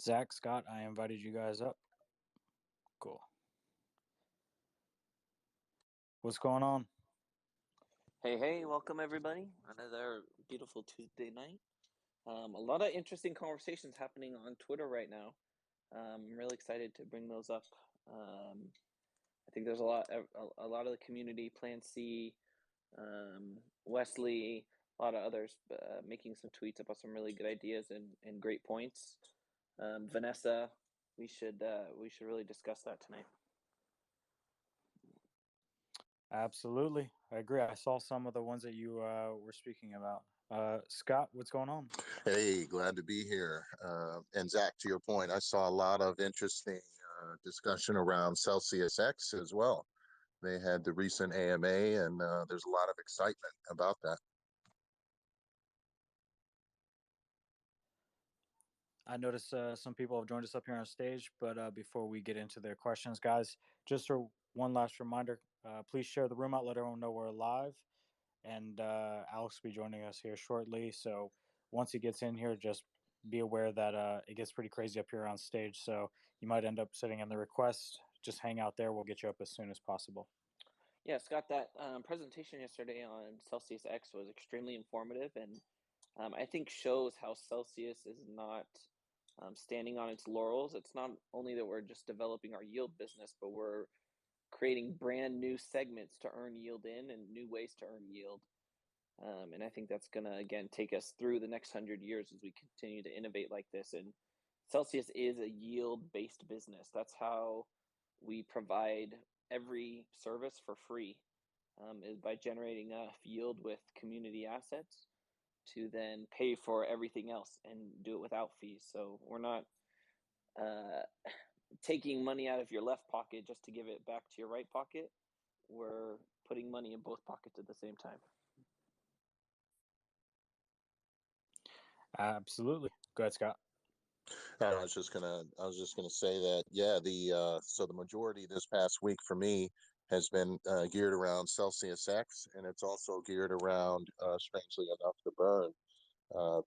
Zach, Scott, I invited you guys up. Cool. What's going on? Hey, welcome everybody. Another beautiful Tuesday night. A lot of interesting conversations happening on Twitter right now. I'm really excited to bring those up. I think there's a lot of the community, Plan C, Wesley, a lot of others making some tweets about some really good ideas and great points. Vanessa, we should really discuss that tonight. Absolutely. I agree. I saw some of the ones that you were speaking about. Scott, what's going on? Hey, glad to be here. And Zach, to your point, I saw a lot of interesting discussion around Celsius X as well. They had the recent AMA, and there's a lot of excitement about that. I noticed some people have joined us up here on stage, but before we get into their questions, guys, just one last reminder, please share the room out, let everyone know we're live, and Alex will be joining us here shortly. So once he gets in here, just be aware that it gets pretty crazy up here on stage, so you might end up sitting in the request. Just hang out there. We'll get you up as soon as possible. Yeah, Scott, that presentation yesterday on Celsius X was extremely informative, and I think shows how Celsius is not standing on its laurels. It's not only that we're just developing our yield business, but we're creating brand new segments to earn yield in and new ways to earn yield. And I think that's going to, again, take us through the next 100 years as we continue to innovate like this. And Celsius is a yield-based business. That's how we provide every service for free, is by generating enough yield with community assets to then pay for everything else and do it without fees. So we're not taking money out of your left pocket just to give it back to your right pocket. We're putting money in both pockets at the same time. Absolutely. Go ahead, Scott. I was just gonna say that, yeah, so the majority this past week for me has been geared around Celsius X, and it's also geared around, strangely enough, the burn.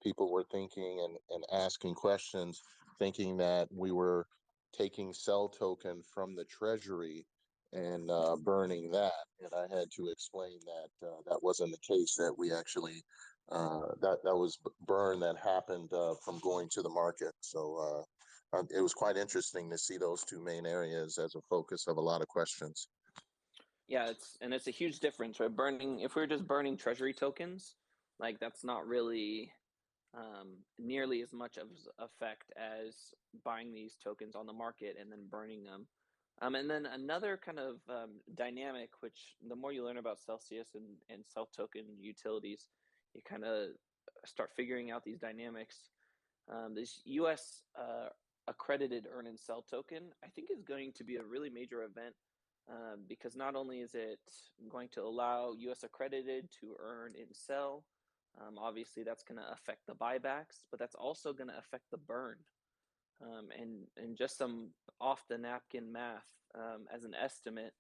People were thinking and asking questions, thinking that we were taking Cell token from the treasury and burning that, and I had to explain that that wasn't the case. That we actually that was burn that happened from going to the market. So it was quite interesting to see those two main areas as a focus of a lot of questions. Yeah, it's a huge difference, right? If we were just burning treasury tokens, like that's not really nearly as much of effect as buying these tokens on the market and then burning them. And then another kind of dynamic, which the more you learn about Celsius and Cell token utilities, you kind of start figuring out these dynamics. This US accredited earn and sell token, I think, is going to be a really major event, because not only is it going to allow US accredited to earn and sell, obviously that's going to affect the buybacks, but that's also going to affect the burn. And just some off the napkin math, as an estimate,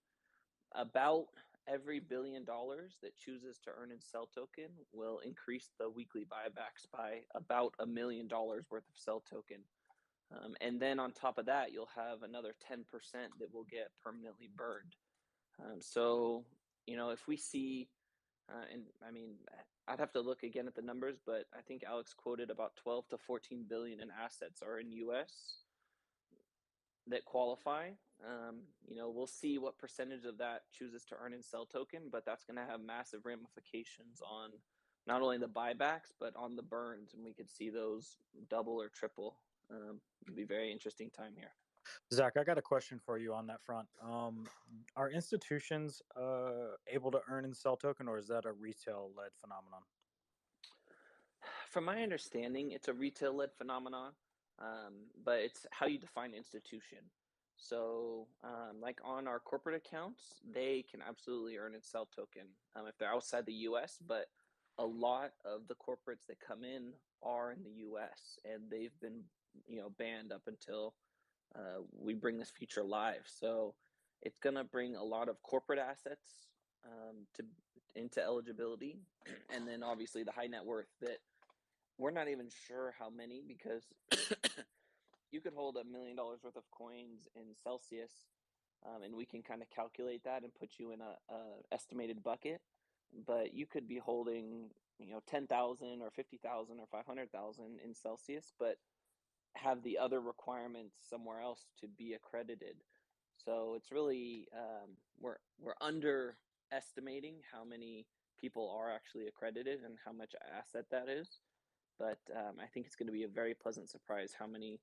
about every $1 billion that chooses to earn and sell token will increase the weekly buybacks by about $1 million worth of sell token. And then on top of that, you'll have another 10% that will get permanently burned. So, if we see, and I mean, I'd have to look again at the numbers, but I think Alex quoted about 12 to 14 billion in assets are in US that qualify. We'll see what percentage of that chooses to earn and sell token, but that's going to have massive ramifications on not only the buybacks, but on the burns. And we could see those double or triple. It'll be a very interesting time here. Zach, I got a question for you on that front. Are institutions able to earn and sell token, or is that a retail-led phenomenon? From my understanding, it's a retail-led phenomenon, but it's how you define institution. So, like on our corporate accounts, they can absolutely earn and sell token if they're outside the U.S., but a lot of the corporates that come in are in the U.S., and they've been, banned up until we bring this feature live. So it's going to bring a lot of corporate assets into eligibility, and then obviously the high net worth that we're not even sure how many, because you could hold $1 million worth of coins in Celsius, and we can kind of calculate that and put you in a estimated bucket. But you could be holding, 10,000 or 50,000 or 500,000 in Celsius, but have the other requirements somewhere else to be accredited. So it's really we're underestimating how many people are actually accredited and how much asset that is. But I think it's going to be a very pleasant surprise how many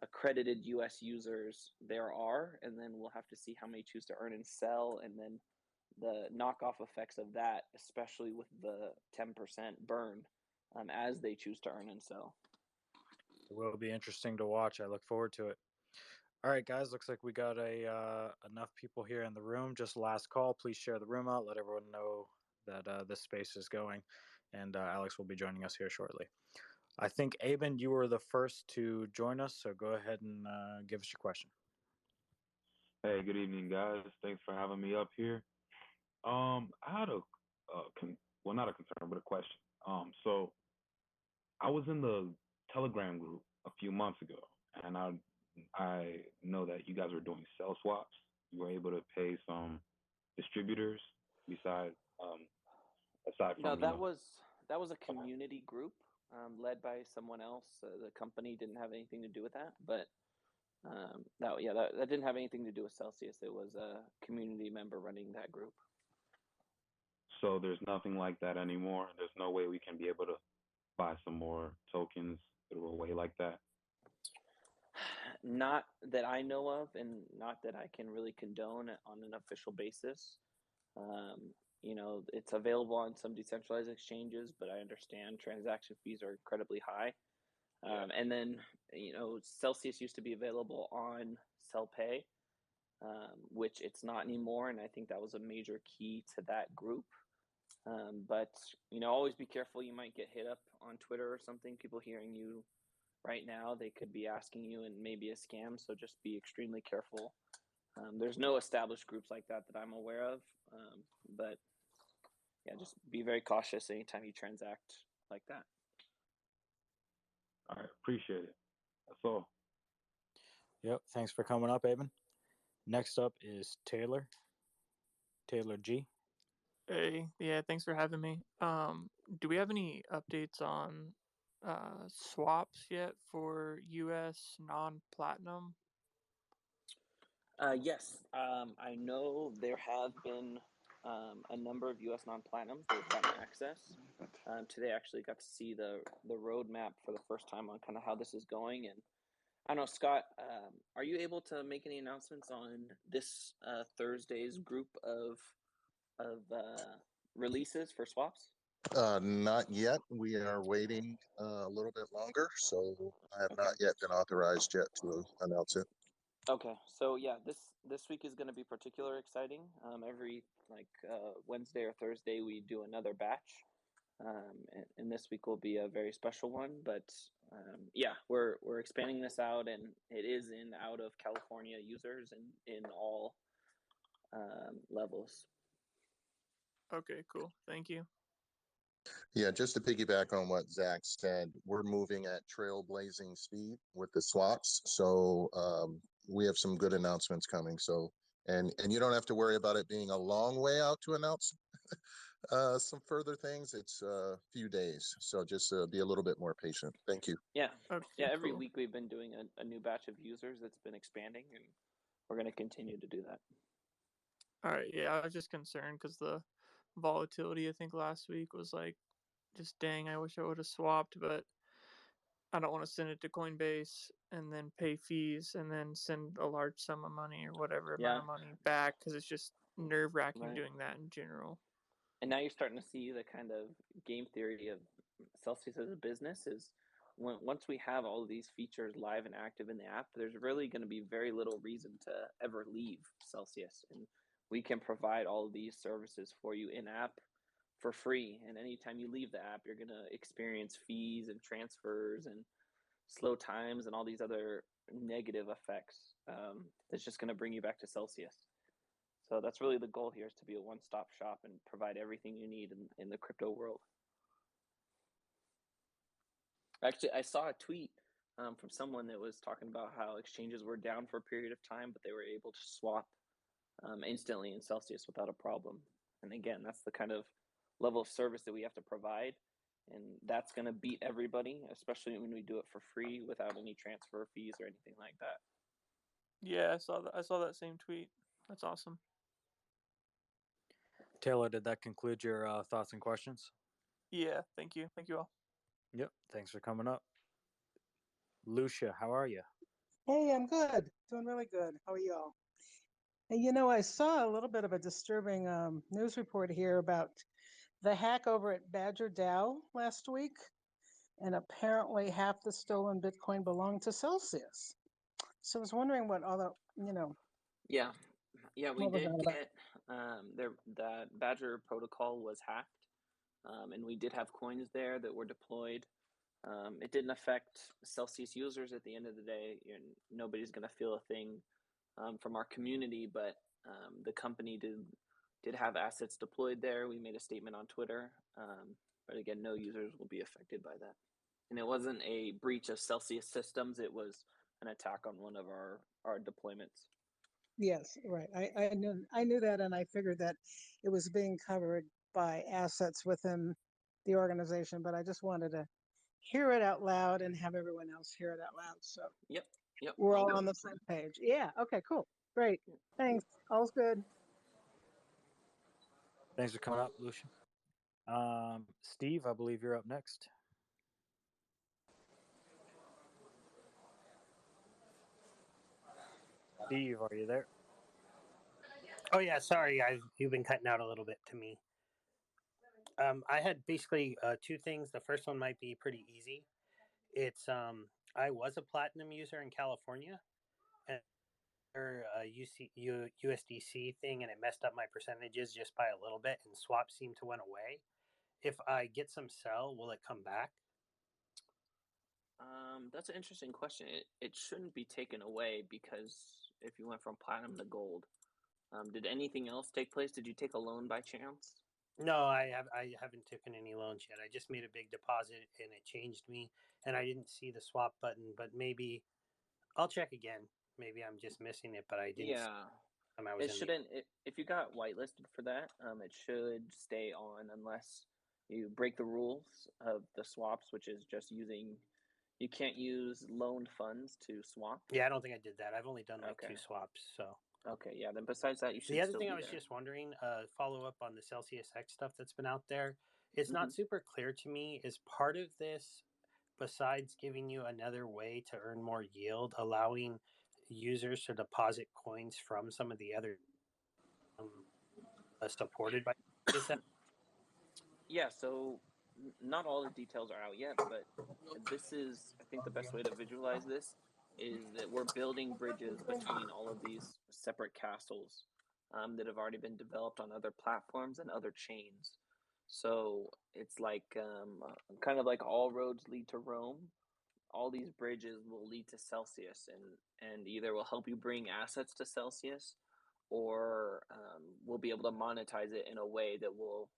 accredited US users there are, and then we'll have to see how many choose to earn and sell, and then the knockoff effects of that, especially with the 10% burn as they choose to earn and sell. It will be interesting to watch. I look forward to it. All right, guys, looks like we got enough people here in the room. Just last call. Please share the room out. Let everyone know that this space is going, and Alex will be joining us here shortly. I think, Aben, you were the first to join us, so go ahead and give us your question. Hey, good evening, guys. Thanks for having me up here. I had not a concern, but a question. So I was in the Telegram group a few months ago, and I know that you guys were doing cell swaps. You were able to pay some distributors aside from. No, that was a community group led by someone else. The company didn't have anything to do with that, but that didn't have anything to do with Celsius. It was a community member running that group. So there's nothing like that anymore. There's no way we can be able to buy some more tokens through a way like that. Not that I know of, and not that I can really condone on an official basis. It's available on some decentralized exchanges, but I understand transaction fees are incredibly high. And then, Celsius used to be available on CellPay, which it's not anymore, and I think that was a major key to that group. But, always be careful. You might get hit up on Twitter or something. People hearing you right now, they could be asking you and maybe a scam, so just be extremely careful. There's no established groups like that I'm aware of, but yeah, just be very cautious anytime you transact like that. All right, appreciate it. That's all. Yep, thanks for coming up, Aben. Next up is Taylor G. Hey, yeah, thanks for having me. Do we have any updates on swaps yet for US non-platinum? Yes, I know there have been a number of US non-platinums that have gotten access. Today I actually got to see the roadmap for the first time on kind of how this is going. And I don't know, Scott, are you able to make any announcements on this Thursday's group of releases for swaps? Not yet. We are waiting a little bit longer, so I have not yet been authorized yet to announce it. Okay, so yeah, this week is going to be particularly exciting. Every Wednesday or Thursday we do another batch, and this week will be a very special one. But yeah, we're expanding this out, and it is in out of California users and in all levels. Okay, cool. Thank you. Yeah, just to piggyback on what Zach said, we're moving at trailblazing speed with the swaps. So we have some good announcements coming. So and you don't have to worry about it being a long way out to announce some further things. It's a few days. So just be a little bit more patient. Thank you. Yeah. Okay, Yeah, every cool. week we've been doing a new batch of users that's been expanding, and we're going to continue to do that. All right, yeah, I was just concerned because the volatility, I think, last week was like, just dang, I wish I would have swapped, but I don't want to send it to Coinbase and then pay fees and then send a large sum of money or whatever amount of money back, because it's just nerve-wracking doing that in general. And now you're starting to see the kind of game theory of Celsius as a business is once we have all of these features live and active in the app, there's really going to be very little reason to ever leave Celsius. And we can provide all of these services for you in app for free. And anytime you leave the app, you're going to experience fees and transfers and slow times and all these other negative effects. That's just going to bring you back to Celsius. So that's really the goal here, is to be a one-stop shop and provide everything you need in the crypto world. Actually, I saw a tweet from someone that was talking about how exchanges were down for a period of time, but they were able to swap instantly in Celsius without a problem. And again, that's the kind of level of service that we have to provide. And that's going to beat everybody, especially when we do it for free without any transfer fees or anything like that. Yeah, I saw that. I saw that same tweet. That's awesome. Taylor, did that conclude your thoughts and questions? Yeah, thank you. Thank you all. Yep. Thanks for coming up. Lucia, how are you? Hey, I'm good. Doing really good. How are you all? And I saw a little bit of a disturbing news report here about the hack over at BadgerDAO last week. And apparently half the stolen Bitcoin belonged to Celsius. So I was wondering what other, Yeah, we what was did that about? get that Badger protocol was hacked, and we did have coins there that were deployed. It didn't affect Celsius users at the end of the day. Nobody's going to feel a thing from our community, but the company did have assets deployed there. We made a statement on Twitter, but again, no users will be affected by that. And it wasn't a breach of Celsius systems. It was an attack on one of our deployments. Yes, right. I knew that, and I figured that it was being covered by assets within the organization, but I just wanted to hear it out loud and have everyone else hear it out loud. So Yep. we're all on the same page. Yeah. Okay, cool. Great. Thanks. All's good. Thanks for coming up, Lucia. Steve, I believe you're up next. Steve, are you there? Oh yeah, sorry, you've been cutting out a little bit to me. I had basically two things. The first one might be pretty easy. It's I was a platinum user in California, and USDC thing, and it messed up my percentages just by a little bit, and swap seemed to went away. If I get some sell, will it come back? That's an interesting question. It shouldn't be taken away, because if you went from platinum to gold, did anything else take place? Did you take a loan by chance? No, I haven't taken any loans yet. I just made a big deposit and it changed me, and I didn't see the swap button. But maybe I'll check again. Maybe I'm just missing it, but I didn't. Yeah, I was it shouldn't. If you got whitelisted for that, it should stay on unless you break the rules of the swaps, which is just using. You can't use loaned funds to swap. Yeah, I don't think I did that. I've only done like 2 swaps, so. Okay, yeah. Then besides that, you should. The other still thing be I was there. just wondering, follow up on the Celsius X stuff that's been out there. It's not super clear to me. Is part of this, besides giving you another way to earn more yield, allowing users to deposit coins from some of the other supported by Celsius? Yeah, so not all the details are out yet, but this is, I think, the best way to visualize this is that we're building bridges between all of these separate castles that have already been developed on other platforms and other chains. So it's like kind of like all roads lead to Rome. All these bridges will lead to Celsius, and either will help you bring assets to Celsius, or we'll be able to monetize it in a way that will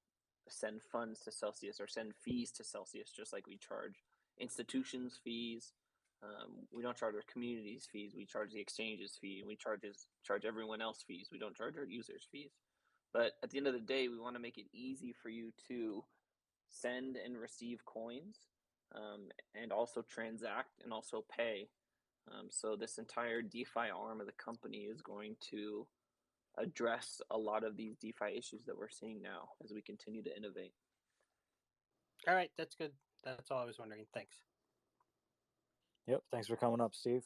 send funds to Celsius or send fees to Celsius, just like we charge institutions fees. We don't charge our communities fees. We charge the exchanges fee, and we charge everyone else fees. We don't charge our users fees. But at the end of the day, we want to make it easy for you to send and receive coins, and also transact and also pay. So this entire DeFi arm of the company is going to address a lot of these DeFi issues that we're seeing now as we continue to innovate. All right, that's good. That's all I was wondering. Thanks. Yep, thanks for coming up, Steve.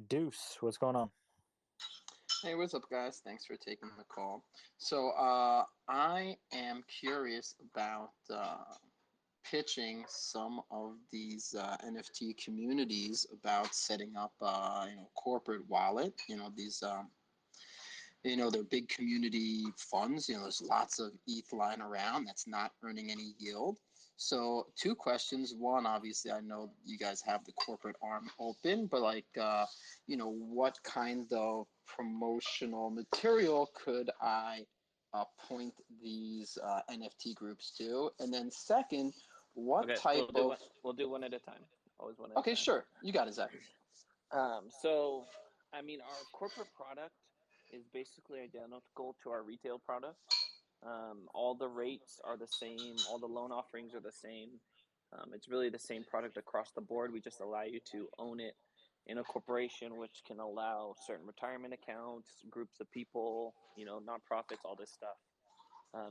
Deuce, what's going on? Hey, what's up, guys? Thanks for taking the call. So I am curious about pitching some of these NFT communities about setting up corporate wallet. These they're big community funds. There's lots of ETH lying around that's not earning any yield. So 2 questions. One, obviously, I know you guys have the corporate arm open, but what kind of promotional material could I point these NFT groups to? And then second, what Okay, type we'll do one at a time. Always one at Okay, a time. sure. You got it, Zach. So, I mean, our corporate product is basically identical to our retail product. All the rates are the same. All the loan offerings are the same. It's really the same product across the board. We just allow you to own it in a corporation, which can allow certain retirement accounts, groups of people, nonprofits, all this stuff.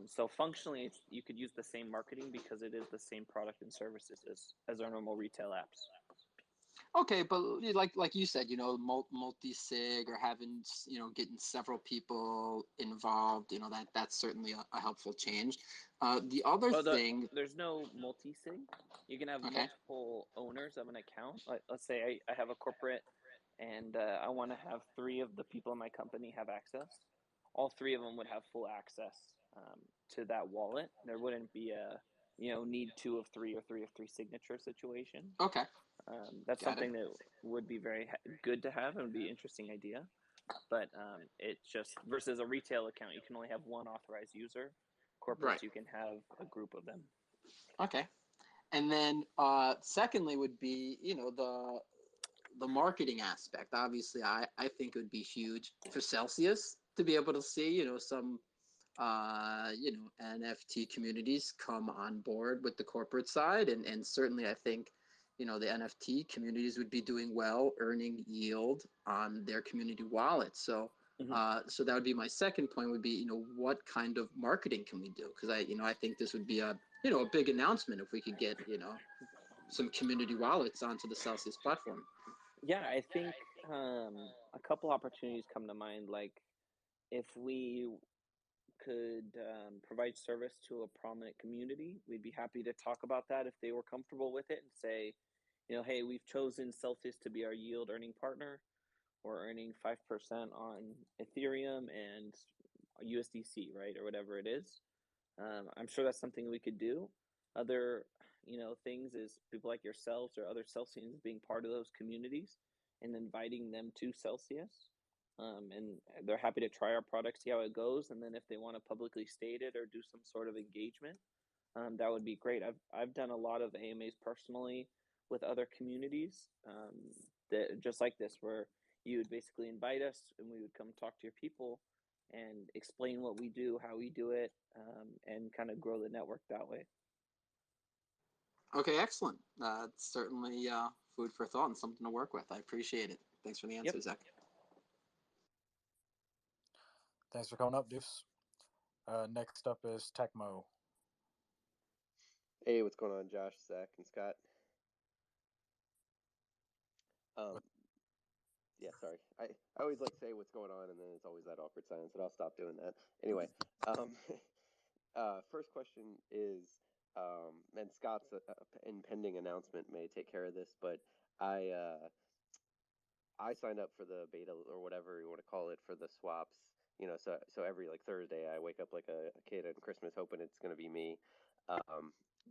So functionally, you could use the same marketing because it is the same product and services as our normal retail apps. Okay, but like you said, multi-sig or having, getting several people involved, that's certainly a helpful change. The other thing, there's no multi-sig. You can have multiple owners of an account. Like, let's say I have a corporate and I want to have 3 of the people in my company have access. All 3 of them would have full access to that wallet. There wouldn't be a need 2 of 3 or 3 of 3 signature situation. Okay. That's something that would be very good to have and would be an interesting idea. But it's just versus a retail account, you can only have 1 authorized user. Corporates, you can have a group of them. Okay. And then secondly would be, the marketing aspect. Obviously, I think it would be huge for Celsius to be able to see, some NFT communities come on board with the corporate side. And certainly I think, the NFT communities would be doing well, earning yield on their community wallets. So, so that would be my second point would be, what kind of marketing can we do? Because I think this would be a big announcement if we could get, some community wallets onto the Celsius platform. Yeah, I think a couple opportunities come to mind. Like if we could provide service to a prominent community, we'd be happy to talk about that if they were comfortable with it and say, hey, we've chosen Celsius to be our yield earning partner. We're earning 5% on Ethereum and USDC, right, or whatever it is. I'm sure that's something we could do. Other, things is people like yourselves or other Celsians being part of those communities and inviting them to Celsius. And they're happy to try our product, see how it goes, and then if they want to publicly state it or do some sort of engagement, that would be great. I've done a lot of AMAs personally with other communities that just like this, where you would basically invite us and we would come talk to your people and explain what we do, how we do it, and kind of grow the network that way. Okay, excellent. It's certainly food for thought and something to work with. I appreciate it. Thanks for the answer, Zach. Thanks for coming up, Deuce. Next up is Tecmo. Hey, what's going on, Josh, Zach, and Scott? Yeah, sorry. I always like say what's going on, and then it's always that awkward silence, but I'll stop doing that. Anyway, first question is, and Scott's impending announcement may take care of this, but I signed up for the beta or whatever you want to call it for the swaps. So every Thursday I wake up like a kid on Christmas hoping it's going to be me.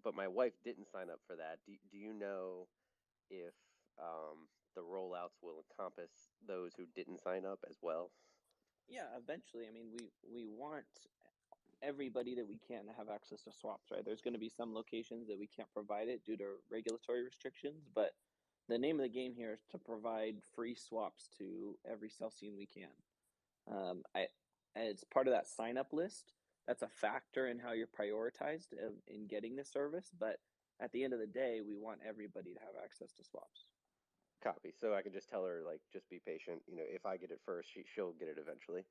But my wife didn't sign up for that. Do you know if the rollouts will encompass those who didn't sign up as well? Yeah, eventually. I mean, we want everybody that we can to have access to swaps, right? There's going to be some locations that we can't provide it due to regulatory restrictions, but the name of the game here is to provide free swaps to every Celsian we can. As part of that sign-up list, that's a factor in how you're prioritized in getting the service, but at the end of the day, we want everybody to have access to swaps. Copy. So I can just tell her, just be patient. If I get it first, she'll get it eventually.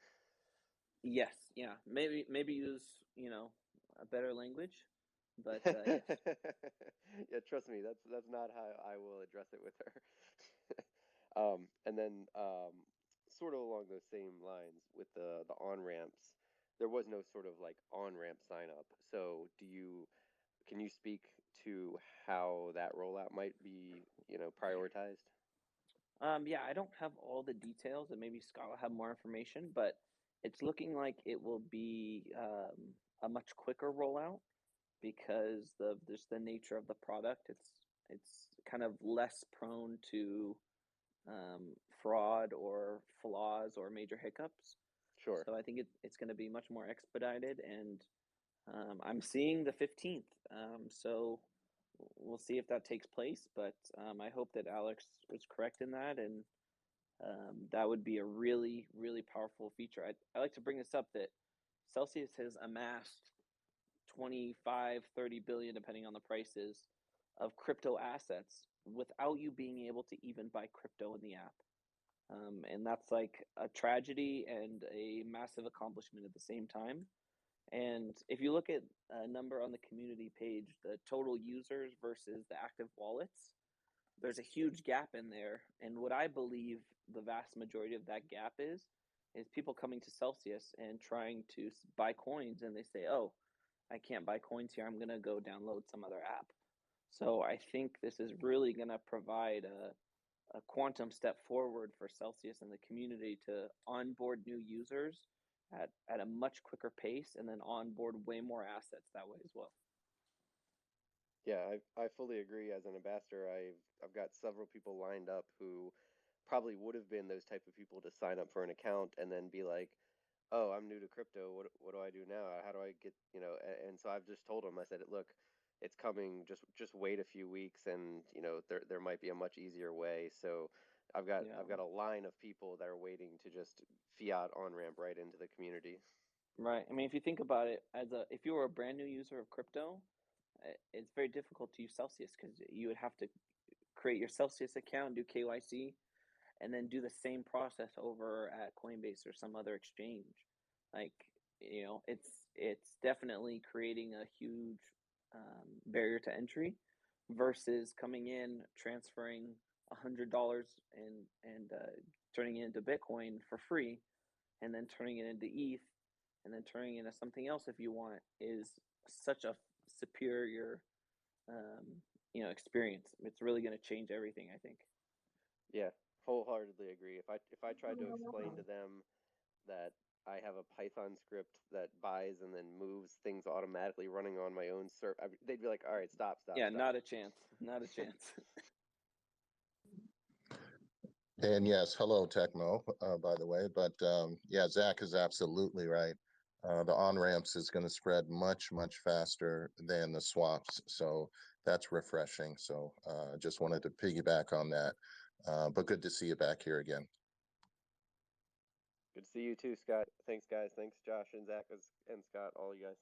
Yes. Yeah. Maybe use, a better language, but yes. Yeah, trust me, that's not how I will address it with her. And then sort of along those same lines with the on-ramps, there was no sort of on-ramp sign up. So can you speak to how that rollout might be, prioritized? Yeah, I don't have all the details, and maybe Scott will have more information, but it's looking like it will be a much quicker rollout because just the nature of the product. It's kind of less prone to fraud or flaws or major hiccups. Sure. So I think it's going to be much more expedited, and I'm seeing the 15th. So we'll see if that takes place. But I hope that Alex was correct in that, and that would be a really, really powerful feature. I like to bring this up that Celsius has amassed 25, 30 billion, depending on the prices, of crypto assets without you being able to even buy crypto in the app. And that's like a tragedy and a massive accomplishment at the same time. And if you look at a number on the community page, the total users versus the active wallets, there's a huge gap in there. And what I believe the vast majority of that gap is people coming to Celsius and trying to buy coins, and they say, oh, I can't buy coins here. I'm going to go download some other app. So I think this is really going to provide a quantum step forward for Celsius and the community to onboard new users at a much quicker pace, and then onboard way more assets that way as well. Yeah, I fully agree. As an ambassador, I've got several people lined up who probably would have been those type of people to sign up for an account and then be like, oh, I'm new to crypto. What do I do now? How do I get, and so I've just told them, I said, look, it's coming. Just wait a few weeks, and there might be a much easier way. So I've got a line of people that are waiting to just fiat Onramp right into the community. Right. I mean, if you think about it, if you were a brand new user of crypto, it's very difficult to use Celsius because you would have to create your Celsius account, do KYC, and then do the same process over at Coinbase or some other exchange. Like, it's definitely creating a huge barrier to entry versus coming in, transferring $100 and turning it into Bitcoin for free, and then turning it into ETH, and then turning it into something else if you want, is such a superior experience. It's really going to change everything, I think. Yeah, wholeheartedly agree. If I tried to explain to them that I have a Python script that buys and then moves things automatically running on my own server, they'd be like, all right, stop. Yeah, not a chance. Not a chance. And yes, hello, Tecmo, by the way. But yeah, Zach is absolutely right. The on-ramps is going to spread much, much faster than the swaps. So that's refreshing. So just wanted to piggyback on that. But good to see you back here again. Good to see you too, Scott. Thanks, guys. Thanks, Josh and Zach and Scott, all you guys.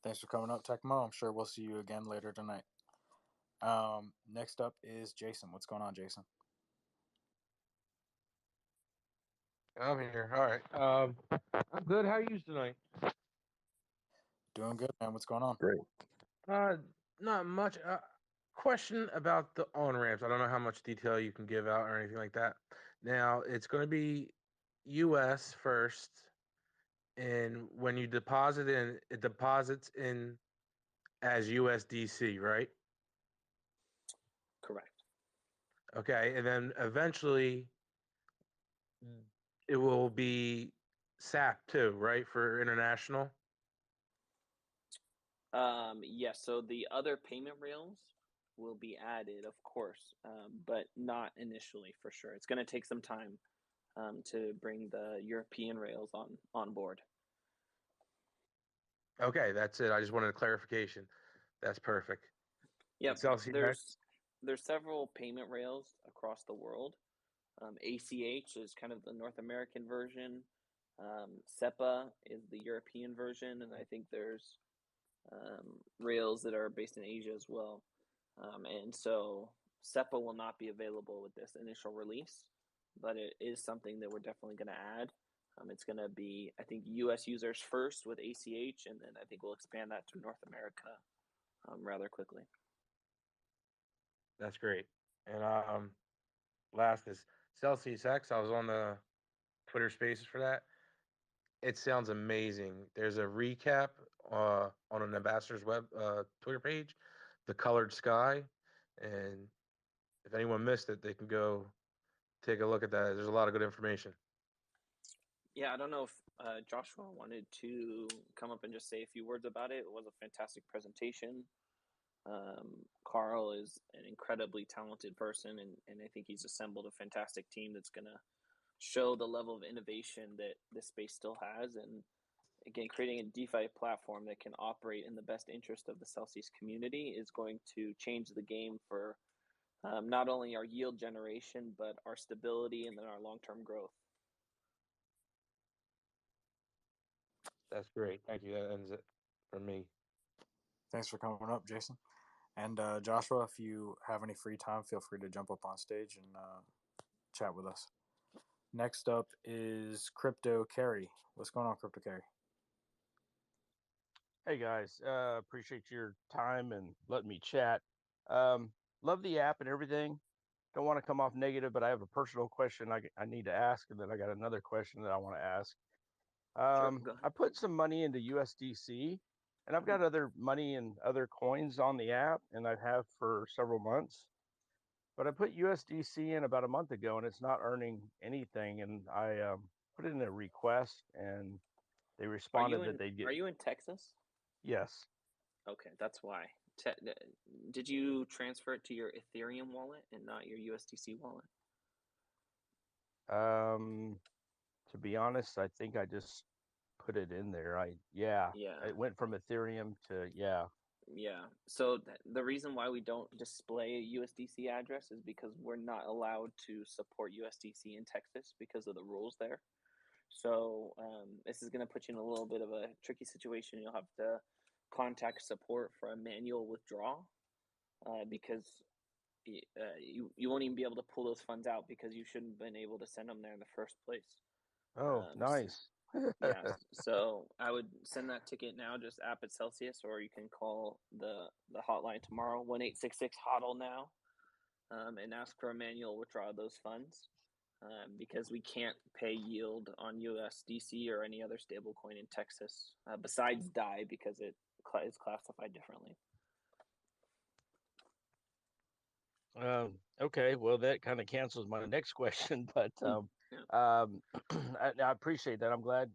Thanks for coming up, Tecmo. I'm sure we'll see you again later tonight. Next up is Jason. What's going on, Jason? I'm here. All right. I'm good. How are you tonight? Doing good, man. What's going on? Great. Not much. Question about the on ramps. I don't know how much detail you can give out or anything like that. Now it's going to be U.S. first, and when you deposit in, it deposits in as USDC, right? Correct. Okay, and then eventually it will be SAP too, right, for international. Yes. So the other payment rails will be added, of course, but not initially for sure. It's going to take some time to bring the European rails on board. Okay, that's it. I just wanted a clarification. That's perfect. Yeah, there's several payment rails across the world. ACH is kind of the North American version. SEPA is the European version, and I think there's rails that are based in Asia as well. And so SEPA will not be available with this initial release, but it is something that we're definitely going to add. It's going to be, I think, U.S. users first with ACH, and then I think we'll expand that to North America rather quickly. That's great. And last is Celsius X. I was on the Twitter Spaces for that. It sounds amazing. There's a recap on an ambassador's web Twitter page, the colored sky, and if anyone missed it, they can go take a look at that. There's a lot of good information. Yeah, I don't know if Joshua wanted to come up and just say a few words about it. It was a fantastic presentation. Carl is an incredibly talented person, and I think he's assembled a fantastic team that's going to show the level of innovation that this space still has. And again, creating a DeFi platform that can operate in the best interest of the Celsius community is going to change the game for not only our yield generation, but our stability and then our long-term growth. That's great. Thank you. That ends it for me. Thanks for coming up, Jason. And Joshua, if you have any free time, feel free to jump up on stage and chat with us. Next up is Crypto Carry. What's going on, Crypto Carry? Hey guys, appreciate your time and letting me chat. Love the app and everything. Don't want to come off negative, but I have a personal question I need to ask, and then I got another question that I want to ask. Sure, go ahead. I put some money into USDC, and I've got other money and other coins on the app, and I have for several months. But I put USDC in about a month ago, and it's not earning anything. And I put in a request, and they responded that they'd get. Are you in Texas? Yes. Okay, that's why. Did you transfer it to your Ethereum wallet and not your USDC wallet? To be honest, I think I just put it in there. Yeah. It went from Ethereum to Yeah. So the reason why we don't display a USDC address is because we're not allowed to support USDC in Texas because of the rules there. So this is going to put you in a little bit of a tricky situation. You'll have to contact support for a manual withdrawal because you won't even be able to pull those funds out because you shouldn't have been able to send them there in the first place. Oh, nice. Yeah, so I would send that ticket now, just app at Celsius, or you can call the hotline tomorrow, 1-866-HODL-NOW, and ask for a manual withdrawal of those funds. Because we can't pay yield on USDC or any other stablecoin in Texas besides DAI because it is classified differently. Okay, well that kind of cancels my next question, but I appreciate that. I'm glad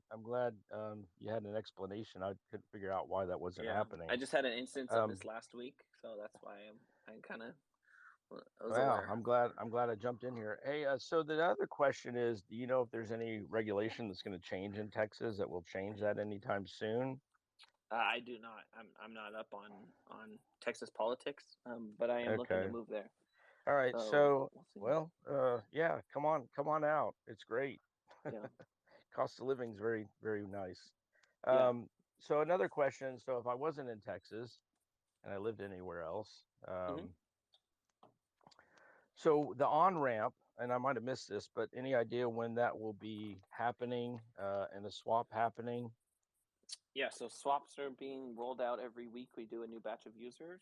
you had an explanation. I couldn't figure out why that wasn't happening. I just had an instance of this last week, so that's why I'm kind of. Wow, I'm glad I jumped in here. Hey, so the other question is, do you know if there's any regulation that's going to change in Texas that will change that anytime soon? I do not. I'm not up on Texas politics, but I am looking to move there. All right, so well, yeah, come on out. It's great. Yeah. Cost of living is very, very nice. Yeah. So another question. So if I wasn't in Texas and I lived anywhere else, so the Onramp, and I might have missed this, but any idea when that will be happening and the swap happening? Yeah, so swaps are being rolled out every week. We do a new batch of users.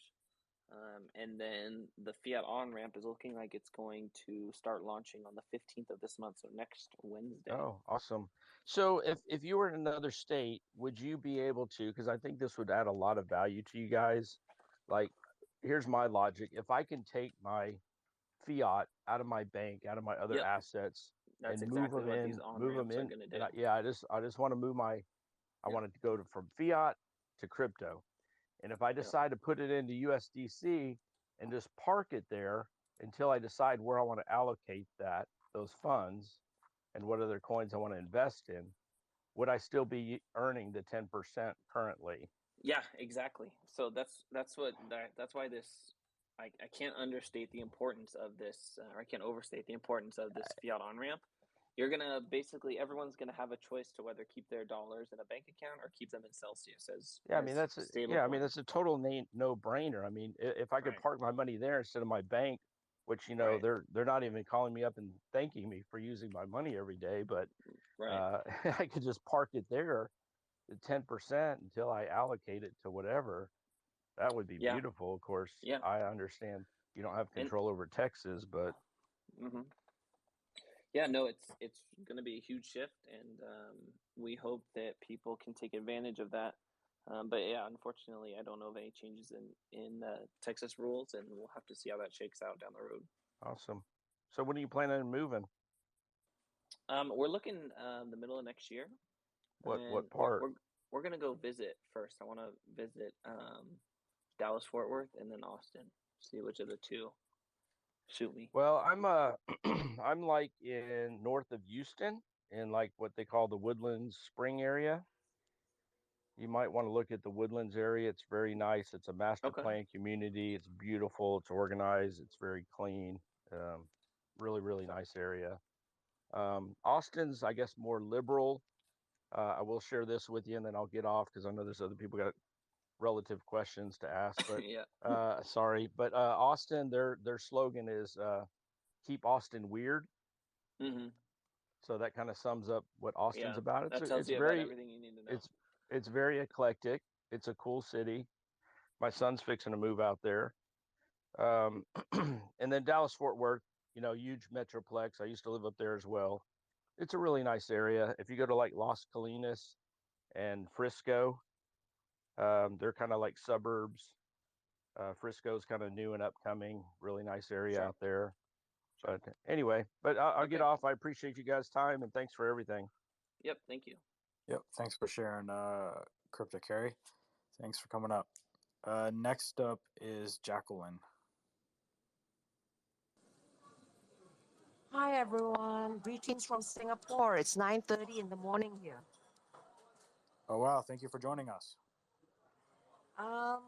And then the Fiat Onramp is looking like it's going to start launching on the 15th of this month, so next Wednesday. Oh, awesome. So if you were in another state, would you be able to, because I think this would add a lot of value to you guys. Like, here's my logic. If I can take my Fiat out of my bank, out of my other assets, That's and exactly move them what in, these on-ramps are going to do. I just want to move I want to go from Fiat to crypto. And if I decide to put it into USDC and just park it there until I decide where I want to allocate those funds and what other coins I want to invest in, would I still be earning the 10% currently? Yeah, exactly. So that's why this I can't understate the importance of this, or I can't overstate the importance of this Fiat on-ramp. You're gonna everyone's gonna have a choice to whether keep their dollars in a bank account or keep them in Celsius as that's a total no-brainer. I mean, if I could park my money there instead of my bank, which they're not even calling me up and thanking me for using my money every day, but I could just park it there at 10% until I allocate it to whatever. That would be beautiful. Of course, I understand you don't have control over Texas, but. Yeah, no, it's going to be a huge shift, and we hope that people can take advantage of that. But yeah, unfortunately, I don't know of any changes in Texas rules, and we'll have to see how that shakes out down the road. Awesome. So when are you planning on moving? We're looking the middle of next year. What part? We're going to go visit first. I want to visit Dallas, Fort Worth, and then Austin. See which of the two suit me. Well, I'm I'm like in north of Houston, in like what they call the Woodlands Spring area. you might want to look at the Woodlands area. It's very nice. It's a master Okay. plan community. It's beautiful. It's organized. It's very clean. Really, really nice area. Austin's, I guess, more liberal. I will share this with you, and then I'll get off because I know there's other people got relative questions to ask. But Yeah. sorry, but Austin, their slogan is "Keep Austin Weird." Mm-hmm. So that kind of sums up what Austin's Yeah. about. That tells you about everything you need to know. It's very eclectic. It's a cool city. My son's fixing to move out there. And then Dallas Fort Worth, you know, huge metroplex. I used to live up there as well. It's a really nice area. If you go to like Las Colinas and Frisco, they're kind of like suburbs. Frisco's kind of new and upcoming. Really nice area out there. But anyway, I'll get off. I appreciate you guys' time and thanks for everything. Yep. Thank you. Yep. Thanks for sharing, Crypto Carry. Thanks for coming up. Next up is Jacqueline. Hi everyone, greetings from Singapore. It's 9:30 in the morning here. Oh wow, thank you for joining us. Um,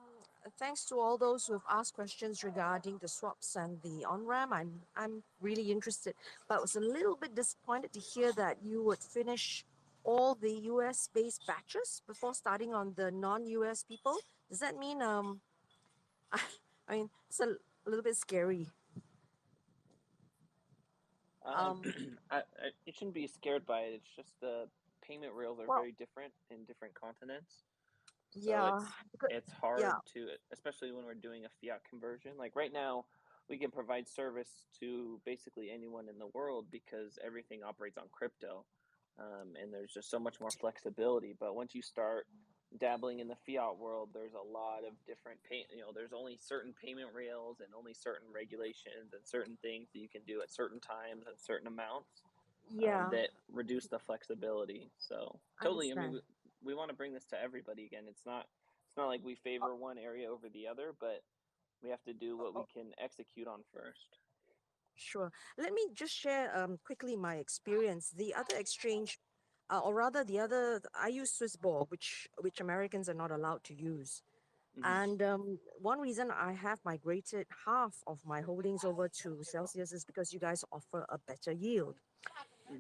Thanks to all those who have asked questions regarding the swaps and the Onramp. I'm really interested, but was a little bit disappointed to hear that you would finish all the US based batches before starting on the non-US people. Does that mean I mean it's a little bit scary. You shouldn't be scared by it. It's just the payment rails are very different in different continents. So it's hard to, especially when we're doing a fiat conversion. Like right now, we can provide service to basically anyone in the world because everything operates on crypto, and there's just so much more flexibility. But once you start dabbling in the fiat world, there's a lot of different there's only certain payment rails and only certain regulations and certain things that you can do at certain times and certain amounts that reduce the flexibility. So totally, I mean, we want to bring this to everybody again. It's not like we favor one area over the other, but we have to do what we can execute on first. Sure. Let me just share quickly my experience. The other exchange, or rather the other, I use Swissborg, which Americans are not allowed to use. And one reason I have migrated half of my holdings over to Celsius is because you guys offer a better yield.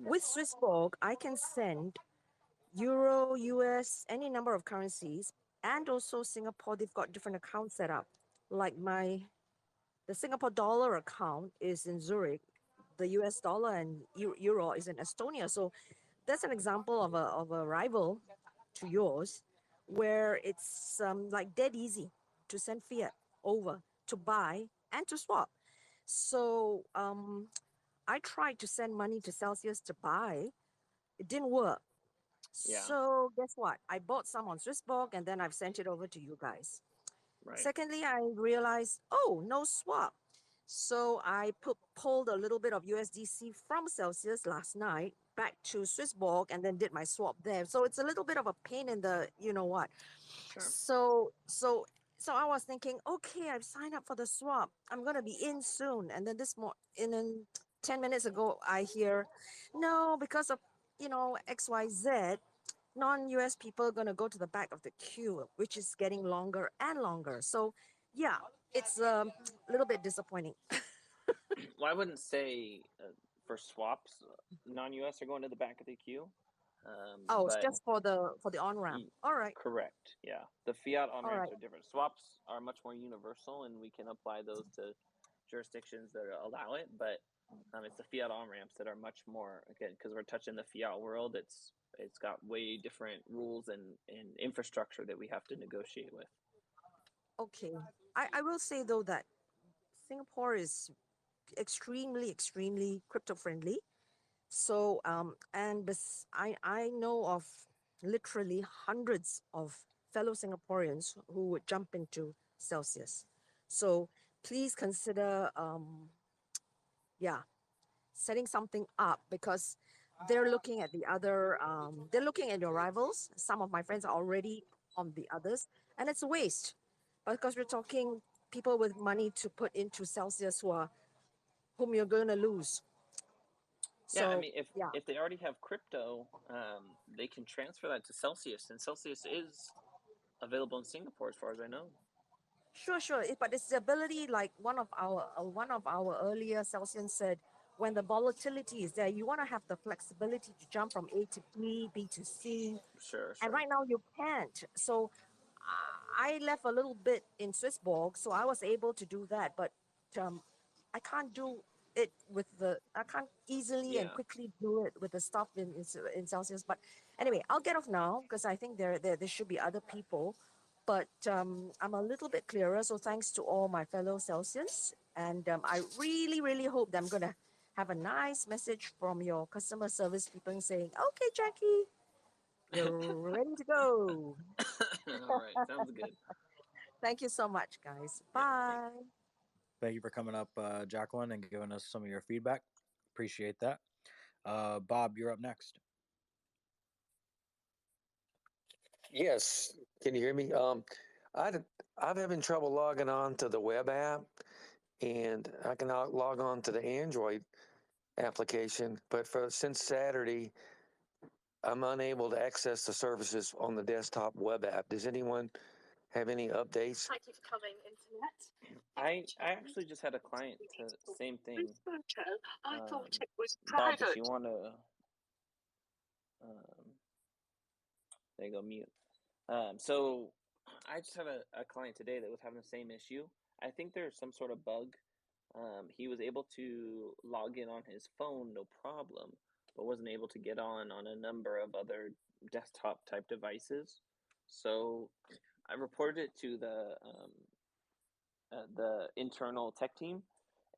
With Swissborg, I can send Euro, US, any number of currencies, and also Singapore. They've got different accounts set up. Like the Singapore dollar account is in Zurich, the US dollar and euro is in Estonia. So that's an example of a rival to yours, where it's like dead easy to send fiat over to buy and to swap. So I tried to send money to Celsius to buy. It didn't work. So guess what? I bought some on Swissborg and then I've sent it over to you guys. Secondly, I realized, no swap. So I pulled a little bit of USDC from Celsius last night back to Swissborg and then did my swap there. So it's a little bit of a pain in the, you know what. So I was thinking, okay, I've signed up for the swap. I'm going to be in soon. And then and then 10 minutes ago, I hear, no, because of, XYZ, non-US people are going to go to the back of the queue, which is getting longer and longer. So yeah, it's a little bit disappointing. Well, I wouldn't say for swaps, non-US are going to the back of the queue. It's just for the Onramp. All right. Correct. Yeah, the fiat on-ramps are different. Swaps are much more universal, and we can apply those to jurisdictions that allow it. But it's the fiat on-ramps that are much more, again, because we're touching the fiat world. It's got way different rules and infrastructure that we have to negotiate with. Okay. I will say though that Singapore is extremely crypto friendly. So I know of literally hundreds of fellow Singaporeans who would jump into Celsius. So please consider setting something up, because they're looking at the other they're looking at your rivals. Some of my friends are already on the others, and it's a waste because we're talking people with money to put into Celsius whom you're going to lose. Yeah, I So mean, if they already have crypto, they can transfer that to Celsius, and Celsius is available in Singapore, as far as I know. sure. But it's the ability, like one of our earlier Celsians said, when the volatility is there, you want to have the flexibility to jump from A to B, B to C, Sure. and right now you can't. So I left a little bit in Swissborg, so I was able to do that, but I can't do it with I can't easily and Yeah. quickly do it with the stuff in Celsius. But anyway, I'll get off now because I think there should be other people. But I'm a little bit clearer, so thanks to all my fellow Celsius. And I really hope that I'm going to have a nice message from your customer service people saying, okay, Jackie, you're ready to go. All right, sounds good. Thank you so much, guys. Yeah, Bye. Thank you for coming up, Jacqueline, and giving us some of your feedback. Appreciate that. Bob, you're up next. Yes, can you hear me? I'm having trouble logging on to the web app, and I can log on to the Android application, but since Saturday, I'm unable to access the services on the desktop web app. Does anyone have any updates? Thank you for coming, Internet. I actually just had a client to same thing. I thought it was Bob, private. if you want to, there you go, mute. So I just had a client today that was having the same issue. I think there's some sort of bug. He was able to log in on his phone, no problem, but wasn't able to get on a number of other desktop type devices. So I reported it to the internal tech team,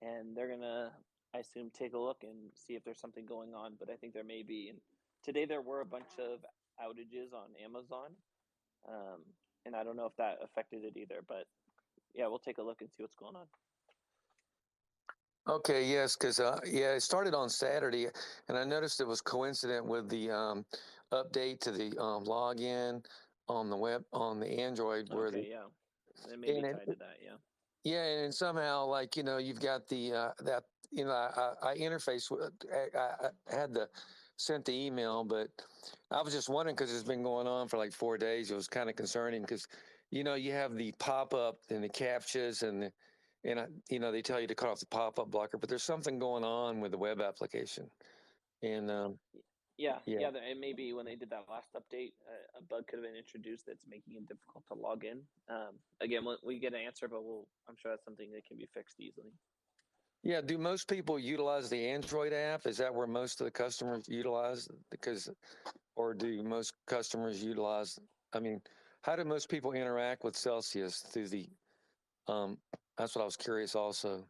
and they're gonna, I assume, take a look and see if there's something going on. But I think there may be. And today there were a bunch of outages on Amazon, and I don't know if that affected it either. But yeah, we'll take a look and see what's going on. Okay, yes, because it started on Saturday, and I noticed it was coincident with the update to the login on the web on the Android. Where Okay, yeah, it may be tied to that. Yeah. Yeah, and somehow, like, you've got the that I interface with. I had sent the email, but I was just wondering because it's been going on for like 4 days. It was kind of concerning because you have the pop up and the captchas and they tell you to cut off the pop up blocker, but there's something going on with the web application, and Yeah. It may be when they did that last update, a bug could have been introduced that's making it difficult to log in. Again, we get an answer, but I'm sure that's something that can be fixed easily. Yeah. Do most people utilize the Android app? Is that where most of the customers utilize? Or do most customers utilize? I mean, how do most people interact with Celsius through the? That's what I was curious also.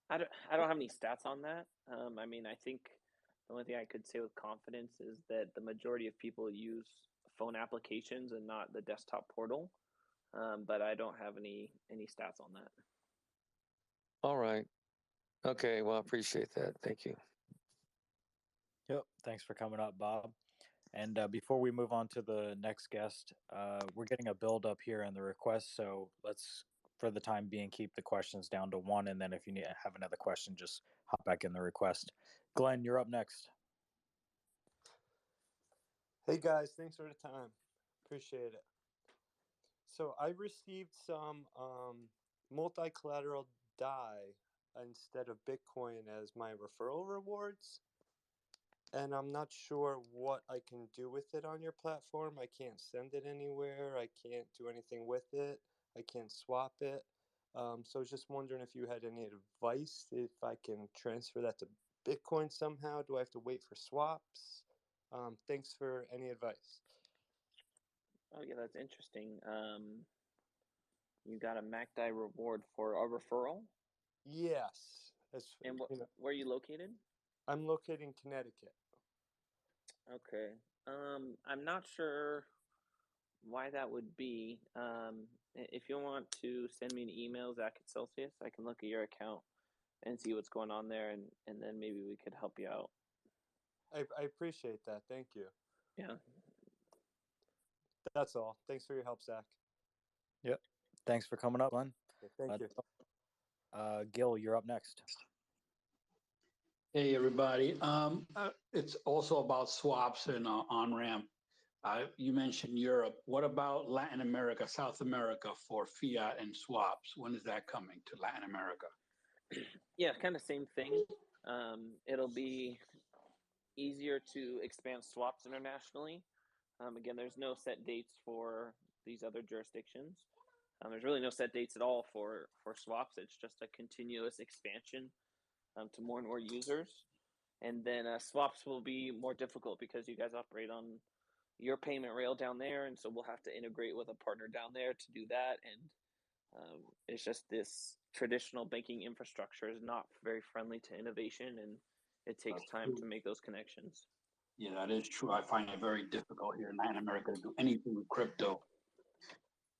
I don't have any stats on that. I mean, I think the only thing I could say with confidence is that the majority of people use phone applications and not the desktop portal. But I don't have any stats on that. All right. Okay. Well, I appreciate that. Thank you. Yep. Thanks for coming up, Bob. And before we move on to the next guest, we're getting a build up here in the request. So let's, for the time being, keep the questions down to one. And then if you have another question, just hop back in the request. Glenn, you're up next. Hey guys, thanks for the time. Appreciate it. So I received some multi-collateral DAI instead of Bitcoin as my referral rewards. And I'm not sure what I can do with it on your platform. I can't send it anywhere. I can't do anything with it. I can't swap it. So I was just wondering if you had any advice, if I can transfer that to Bitcoin somehow. Do I have to wait for swaps? Thanks for any advice. Oh yeah, that's interesting. You got a MacDai reward for a referral? Yes. And where are you located? I'm located in Connecticut. Okay. I'm not sure why that would be. If you want to send me an email, Zach at Celsius, I can look at your account and see what's going on there, and then maybe we could help you out. I appreciate that. Thank you. Yeah. That's all. Thanks for your help, Zach. Yep. Thanks for coming up, Glenn. Okay, thank you. Gil, you're up next. Hey, everybody. It's also about swaps and Onramp. You mentioned Europe. What about Latin America, South America for fiat and swaps? When is that coming to Latin America? Yeah, kind of same thing. It'll be easier to expand swaps internationally. Again, there's no set dates for these other jurisdictions. There's really no set dates at all for swaps. It's just a continuous expansion to more and more users. And then swaps will be more difficult because you guys operate on your payment rail down there, and so we'll have to integrate with a partner down there to do that. And it's just this traditional banking infrastructure is not very friendly to innovation, and it takes time to make those connections. Yeah, that is true. I find it very difficult here in Latin America to do anything with crypto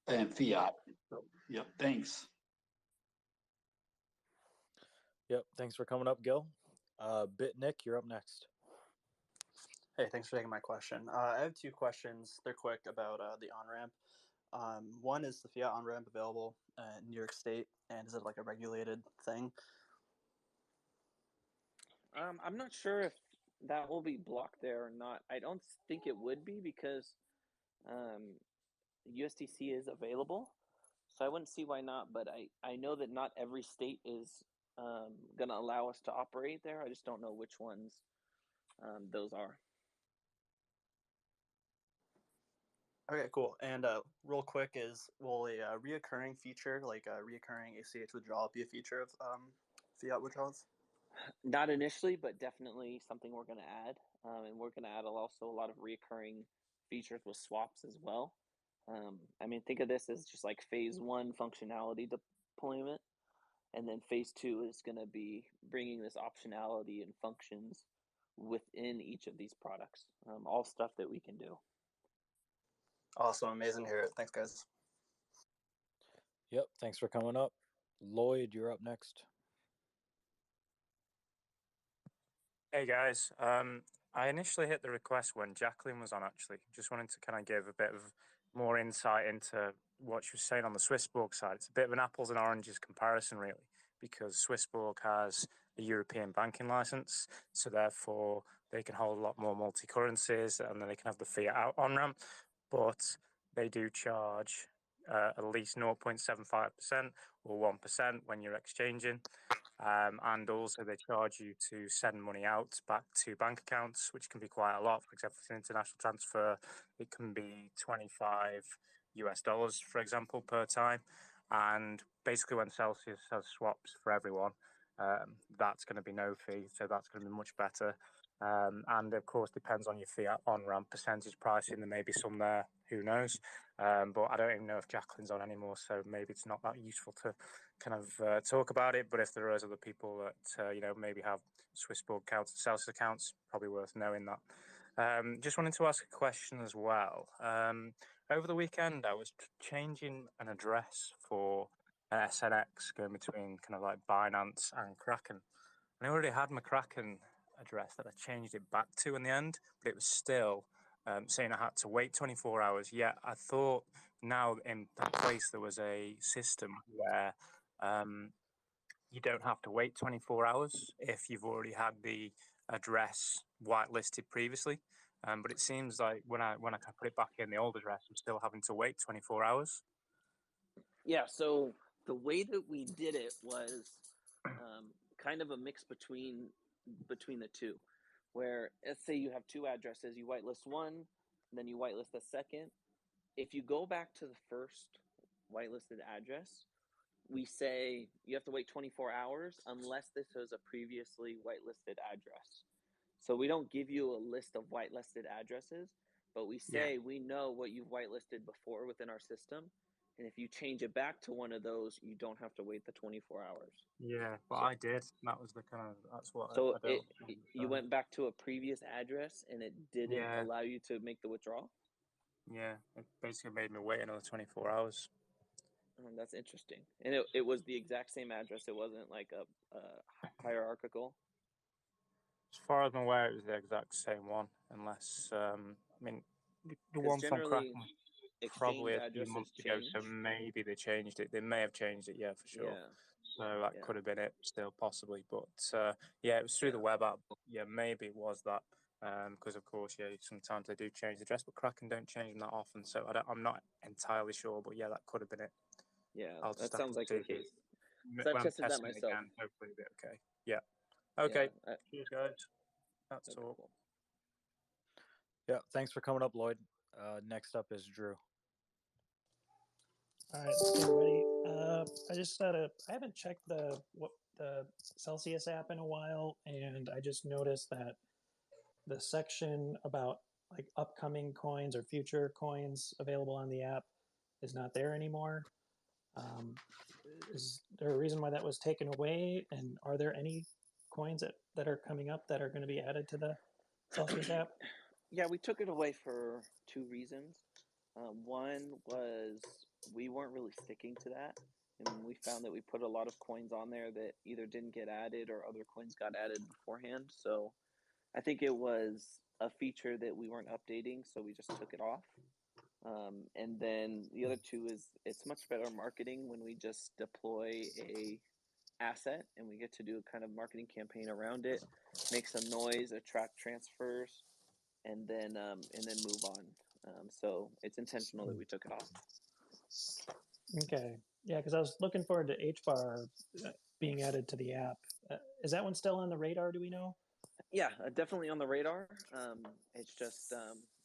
and fiat. So, yeah, thanks. Yep. Thanks for coming up, Gil. Nick, you're up next. Hey, thanks for taking my question. I have two questions. They're quick about the Onramp. One is the Fiat Onramp available in New York State, and is it like a regulated thing? I'm not sure if that will be blocked there or not. I don't think it would be because USDC is available, so I wouldn't see why not. But I know that not every state is going to allow us to operate there. I just don't know which ones those are. Okay, cool. And real quick is, will a reoccurring feature, like a reoccurring ACH withdrawal, be a feature of fiat withdrawals? Not initially, but definitely something we're going to add. And we're going to add also a lot of reoccurring features with swaps as well. I mean, think of this as just like phase one functionality deployment. And then phase two is going to be bringing this optionality and functions within each of these products. All stuff that we can do. Awesome. Amazing to hear it. Thanks, guys. Yep. Thanks for coming up. Lloyd, you're up next. Hey guys, I initially hit the request when Jacqueline was on. Actually, just wanted to kind of give a bit of more insight into what she was saying on the Swissborg side. It's a bit of an apples and oranges comparison, really, because Swissborg has a European banking license, so therefore they can hold a lot more multi-currencies, and then they can have the fiat on-ramp, but they do charge at least 0.75% or 1% when you're exchanging. And also they charge you to send money out back to bank accounts, which can be quite a lot. For example, for an international transfer, it can be $25 for example, per time. And basically when Celsius has swaps for everyone, that's going to be no fee. So that's going to be much better. And of course, depends on your fiat on-ramp percentage pricing. There may be some there, who knows? But I don't even know if Jacqueline's on anymore, so maybe it's not that useful to kind of talk about it. But if there is other people that, maybe have Swissborg accounts and Celsius accounts, probably worth knowing that. Just wanted to ask a question as well. Over the weekend, I was changing an address for an SNX going between kind of like Binance and Kraken. And I already had my Kraken address that I changed it back to in the end, but it was still saying I had to wait 24 hours. Yet I thought now in that place there was a system where you don't have to wait 24 hours if you've already had the address whitelisted previously. But it seems like when I can put it back in the old address, I'm still having to wait 24 hours. Yeah, so the way that we did it was kind of a mix between the two, where let's say you have two addresses, you whitelist one, and then you whitelist the second. If you go back to the first whitelisted address, we say you have to wait 24 hours unless this was a previously whitelisted address. So we don't give you a list of whitelisted addresses, but we say we know what you've whitelisted before within our system. And if you change it back to one of those, you don't have to wait the 24 hours. Yeah, but I did. That was the kind of, that's what So I don't you went back to a previous address and it didn't allow you to make the withdrawal? Yeah, it basically made me wait another 24 hours. That's interesting. And it was the exact same address. It wasn't like a hierarchical? As far as I'm aware, it was the exact same one, unless, the one from generally, Kraken. probably a few addresses months ago, so change. maybe they changed it. They may have changed it, yeah, for sure. Yeah. So that Yeah. could have been it, still possibly. But yeah, it was through the web app. But yeah, maybe it was that. Because of course, yeah, sometimes they do change the address, but Kraken don't change them that often. So I'm not entirely sure, but yeah, that could have been it. Yeah, I'll just that have sounds to like see the if it, case. So I've when I'm tested that testing it myself. again. Hopefully, it'll be okay. Yeah. Okay. Yeah, Cheers, guys. That's okay, all. cool. Yeah, thanks for coming up, Lloyd. Next up is Drew. All right, everybody. I just I haven't checked the Celsius app in a while, and I just noticed that the section about like upcoming coins or future coins available on the app is not there anymore. Is there a reason why that was taken away? And are there any coins that are coming up that are going to be added to the Celsius app? Yeah, we took it away for two reasons. One was we weren't really sticking to that, and we found that we put a lot of coins on there that either didn't get added or other coins got added beforehand. So I think it was a feature that we weren't updating, so we just took it off. And then the other two is it's much better marketing when we just deploy a asset and we get to do a kind of marketing campaign around it, make some noise, attract transfers, and then move on. So it's intentional that we took it off. Okay, yeah, because I was looking forward to HBAR being added to the app. Is that one still on the radar? Do we know? Yeah, definitely on the radar. It's just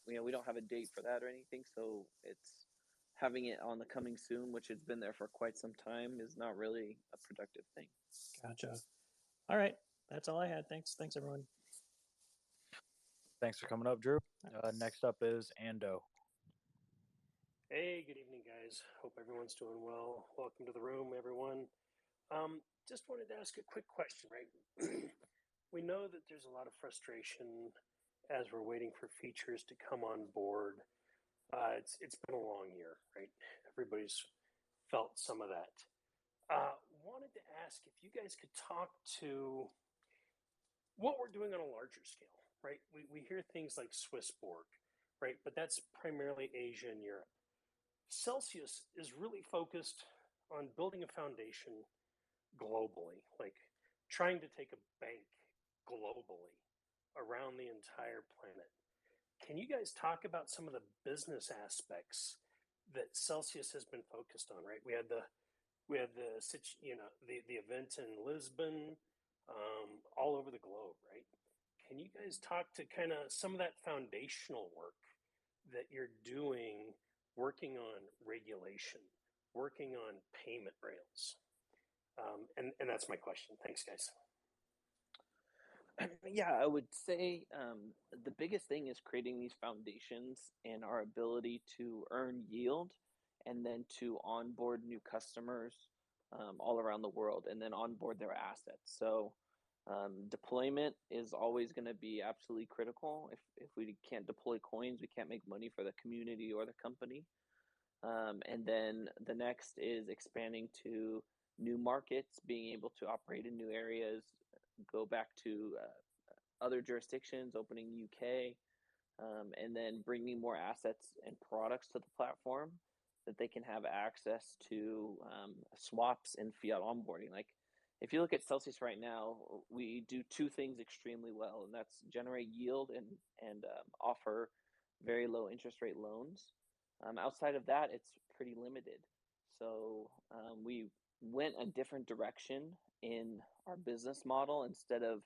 we don't have a date for that or anything, so it's having it on the coming soon, which has been there for quite some time, is not really a productive thing. Gotcha. All right, that's all I had. Thanks, everyone. Thanks for coming up, Drew. Next up is Ando. Hey, good evening, guys. Hope everyone's doing well. Welcome to the room, everyone. Just wanted to ask a quick question, right? We know that there's a lot of frustration as we're waiting for features to come on board. It's been a long year, right? Everybody's felt some of that. Wanted to ask if you guys could talk to what we're doing on a larger scale, right? We hear things like Swissborg, right? But that's primarily Asia and Europe. Celsius is really focused on building a foundation globally, like trying to take a bank globally around the entire planet. Can you guys talk about some of the business aspects that Celsius has been focused on, right? We had the event in Lisbon, all over the globe, right? Can you guys talk to kind of some of that foundational work that you're doing, working on regulation, working on payment rails? And that's my question. Thanks, guys. Yeah, I would say the biggest thing is creating these foundations and our ability to earn yield and then to onboard new customers all around the world and then onboard their assets. So deployment is always going to be absolutely critical. If we can't deploy coins, we can't make money for the community or the company. And then the next is expanding to new markets, being able to operate in new areas, go back to other jurisdictions, opening UK, and then bringing more assets and products to the platform that they can have access to swaps and fiat onboarding. Like if you look at Celsius right now, we do two things extremely well, and that's generate yield and offer very low interest rate loans. Outside of that, it's pretty limited. So we went a different direction in our business model. Instead of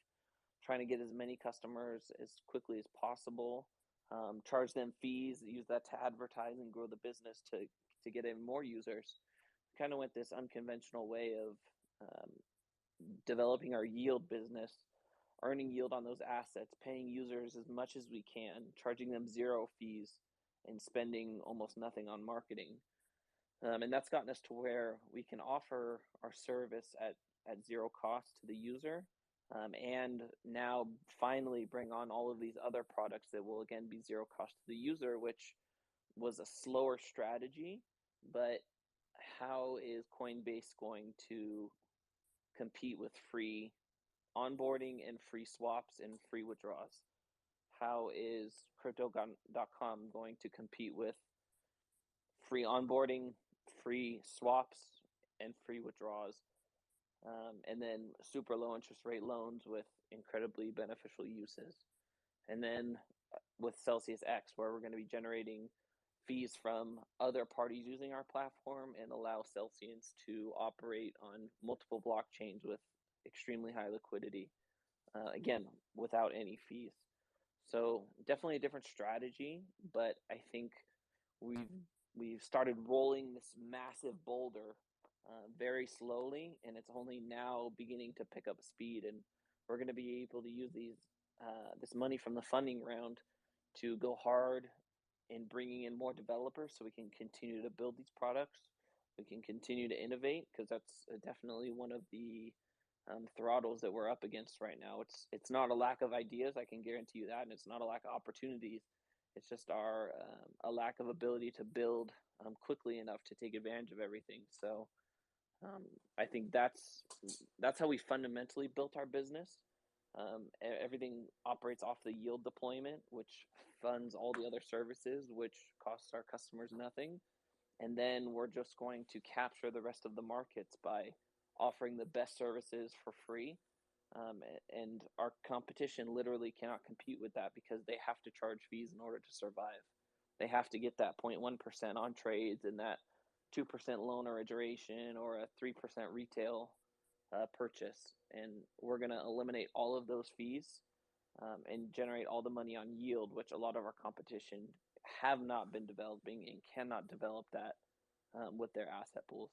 trying to get as many customers as quickly as possible, charge them fees, use that to advertise and grow the business to get in more users, kind of went this unconventional way of developing our yield business, earning yield on those assets, paying users as much as we can, charging them zero fees, and spending almost nothing on marketing. And that's gotten us to where we can offer our service at zero cost to the user, and now finally bring on all of these other products that will again be zero cost to the user, which was a slower strategy. But how is Coinbase going to compete with free onboarding and free swaps and free withdrawals? How is crypto.com going to compete with free onboarding, free swaps, and free withdrawals. And then super low interest rate loans with incredibly beneficial uses. And then with Celsius X, where we're going to be generating fees from other parties using our platform and allow Celsians to operate on multiple blockchains with extremely high liquidity, again, without any fees. So definitely a different strategy, but I think we've started rolling this massive boulder very slowly, and it's only now beginning to pick up speed. And we're going to be able to use this money from the funding round to go hard in bringing in more developers, so we can continue to build these products. We can continue to innovate, because that's definitely one of the throttles that we're up against right now. It's not a lack of ideas, I can guarantee you that, and it's not a lack of opportunities. It's just a lack of ability to build quickly enough to take advantage of everything. So I think that's how we fundamentally built our business. Everything operates off the yield deployment, which funds all the other services, which costs our customers nothing. And then we're just going to capture the rest of the markets by offering the best services for free. And our competition literally cannot compete with that, because they have to charge fees in order to survive. They have to get that 0.1% on trades and that 2% loan origination or a 3% retail purchase. And we're going to eliminate all of those fees and generate all the money on yield, which a lot of our competition have not been developing and cannot develop that with their asset pools.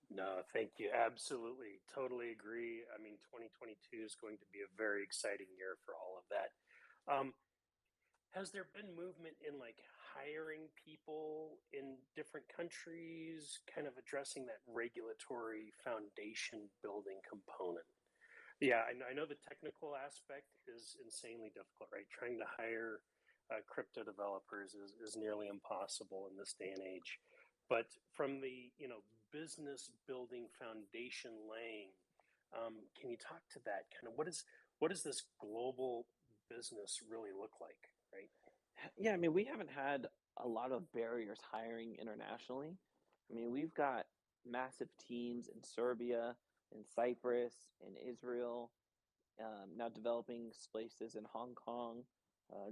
No, thank you. Absolutely. Totally agree. I mean, 2022 is going to be a very exciting year for all of that. Has there been movement in like hiring people in different countries, kind of addressing that regulatory foundation building component? Yeah, I know the technical aspect is insanely difficult, right? Trying to hire crypto developers is nearly impossible in this day and age. But from the business building foundation laying, can you talk to that? Kind of what does this global business really look like, right? Yeah, I mean, we haven't had a lot of barriers hiring internationally. I mean, we've got massive teams in Serbia, in Cyprus, in Israel, now developing places in Hong Kong,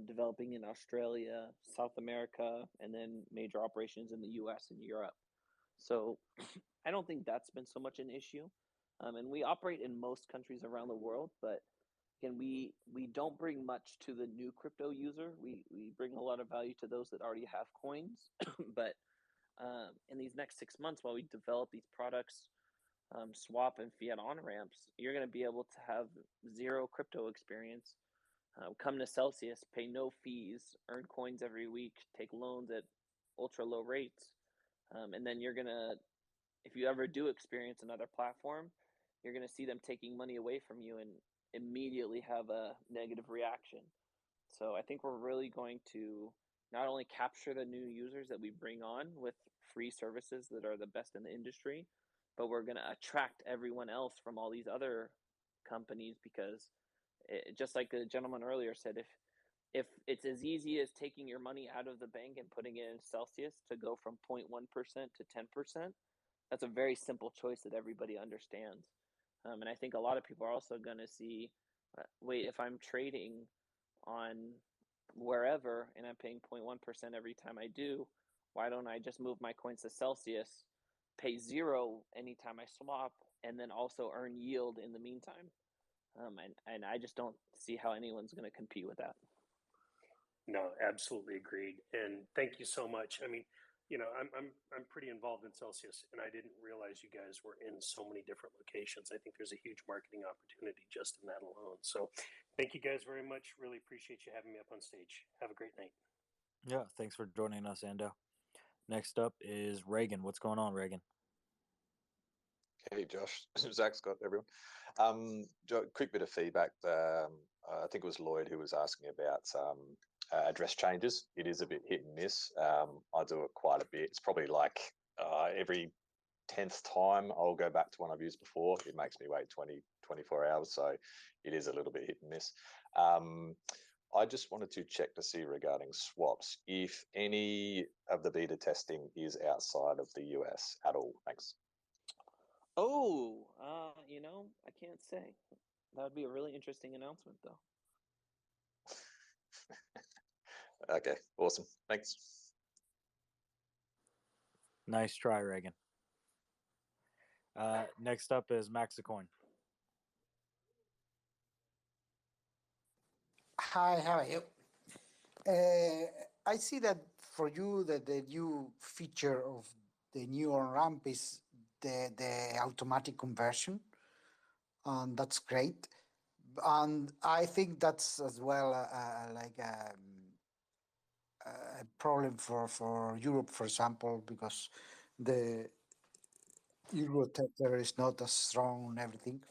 developing in Australia, South America, and then major operations in the US and Europe. So I don't think that's been so much an issue. And we operate in most countries around the world, but again, we don't bring much to the new crypto user. We bring a lot of value to those that already have coins. But in these next 6 months, while we develop these products, swap and fiat on ramps, you're going to be able to have zero crypto experience. Come to Celsius, pay no fees, earn coins every week, take loans at ultra low rates. And then you're going to, if you ever do experience another platform, you're going to see them taking money away from you and immediately have a negative reaction. So I think we're really going to not only capture the new users that we bring on with free services that are the best in the industry, but we're going to attract everyone else from all these other companies, because just like the gentleman earlier said, if it's as easy as taking your money out of the bank and putting it in Celsius to go from 0.1% to 10%, that's a very simple choice that everybody understands. And I think a lot of people are also going to see, wait, if I'm trading on wherever and I'm paying 0.1% every time I do, why don't I just move my coins to Celsius, pay zero anytime I swap, and then also earn yield in the meantime? And I just don't see how anyone's going to compete with that. No, absolutely agreed. And thank you so much. I mean, I'm pretty involved in Celsius, and I didn't realize you guys were in so many different locations. I think there's a huge marketing opportunity just in that alone. So thank you guys very much. Really appreciate you having me up on stage. Have a great night. Yeah, thanks for joining us, Ando. Next up is Reagan. What's going on, Reagan? Hey, Josh. Zach, Scott, everyone. Quick bit of feedback. I think it was Lloyd who was asking about address changes. It is a bit hit and miss. I do it quite a bit. It's probably like every 10th time I'll go back to one I've used before. It makes me wait 24 hours. So it is a little bit hit and miss. I just wanted to check to see regarding swaps if any of the beta testing is outside of the US at all. Thanks. Oh, I can't say. That would be a really interesting announcement, though. Okay, awesome. Thanks. Nice try, Reagan. Next up is Maxicoin. Hi, how are you? I see that for you that the new feature of the new Onramp is the automatic conversion, and that's great. And I think that's as well like a problem for Europe, for example, because the euro tether is not as strong and everything.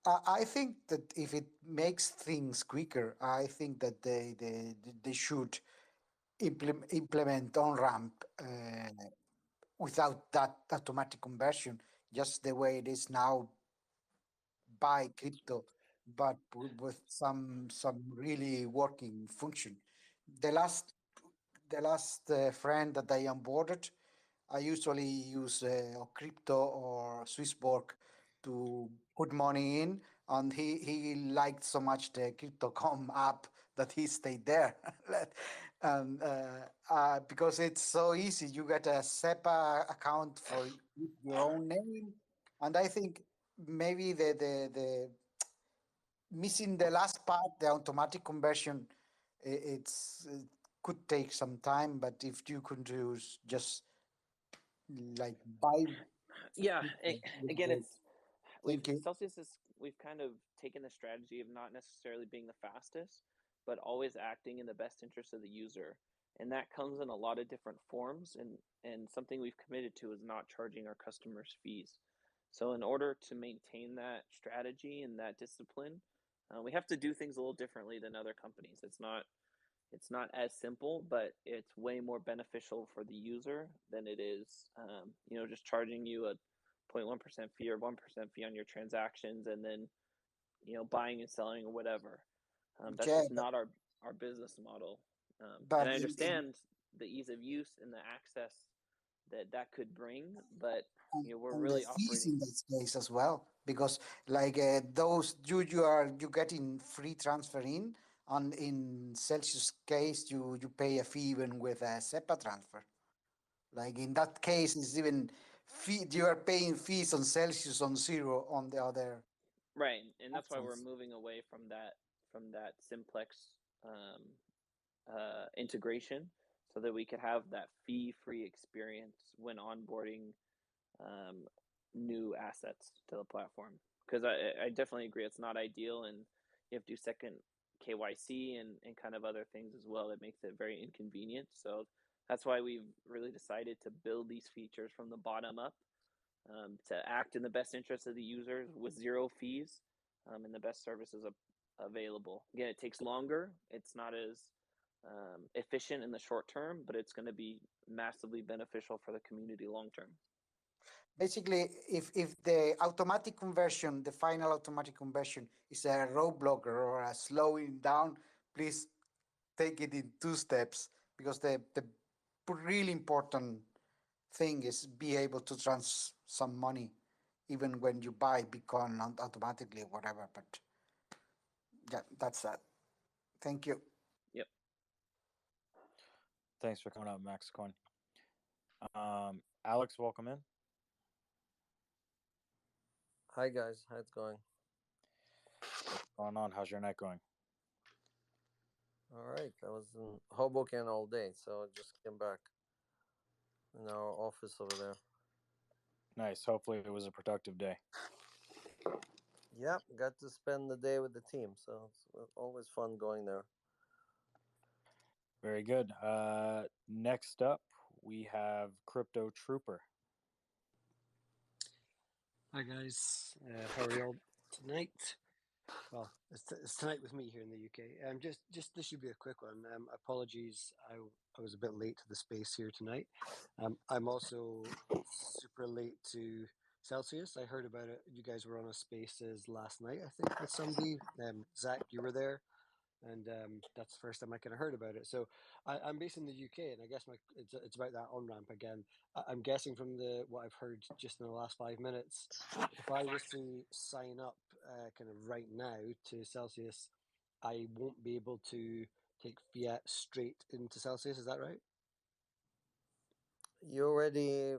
I think that if it makes things quicker, I think that they should implement on-ramp without that automatic conversion, just the way it is now, buy crypto, but with some really working function. The last friend that I onboarded, I usually use crypto or Swissborg to put money in, and he liked so much the Crypto.com app that he stayed there. And because it's so easy, you get a SEPA account for your own name, and I think maybe the missing the last part, the automatic conversion, it could take some time, but if you could use just like buy. Yeah, again, Thank Celsius is we've kind of taken the strategy of not necessarily being the fastest, but always acting in the best interest of the user, and that comes in a lot of different forms. And something we've committed to is not charging our customers fees. So in order to maintain that strategy and that discipline, we have to do things a little differently than other companies. It's not as simple, but it's way more beneficial for the user than it is, just charging you a 0.1% fee or 1% fee on your transactions and then, buying and selling or whatever. That's Yeah, just not our business model. And but I understand the ease of use and the access that could bring, but we're and the really fees operating. in this case as well, because like those you getting free transfer in, and in Celsius case you pay a fee even with a SEPA transfer. Like in that case, it's even fee. You are paying fees on Celsius on zero on the other Right, and that's why we're platforms. moving away from that simplex integration, so that we could have that fee-free experience when onboarding new assets to the platform. Because I definitely agree, it's not ideal, and you have to do second KYC and kind of other things as well that makes it very inconvenient. So that's why we've really decided to build these features from the bottom up, to act in the best interest of the users with zero fees, and the best services available. Again, it takes longer. It's not as efficient in the short term, but it's going to be massively beneficial for the community long term. Basically, if the automatic conversion, the final automatic conversion is a roadblocker or a slowing down, please take it in 2 steps, because the really important thing is be able to transfer some money even when you buy Bitcoin automatically, whatever. But yeah, that's that. Thank you. Yep. Thanks for coming up, Maxicoin. Alex, welcome in. Hi guys, how's it going? What's going on? How's your night going? All right, I was in Hoboken all day, so I just came back in our office over there. Nice. Hopefully it was a productive day. Yeah, got to spend the day with the team, so it's always fun going there. Very good. Next up, we have Crypto Trooper. Hi guys, how are y'all tonight? Well, it's tonight with me here in the UK. Just this should be a quick one. Apologies, I was a bit late to the space here tonight. I'm also super late to Celsius. I heard about it. You guys were on a spaces last night, I think, with somebody. Zach, you were there. and that's the first time I kind of heard about it. So I'm based in the UK, and I guess it's about that on-ramp again. I'm guessing from what I've heard just in the last 5 minutes, if I was to sign up kind of right now to Celsius, I won't be able to take fiat straight into Celsius. Is that right? You already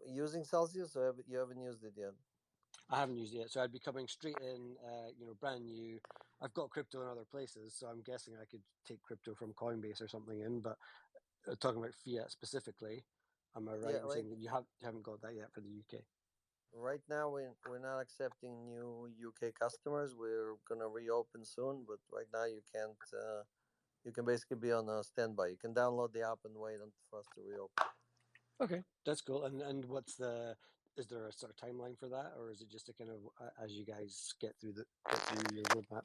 using Celsius, or you haven't used it yet? I haven't used it yet, so I'd be coming straight in, brand new. I've got crypto in other places, so I'm guessing I could take crypto from Coinbase or something in. But talking about fiat specifically, am I right in saying that you haven't got that yet for the UK? Right now, we're not accepting new UK customers. We're gonna reopen soon, but right now you can't. You can basically be on a standby. You can download the app and wait for us to reopen. Okay, that's cool. And is there a sort of timeline for that, or is it just a kind of as you guys get through your roadmap?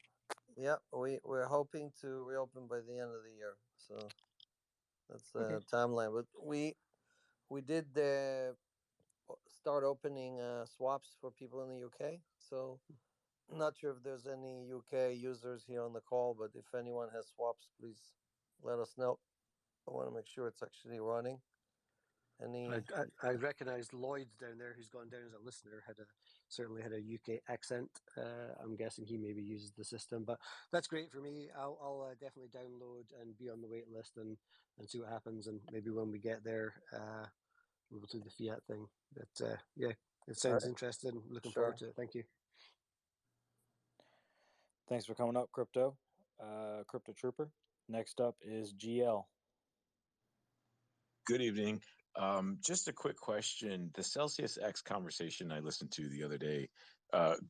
Yeah, we're hoping to reopen by the end of the year. So that's the timeline. But we did start opening swaps for people in the UK. So not sure if there's any UK users here on the call, but if anyone has swaps, please let us know. I want to make sure it's actually running. I recognized Lloyd's down there, who's gone down as a listener, certainly had a UK accent. I'm guessing he maybe uses the system, but that's great for me. I'll definitely download and be on the wait list and see what happens. And maybe when we get there, we'll do the fiat thing. But yeah, it sounds interesting. Looking forward to it. Thank you. Thanks for coming up, Crypto Trooper. Next up is GL. Good evening. Just a quick question. The Celsius X conversation I listened to the other day,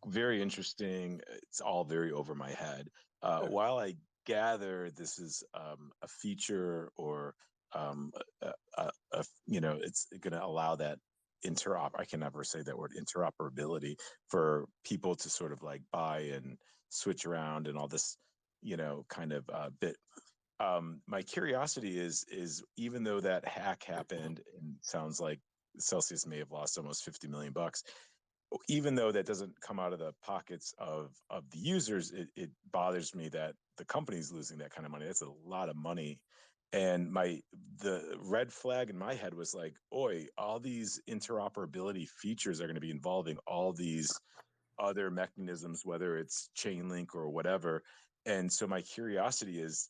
very interesting. It's all very over my head. While I gather this is a feature or it's going to allow that I can never say that word, interoperability, for people to sort of like buy and switch around and all this, kind of bit. My curiosity is even though that hack happened and sounds like Celsius may have lost almost $50 million, even though that doesn't come out of the pockets of the users, it bothers me that the company's losing that kind of money. That's a lot of money. And the red flag in my head was like, oi, all these interoperability features are going to be involving all these other mechanisms, whether it's chainlink or whatever. And so my curiosity is,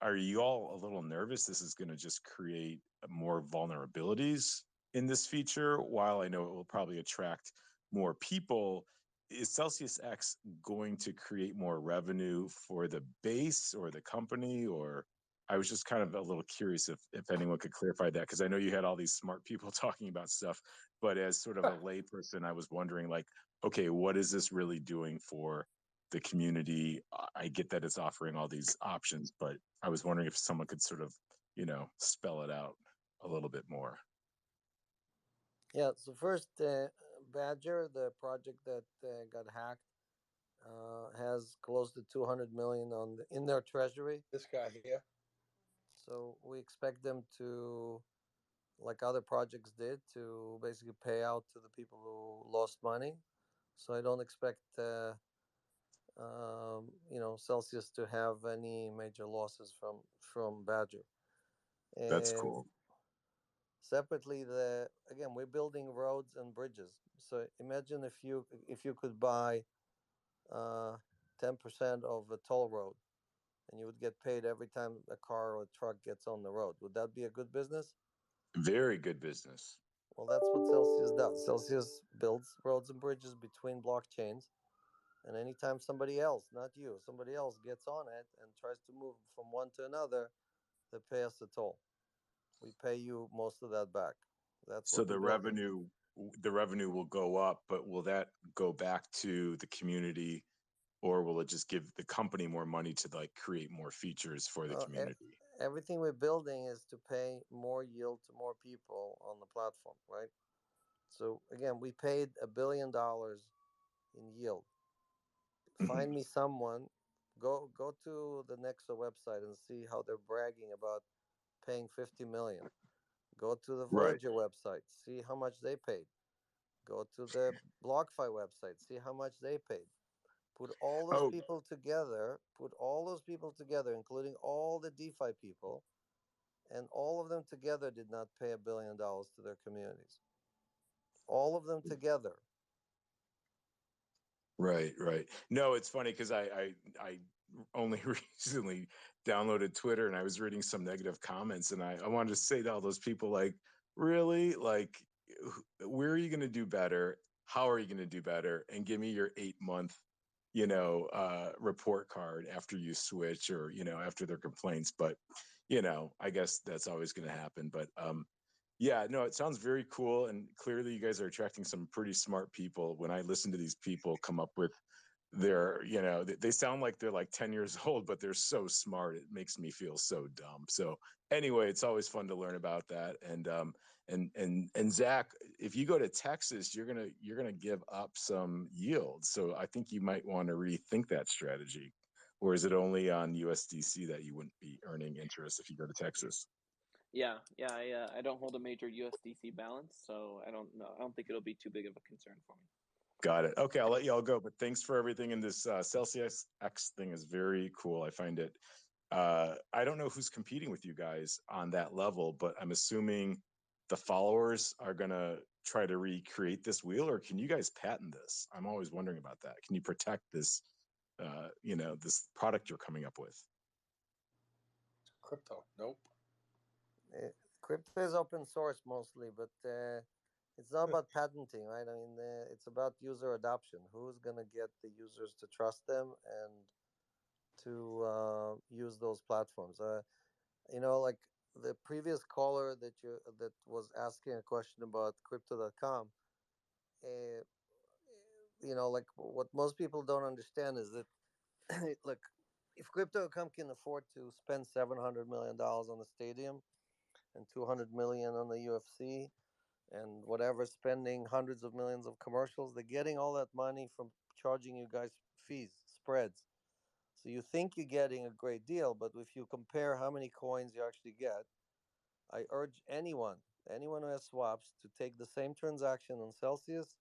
are you all a little nervous this is going to just create more vulnerabilities in this feature? While I know it will probably attract more people, is Celsius X going to create more revenue for the base or the company? Or I was just kind of a little curious if anyone could clarify that, because I know you had all these smart people talking about stuff, but as sort of a layperson, I was wondering, like, okay, what is this really doing for the community? I get that it's offering all these options, but I was wondering if someone could sort of, spell it out a little bit more. Yeah. So first, Badger, the project that got hacked, has close to 200 million in their treasury. This guy here. So we expect them to, like other projects did, to basically pay out to the people who lost money. So I don't expect Celsius to have any major losses from Badger. That's cool. Separately, again, we're building roads and bridges. So imagine if you could buy 10% of a toll road, and you would get paid every time a car or a truck gets on the road. Would that be a good business? Very good business. Well, that's what Celsius does. Celsius builds roads and bridges between blockchains. And anytime somebody else, not you, somebody else gets on it and tries to move from one to another, they pay us a toll. We pay you most of that back. That's so the revenue will go up, but will that go back to the community, or will it just give the company more money to like create more features for the community? Everything we're building is to pay more yield to more people on the platform, right? So again, we paid $1 billion in yield. Find me someone, go to the Nexo website and see how they're bragging about paying 50 million. Go to the Voyager website, see how much they paid. Go to the Blockfi website, see how much they paid. Put all those people together, including all the DeFi people, and all of them together did not pay $1 billion to their communities. All of them together. Right. No, it's funny because I only recently downloaded Twitter and I was reading some negative comments, and I wanted to say to all those people, like, really? Like, where are you going to do better? How are you going to do better? And give me your 8-month, report card after you switch, or, after their complaints. But, I guess that's always going to happen. But, yeah, no, it sounds very cool. And clearly you guys are attracting some pretty smart people. When I listen to these people come up with their, they sound like they're like 10 years old, but they're so smart. It makes me feel so dumb. So anyway, it's always fun to learn about that. And Zach, if you go to Texas, you're gonna give up some yield. So I think you might want to rethink that strategy. Or is it only on USDC that you wouldn't be earning interest if you go to Texas? Yeah. I don't hold a major USDC balance, so I don't know. I don't think it'll be too big of a concern for me. Got it. Okay, I'll let you all go. But thanks for everything. And this Celsius X thing is very cool. I find it. I don't know who's competing with you guys on that level, but I'm assuming the followers are gonna try to recreate this wheel, or can you guys patent this? I'm always wondering about that. Can you protect this? This product you're coming up with. Crypto, nope. Crypto is open source mostly, but it's not about patenting, right? I mean, it's about user adoption. Who's going to get the users to trust them and to use those platforms? Like the previous caller that was asking a question about crypto.com, like what most people don't understand is that, look, if crypto.com can afford to spend $700 million on the stadium and 200 million on the UFC and whatever, spending hundreds of millions of commercials, they're getting all that money from charging you guys fees, spreads. So you think you're getting a great deal, but if you compare how many coins you actually get, I urge anyone who has swaps to take the same transaction on Celsius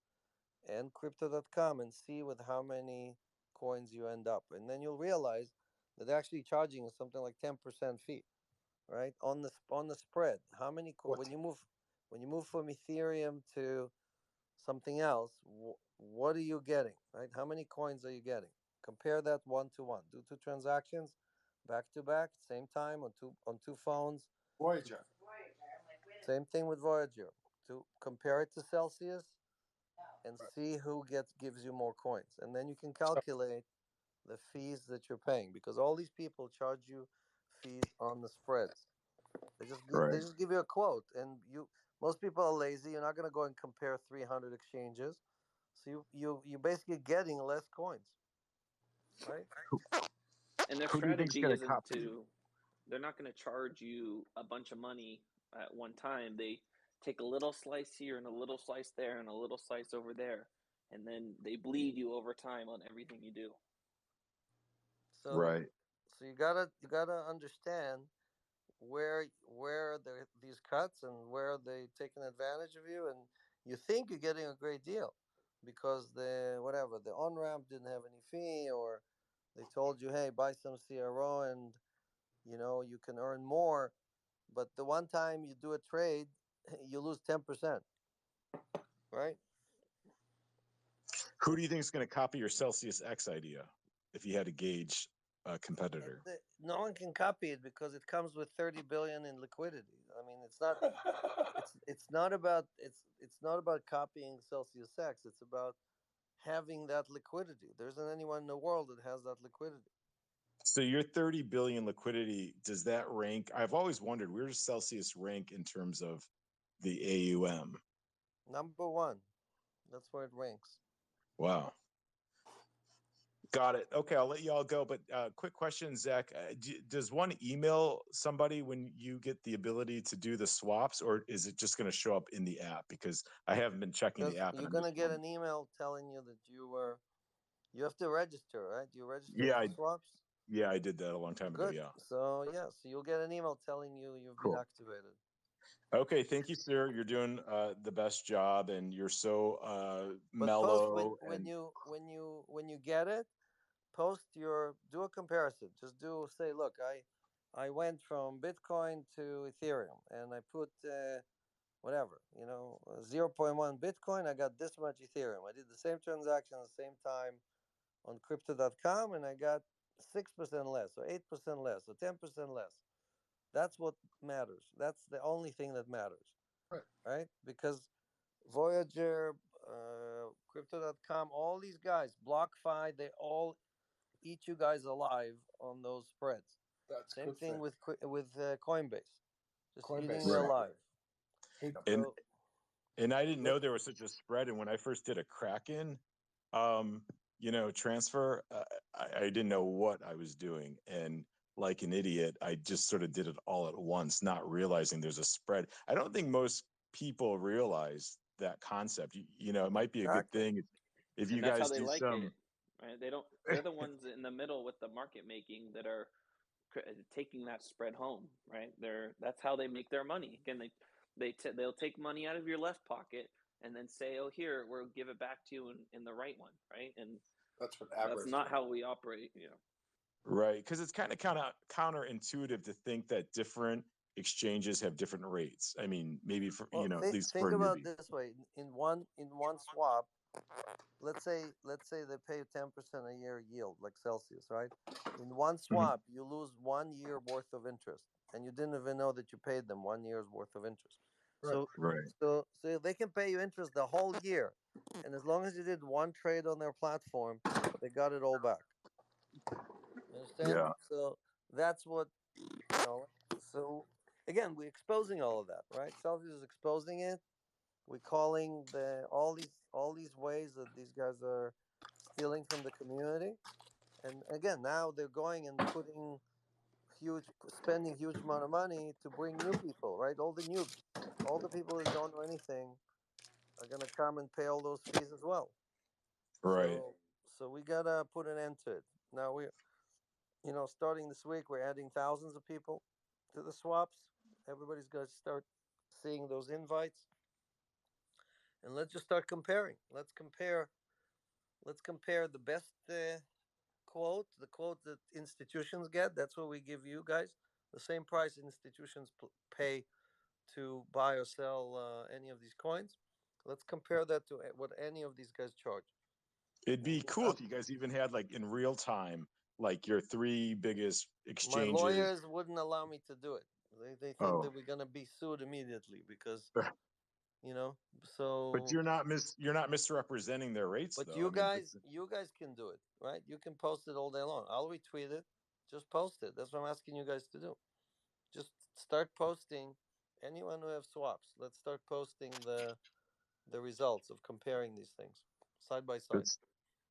and crypto.com and see with how many coins you end up. And then you'll realize that they're actually charging something like 10% fee, right? On the spread. How many when you move from Ethereum to something else, what are you getting, right? How many coins are you getting? Compare that 1-to-1. Do 2 transactions back to back, same time on two phones. Voyager. Same thing with Voyager. To compare it to Celsius and see who gives you more coins, and then you can calculate the fees that you're paying, because all these people charge you fees on the spreads. They just give you a quote, and most people are lazy. You're not going to go and compare 300 exchanges, so you're basically getting less coins, right? And their strategy isn't to. They're not going to charge you a bunch of money at one time. They take a little slice here and a little slice there and a little slice over there, and then they bleed you over time on everything you do. So, right. So you gotta understand where these cuts and where they taking advantage of you, and you think you're getting a great deal because the Onramp didn't have any fee, or they told you, hey, buy some CRO and you can earn more. But the one time you do a trade, you lose 10%, right? Who do you think is going to copy your Celsius X idea if you had to gauge a competitor? No one can copy it because it comes with 30 billion in liquidity. I mean, it's not about copying Celsius X. It's about having that liquidity. There isn't anyone in the world that has that liquidity. So your 30 billion liquidity, does that rank? I've always wondered, where does Celsius rank in terms of the AUM? Number 1. That's where it ranks. Wow. Got it. Okay, I'll let you all go. But quick question, Zach. Does one email somebody when you get the ability to do the swaps, or is it just going to show up in the app? Because I haven't been checking the app. You're going to get an email telling you that you have to register, right? You register for swaps? Yeah, I did that a long time ago, yeah. So you'll get an email telling you you've been activated. Okay, thank you, sir. You're doing the best job, and you're so mellow. But when you get it, do a comparison. Just say, look, I went from Bitcoin to Ethereum, and I put whatever, 0.1 Bitcoin. I got this much Ethereum. I did the same transaction at the same time on crypto.com, and I got 6% less, or 8% less, or 10% less. That's what matters. That's the only thing that matters, right? Because Voyager, crypto.com, all these guys, BlockFi, they all eat you guys alive on those spreads. That's Same good thing thing. with Coinbase, just eating Coinbase, you Right. alive. And So and I didn't know there was such a spread. And when I first did a Kraken, transfer, I didn't know what I was doing. And like an idiot, I just sort of did it all at once, not realizing there's a spread. I don't think most people realize that concept. It might be a good thing if you And that's how guys they do like some. it, right? They're the ones in the middle with the market making that are taking that spread home, right? That's how they make their money. Again, they'll take money out of your left pocket and then say, "Oh, here, we'll give it back to you in the right one," right? And that's what that's not how we operate. Right, because it's kind of counterintuitive to think that different exchanges have different rates. I mean, maybe for at least for think a about newbie. it this way: in one swap, let's say they pay you 10% a year yield, like Celsius, right? In one swap, you lose 1 year worth of interest, and you didn't even know that you paid them 1 year's worth of interest. So they can pay you interest the whole year, and as long as you did one trade on their platform, they got it all back. You understand? Yeah. So that's what So again, we're exposing all of that, right? Celsius is exposing it. We're calling all these ways that these guys are stealing from the community, and again, now they're going and spending huge amount of money to bring new people, right? All the noobs, all the people that don't know anything are gonna come and pay all those fees as well. Right. So we gotta put an end to it. Now starting this week, we're adding thousands of people to the swaps. Everybody's gonna start seeing those invites, and let's just start comparing. Let's compare the best quote, the quote that institutions get. That's what we give you guys. The same price institutions pay to buy or sell any of these coins. Let's compare that to what any of these guys charge. It'd be cool if you guys even had like in real time, like your three biggest exchanges. My lawyers wouldn't allow me to do it. They think that we're gonna be sued immediately because So. But you're not misrepresenting their rates. But though. you guys can do it, right? You can post it all day long. I'll retweet it. Just post it. That's what I'm asking you guys to do. Just start posting. Anyone who have swaps, let's start posting the results of comparing these things side by side.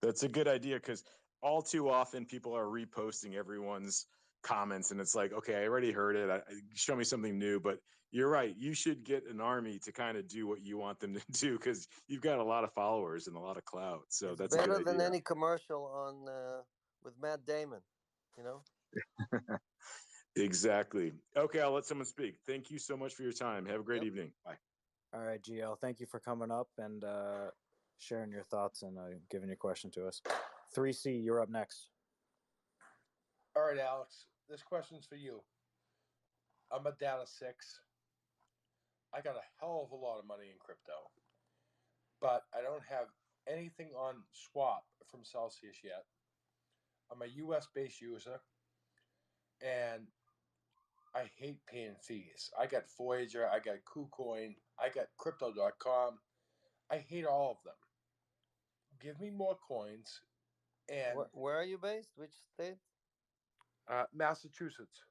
That's a good idea, because all too often people are reposting everyone's comments, and it's like, okay, I already heard it. Show me something new. But you're right. You should get an army to kind of do what you want them to do, because you've got a lot of followers and a lot of clout. So that's better a good idea. than any commercial on with Matt Damon. Exactly. Okay, I'll let someone speak. Thank you so much for your time. Have a great evening. Bye. All right, GL. Thank you for coming up and sharing your thoughts and giving your question to us. 3C, you're up next. All right, Alex. This question's for you. I'm a data 6. I got a hell of a lot of money in crypto, but I don't have anything on swap from Celsius yet. I'm a US-based user, and I hate paying fees. I got Voyager, I got KuCoin, I got Crypto.com. I hate all of them. Give me more coins. And where are you based? Which state? Massachusetts.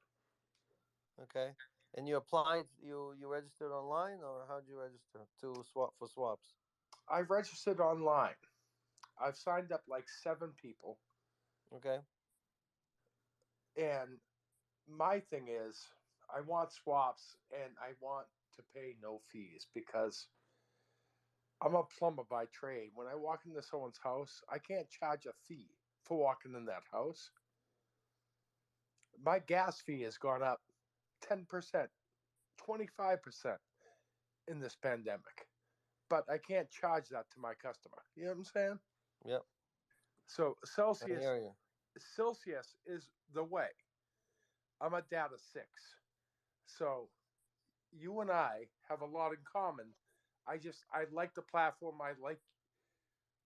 Okay. And you applied, you registered online, or how did you register to swap for swaps? I've registered online. I've signed up like 7 people. Okay. And my thing is, I want swaps and I want to pay no fees, because I'm a plumber by trade. When I walk into someone's house, I can't charge a fee for walking in that house. My gas fee has gone up 10%, 25% in this pandemic. But I can't charge that to my customer. You know what I'm saying? Yep. So Celsius, Celsius is the way. I'm a data 6. So you and I have a lot in common. I like the platform. I like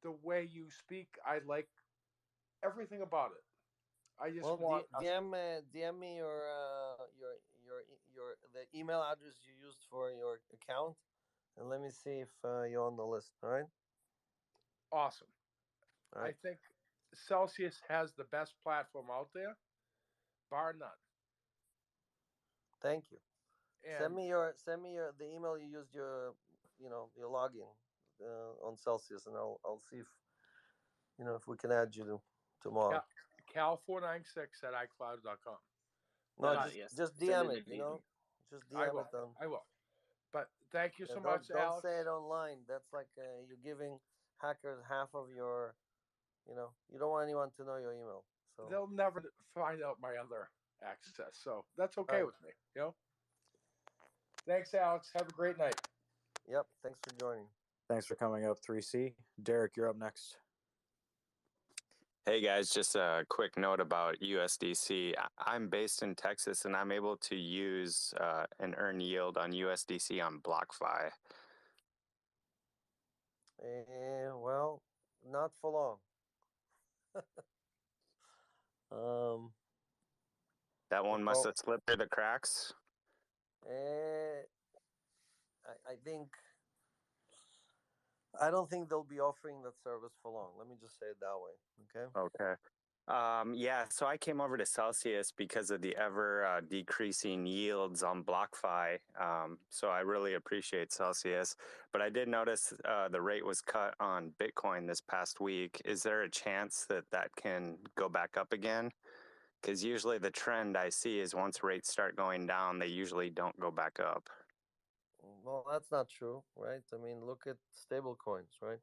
the way you speak. I like everything about it. I just want DM me the email address you used for your account, and let me see if you're on the list. All right. Awesome. All right. I think Celsius has the best platform out there, bar none. Thank you. And send me the email you used your login on Celsius, and I'll see if if we can add you tomorrow. Cal496 at iCloud.com. No, just DM it. Just DM it on. I will. But thank you so don't, much, don't Alex. say it online. That's like you're giving hackers half of your. You don't want anyone to know your email. So they'll never find out my other access. So that's okay with me. Thanks, Alex. Have a great night. Yep. Thanks for joining. Thanks for coming up, 3C. Derek, you're up next. Hey guys, just a quick note about USDC. I'm based in Texas and I'm able to use and earn yield on USDC on Blockfi. Well, not for long. That one must have slipped through the cracks. I don't think they'll be offering that service for long. Let me just say it that way. Okay. Yeah, so I came over to Celsius because of the ever decreasing yields on BlockFi. So I really appreciate Celsius. But I did notice the rate was cut on Bitcoin this past week. Is there a chance that that can go back up again? Because usually the trend I see is once rates start going down, they usually don't go back up. Well, that's not true, right? I mean, look at stable coins, right?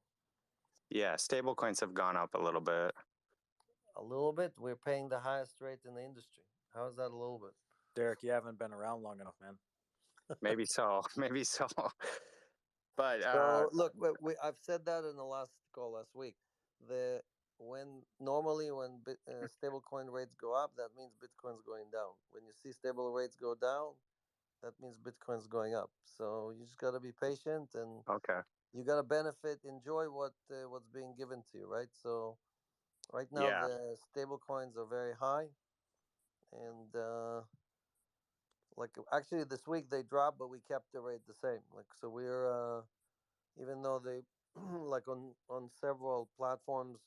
Yeah, stable coins have gone up a little bit. A little bit? We're paying the highest rate in the industry. How is that a little bit? Derek, you haven't been around long enough, man. Maybe so. Maybe so. But look, I've said that in the last call last week. When stablecoin rates go up, that means Bitcoin's going down. When you see stable rates go down, that means Bitcoin's going up. So you just got to be patient, and you got to enjoy what's being given to you, right? So right now the stable coins are very high, and actually this week they dropped, but we kept the rate the same. So we're even though they like on several platforms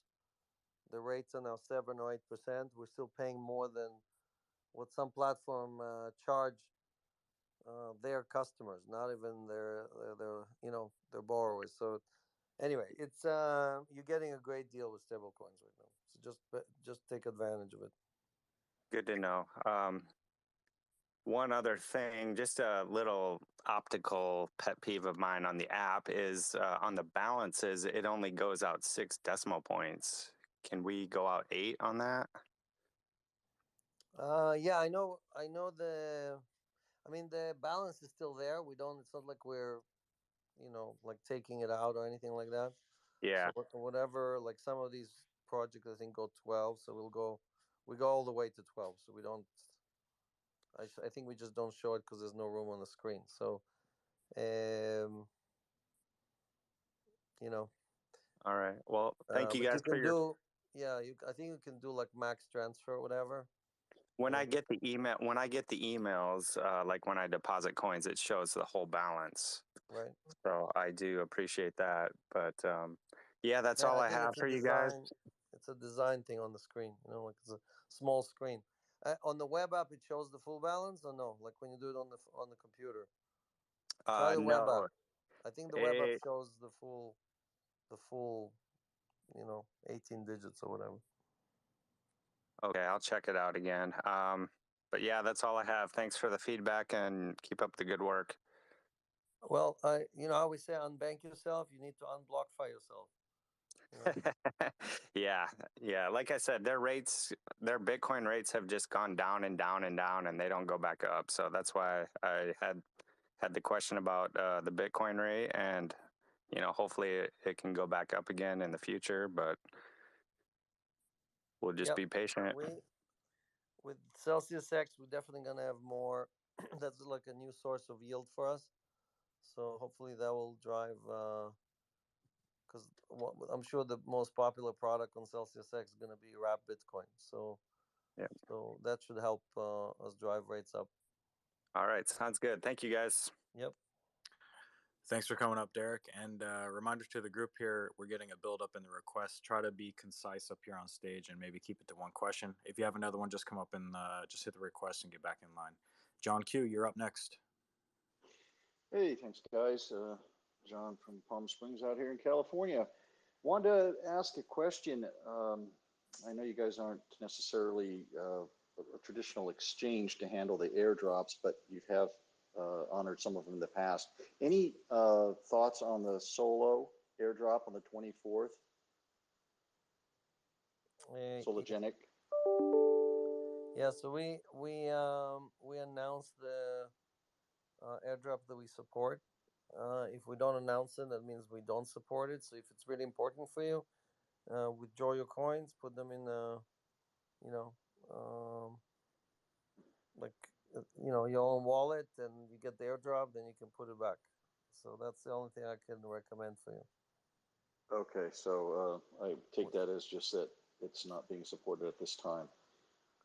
the rates are now 7 or 8%, we're still paying more than what some platform charge their customers, not even their borrowers. So anyway, it's you're getting a great deal with stablecoins right now. So just take advantage of it. Good to know. One other thing, just a little optical pet peeve of mine on the app is on the balances, it only goes out 6 decimal points. Can we go out 8 on that? Yeah, I know. The balance is still there. It's not like we're, like taking it out or anything like that. Yeah. So whatever, like some of these projects, I think go 12. So we go all the way to 12. So we don't. I think we just don't show it because there's no room on the screen. So, All right. Well, thank you guys for your. I think you can do like max transfer or whatever. When I get the emails, like when I deposit coins, it shows the whole balance. Right. So I do appreciate that. But yeah, that's all I have for you guys. It's a design thing on the screen, like it's a small screen. On the web app, it shows the full balance, or no? Like when you do it on the computer. Try the web app. I think the web app shows the full, 18 digits or whatever. Okay, I'll check it out again. But yeah, that's all I have. Thanks for the feedback and keep up the good work. Well, I always say unbank yourself. You need to unblockfi yourself. Yeah. Like I said, their Bitcoin rates have just gone down and down and down, and they don't go back up. So that's why I had the question about the Bitcoin rate, and hopefully it can go back up again in the future. But we'll just be patient. With Celsius X, we're definitely gonna have more. That's like a new source of yield for us. So hopefully that will drive. Because I'm sure the most popular product on Celsius X is gonna be wrap Bitcoin. So so that should help us drive rates up. All right, sounds good. Thank you, guys. Yep. Thanks for coming up, Derek. And reminder to the group here, we're getting a build up in the request. Try to be concise up here on stage and maybe keep it to one question. If you have another one, just come up and just hit the request and get back in line. John Q, you're up next. Hey, thanks, guys. John from Palm Springs out here in California. Wanted to ask a question. I know you guys aren't necessarily a traditional exchange to handle the airdrops, but you have honored some of them in the past. Any thoughts on the solo airdrop on the 24th? Sologenic. Yeah, so we announced the airdrop that we support. If we don't announce it, that means we don't support it. So if it's really important for you, withdraw your coins, put them in your own wallet, and you get the airdrop, then you can put it back. So that's the only thing I can recommend for you. Okay, so I take that as just that it's not being supported at this time.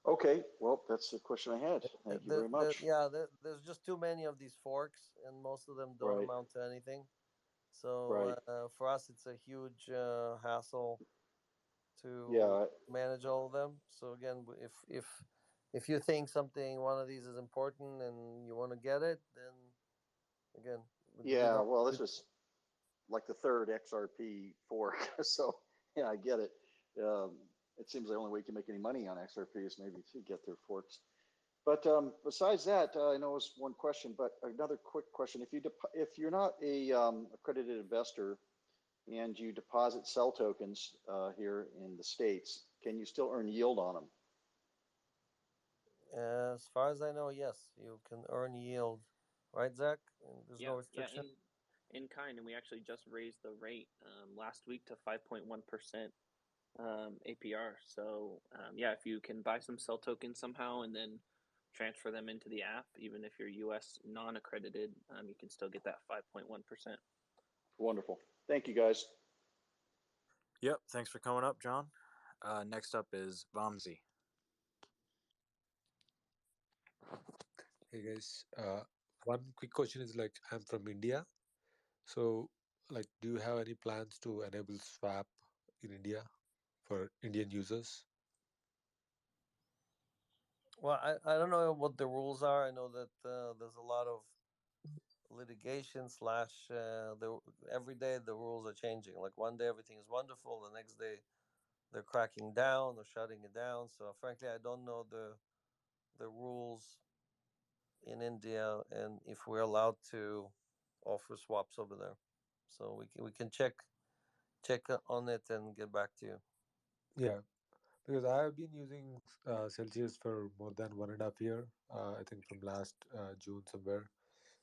Okay, well, that's the question I had. Thank you very much. There's just too many of these forks, and most of them don't amount to anything. So for us, it's a huge hassle to manage all of them. So again, if you think one of these is important and you want to get it, then again. Well, this was like the third XRP fork, so yeah, I get it. It seems the only way you can make any money on XRP is maybe to get their forks. But besides that, I know it was one question, but another quick question: if you're not a accredited investor and you deposit cell tokens here in the States, can you still earn yield on them? As far as I know, yes, you can earn yield, right, Zach? There's no restriction. In kind, and we actually just raised the rate last week to 5.1% APR. So if you can buy some cell tokens somehow and then transfer them into the app, even if you're US non-accredited, you can still get that 5.1%. Wonderful. Thank you, guys. Yep. Thanks for coming up, John. Next up is Vamsi. Hey guys, one quick question is like I'm from India, so like do you have any plans to enable swap in India for Indian users? Well, I don't know what the rules are. I know that there's a lot of litigation / every day the rules are changing. Like one day everything is wonderful, the next day they're cracking down or shutting it down. So frankly, I don't know the rules in India and if we're allowed to offer swaps over there. So we can check on it and get back to you. Yeah, because I have been using Celsius for more than 1.5 years. I think from last June somewhere.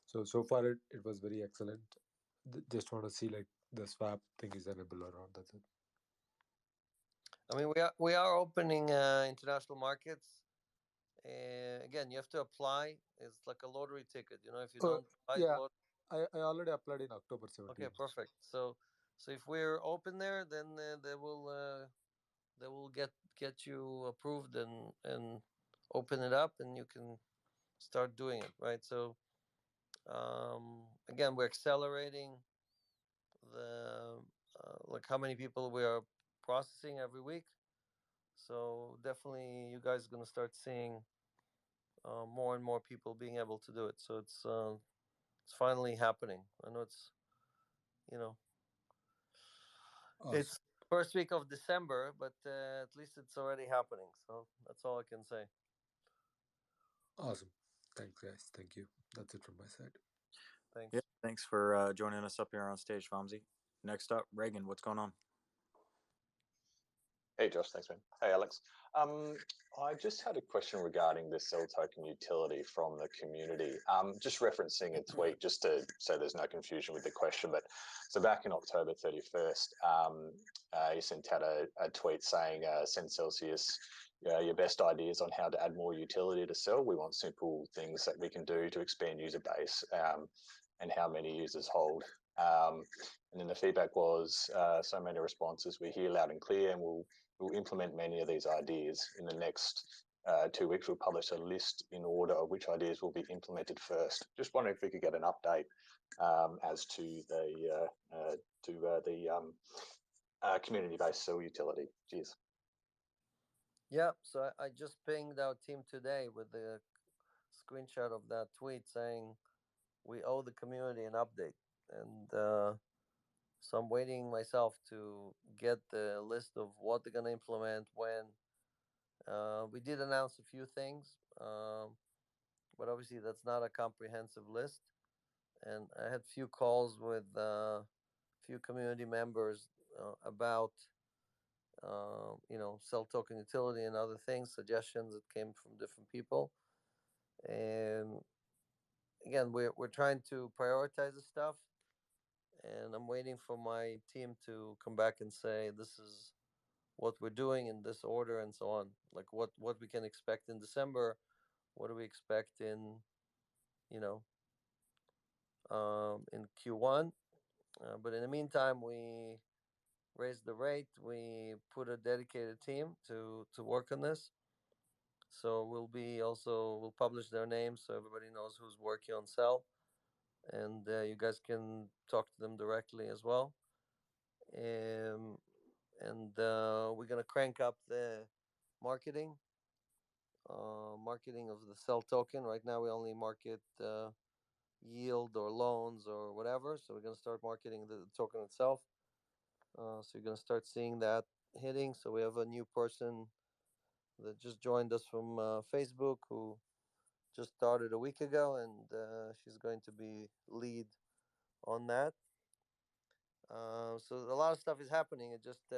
So far it was very excellent. Just want to see like the swap thing is enabled or not. That's it. I mean, we are opening international markets. Again, you have to apply. It's like a lottery ticket. If you don't apply, I already applied in October 17th. Okay, perfect. So if we're open there, then they will get you approved and open it up, and you can start doing it, right? So again, we're accelerating the like how many people we are processing every week. So definitely, you guys are gonna start seeing more and more people being able to do it. So it's finally happening. I know it's awesome. It's first week of December, but at least it's already happening. So that's all I can say. Awesome. Thanks, guys. Thank you. That's it from my side. Thanks. Yeah, thanks for joining us up here on stage, Vamsi. Next up, Reagan, what's going on? Hey, Josh. Thanks, man. Hey, Alex. I just had a question regarding the cell token utility from the community. Just referencing a tweet, just to so there's no confusion with the question. But so back in October 31st, you sent out a tweet saying, "Send Celsius your best ideas on how to add more utility to Cell. We want simple things that we can do to expand user base and how many users hold." And then the feedback was so many responses. We hear loud and clear, and we'll implement many of these ideas. In the next 2 weeks, we'll publish a list in order of which ideas will be implemented first. Just wondering if we could get an update as to the community-based cell utility. Cheers. Yeah, so I just pinged our team today with the screenshot of that tweet saying we owe the community an update, and so I'm waiting myself to get the list of what they're going to implement when. We did announce a few things, but obviously that's not a comprehensive list. And I had few calls with few community members about cell token utility and other things, suggestions that came from different people. And again, we're trying to prioritize the stuff, and I'm waiting for my team to come back and say this is what we're doing in this order and so on. Like what we can expect in December, what do we expect in in Q1. But in the meantime, we raised the rate. We put a dedicated team to work on this. So we'll publish their names so everybody knows who's working on Cell, and you guys can talk to them directly as well. And we're gonna crank up the marketing of the Cell token. Right now, we only market yield or loans or whatever. So we're gonna start marketing the token itself. So you're gonna start seeing that hitting. So we have a new person that just joined us from Facebook who just started a week ago, and she's going to be lead on that. So a lot of stuff is happening. It just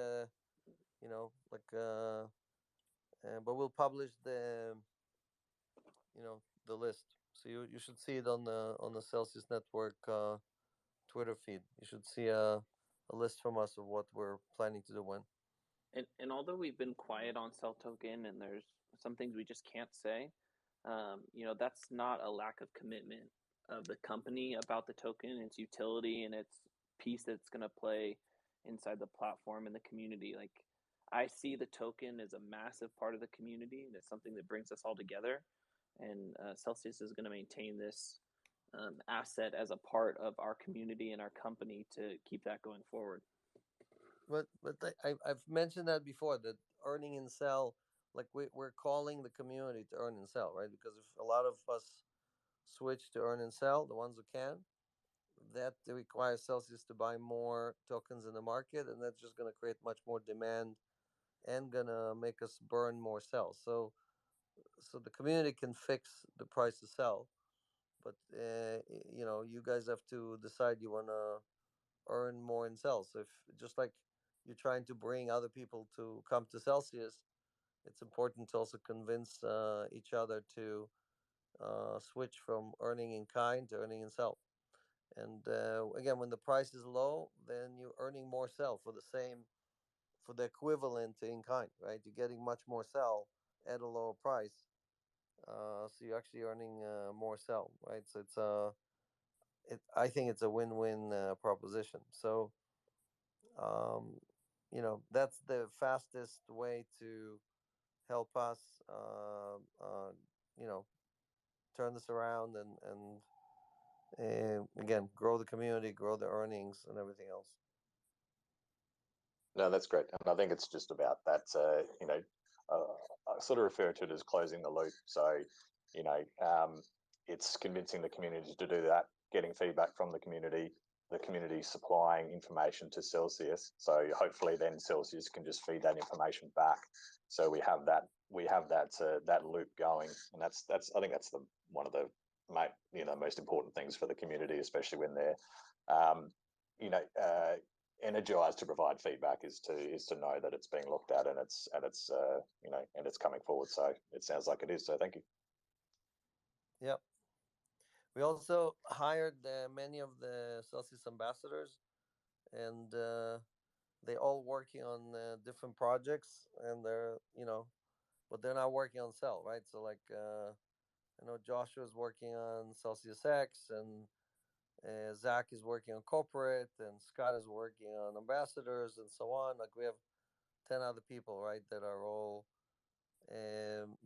but we'll publish the list. So you should see it on the Celsius Network Twitter feed. You should see a list from us of what we're planning to do when. And although we've been quiet on Cell token, and there's some things we just can't say, that's not a lack of commitment of the company about the token, its utility, and its piece that it's going to play inside the platform and the community. Like, I see the token as a massive part of the community, and it's something that brings us all together. And Celsius is going to maintain this asset as a part of our community and our company to keep that going forward. But I've mentioned that before, that earning in Cell, like we're calling the community to earn in Cell, right? Because if a lot of us switch to earn in Cell, the ones who can, that requires Celsius to buy more tokens in the market, and that's just going to create much more demand and going to make us burn more Cell. So the community can fix the price of Cell, but you guys have to decide you want to earn more in Cell. So if just like you're trying to bring other people to come to Celsius, it's important to also convince each other to switch from earning in kind to earning in Cell. And again, when the price is low, then you're earning more Cell for the equivalent in kind, right? You're getting much more Cell at a lower price, so you're actually earning more Cell, right? So I think it's a win-win proposition. So that's the fastest way to help us turn this around and again grow the community, grow the earnings, and everything else. No, that's great. And I think it's just about that, I sort of refer to it as closing the loop. So, it's convincing the community to do that, getting feedback from the community supplying information to Celsius. So hopefully then Celsius can just feed that information back. So we have that loop going. And that's I think that's one of the most important things for the community, especially when they're energized to provide feedback is to know that it's being looked at and it's and it's coming forward. So it sounds like it is. So thank you. Yep. We also hired many of the Celsius ambassadors, and they all working on different projects, and they're but they're not working on Cell, right? So like I know Joshua's working on Celsius X, and Zach is working on corporate, and Scott is working on ambassadors, and so on. Like we have 10 other people, right, that are all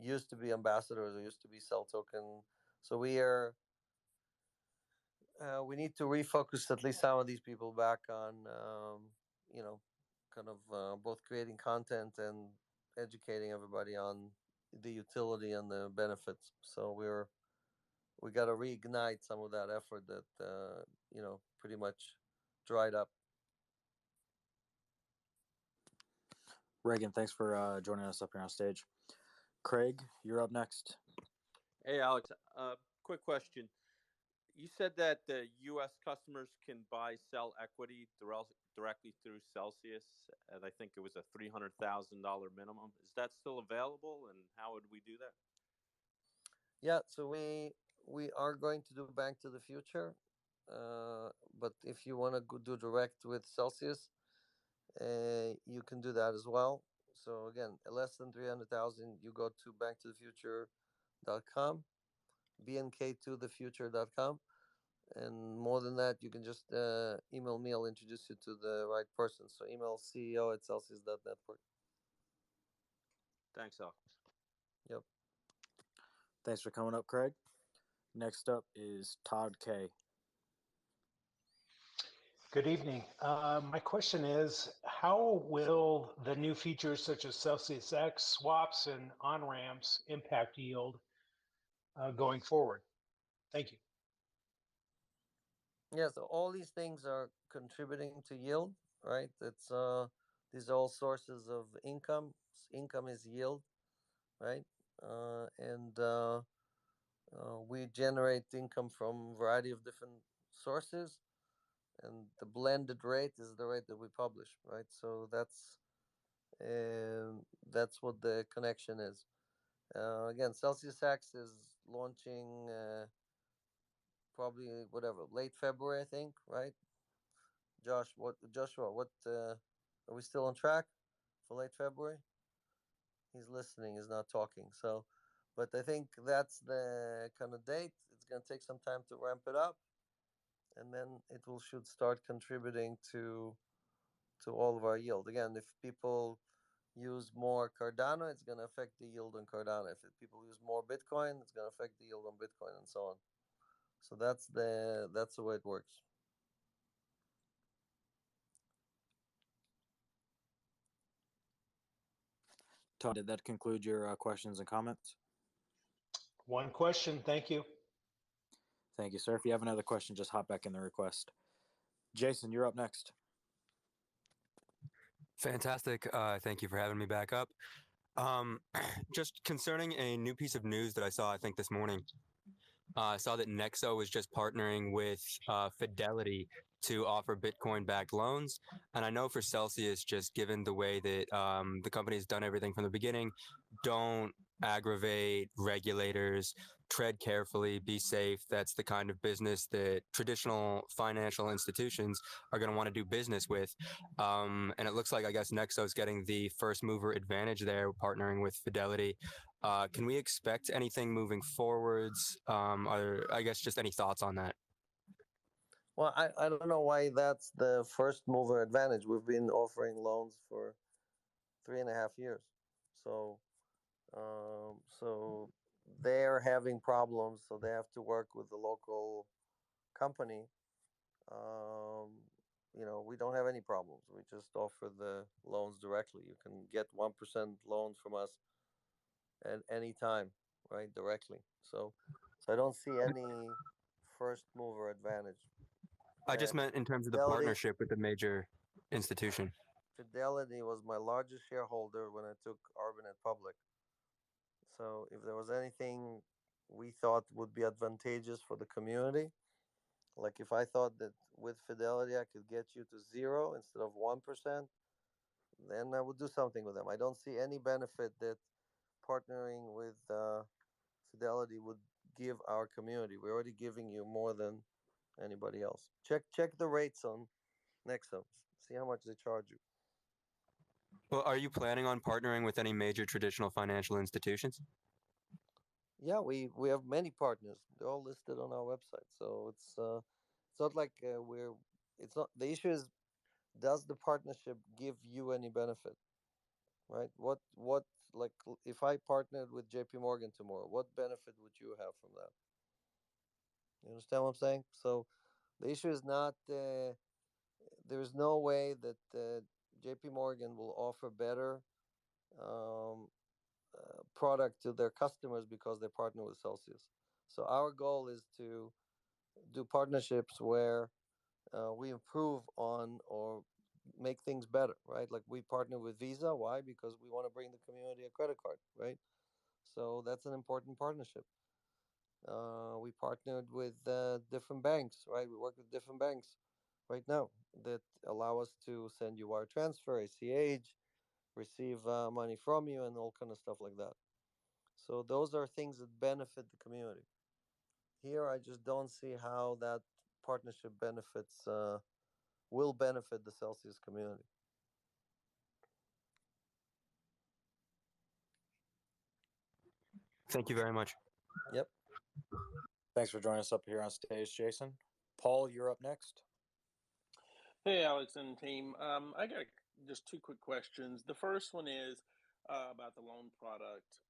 used to be ambassadors or used to be Cell token. So we need to refocus at least some of these people back on, kind of both creating content and educating everybody on the utility and the benefits. So we got to reignite some of that effort that pretty much dried up. Reagan, thanks for joining us up here on stage. Craig, you're up next. Hey, Alex. Quick question. You said that the U.S. customers can buy Cell equity directly through Celsius, and I think it was a $300,000 minimum. Is that still available, and how would we do that? Yeah, so we are going to do Bank to the Future, but if you want to do direct with Celsius, you can do that as well. So again, less than 300,000, you go to banktothefuture.com, bnk2thefuture.com, and more than that, you can just email me. I'll introduce you to the right person. So email CEO@celsius.network. Thanks, Alex. Yep. Thanks for coming up, Craig. Next up is Todd K. Good evening. My question is, how will the new features such as Celsius X, swaps, and on-ramps impact yield going forward? Thank you. Yeah, so all these things are contributing to yield, right? It's these are all sources of income. Income is yield, right? We generate income from a variety of different sources, and the blended rate is the rate that we publish, right? So that's what the connection is. Again, Celsius X is launching probably late February, I think, right? Joshua, what are we still on track for late February? He's listening, he's not talking. So, but I think that's the kind of date. It's going to take some time to ramp it up, and then should start contributing to all of our yield. Again, if people use more Cardano, it's going to affect the yield on Cardano. If people use more Bitcoin, it's going to affect the yield on Bitcoin, and so on. So that's the way it works. Todd, did that conclude your questions and comments? One question. Thank you. Thank you, sir. If you have another question, just hop back in the request. Jason, you're up next. Fantastic. Thank you for having me back up. Just concerning a new piece of news that I saw, I think this morning. I saw that Nexo was just partnering with Fidelity to offer Bitcoin-backed loans. And I know for Celsius, just given the way that the company has done everything from the beginning, don't aggravate regulators, tread carefully, be safe. That's the kind of business that traditional financial institutions are going to want to do business with. And it looks like, I guess, Nexo is getting the first mover advantage there, partnering with Fidelity. Can we expect anything moving forwards? Or I guess just any thoughts on that? Well, I don't know why that's the first mover advantage. We've been offering loans for 3.5 years. So they're having problems, so they have to work with the local company. We don't have any problems. We just offer the loans directly. You can get 1% loans from us at any time, right? Directly. So I don't see any first mover advantage. I just meant in terms of the partnership with the major institution. Fidelity was my largest shareholder when I took Arbinet public. So if there was anything we thought would be advantageous for the community, Like if I thought that with Fidelity I could get you to 0 instead of 1%, then I would do something with them. I don't see any benefit that partnering with Fidelity would give our community. We're already giving you more than anybody else. Check the rates on Nexo. See how much they charge you. Well, are you planning on partnering with any major traditional financial institutions? Yeah, we have many partners. They're all listed on our website. So it's not like we're. It's not the issue is, does the partnership give you any benefit? Right? What like if I partnered with JP Morgan tomorrow, what benefit would you have from that? You understand what I'm saying? So the issue is not. There's no way that JP Morgan will offer better um, product to their customers because they partner with Celsius. So our goal is to do partnerships where we improve on or make things better, right? Like we partner with Visa. Why? Because we want to bring the community a credit card, right? So that's an important partnership. We partnered with different banks, right? We work with different banks right now that allow us to send you wire transfer, ACH, receive money from you, and all kind of stuff like that. So those are things that benefit the community. Here, I just don't see how that partnership benefits will benefit the Celsius community. Thank you very much. Yep. Thanks for joining us up here on stage, Jason. Paul, you're up next. Hey, Alex and team. I got just two quick questions. The first one is about the loan product.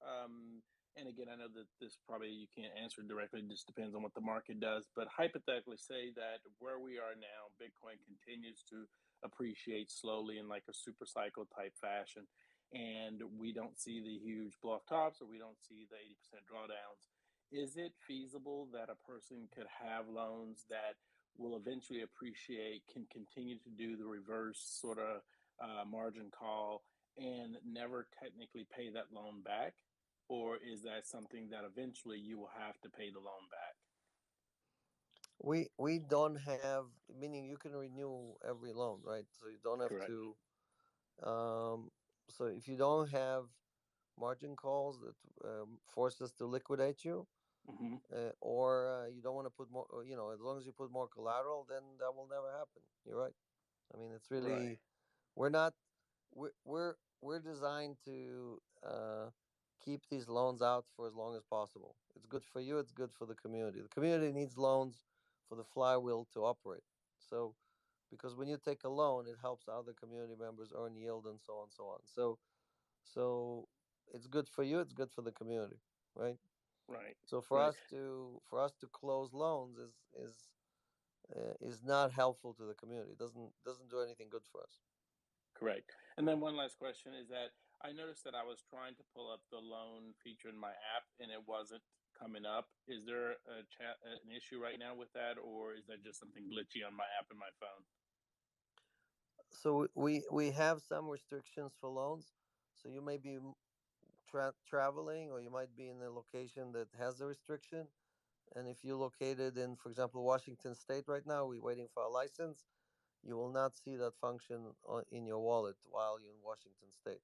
And again, I know that this probably you can't answer directly. It just depends on what the market does. But hypothetically, say that where we are now, Bitcoin continues to appreciate slowly in like a super cycle type fashion, and we don't see the huge bluff tops or we don't see the 80% drawdowns. Is it feasible that a person could have loans that will eventually appreciate, can continue to do the reverse sort of margin call and never technically pay that loan back? Or is that something that eventually you will have to pay the loan back? We don't have, meaning you can renew every loan, right? So you don't have Correct. to. So if you don't have margin calls that force us to liquidate you, Mm-hmm. or you don't want to put more, as long as you put more collateral, then that will never happen. You're right. I mean, it's really Right. we're not we're designed to keep these loans out for as long as possible. It's good for you. It's good for the community. The community needs loans for the flywheel to operate. So, because when you take a loan, it helps other community members earn yield and so on and so on. So it's good for you. It's good for the community, right? Right. So for Right. us to close loans is not helpful to the community. It doesn't do anything good for us. Correct. And then one last question is that I noticed that I was trying to pull up the loan feature in my app and it wasn't coming up. Is there an issue right now with that, or is that just something glitchy on my app and my phone? So we have some restrictions for loans. So you may be traveling, or you might be in a location that has a restriction. And if you're located in, for example, Washington State right now, we're waiting for a license. You will not see that function in your wallet while you're in Washington State.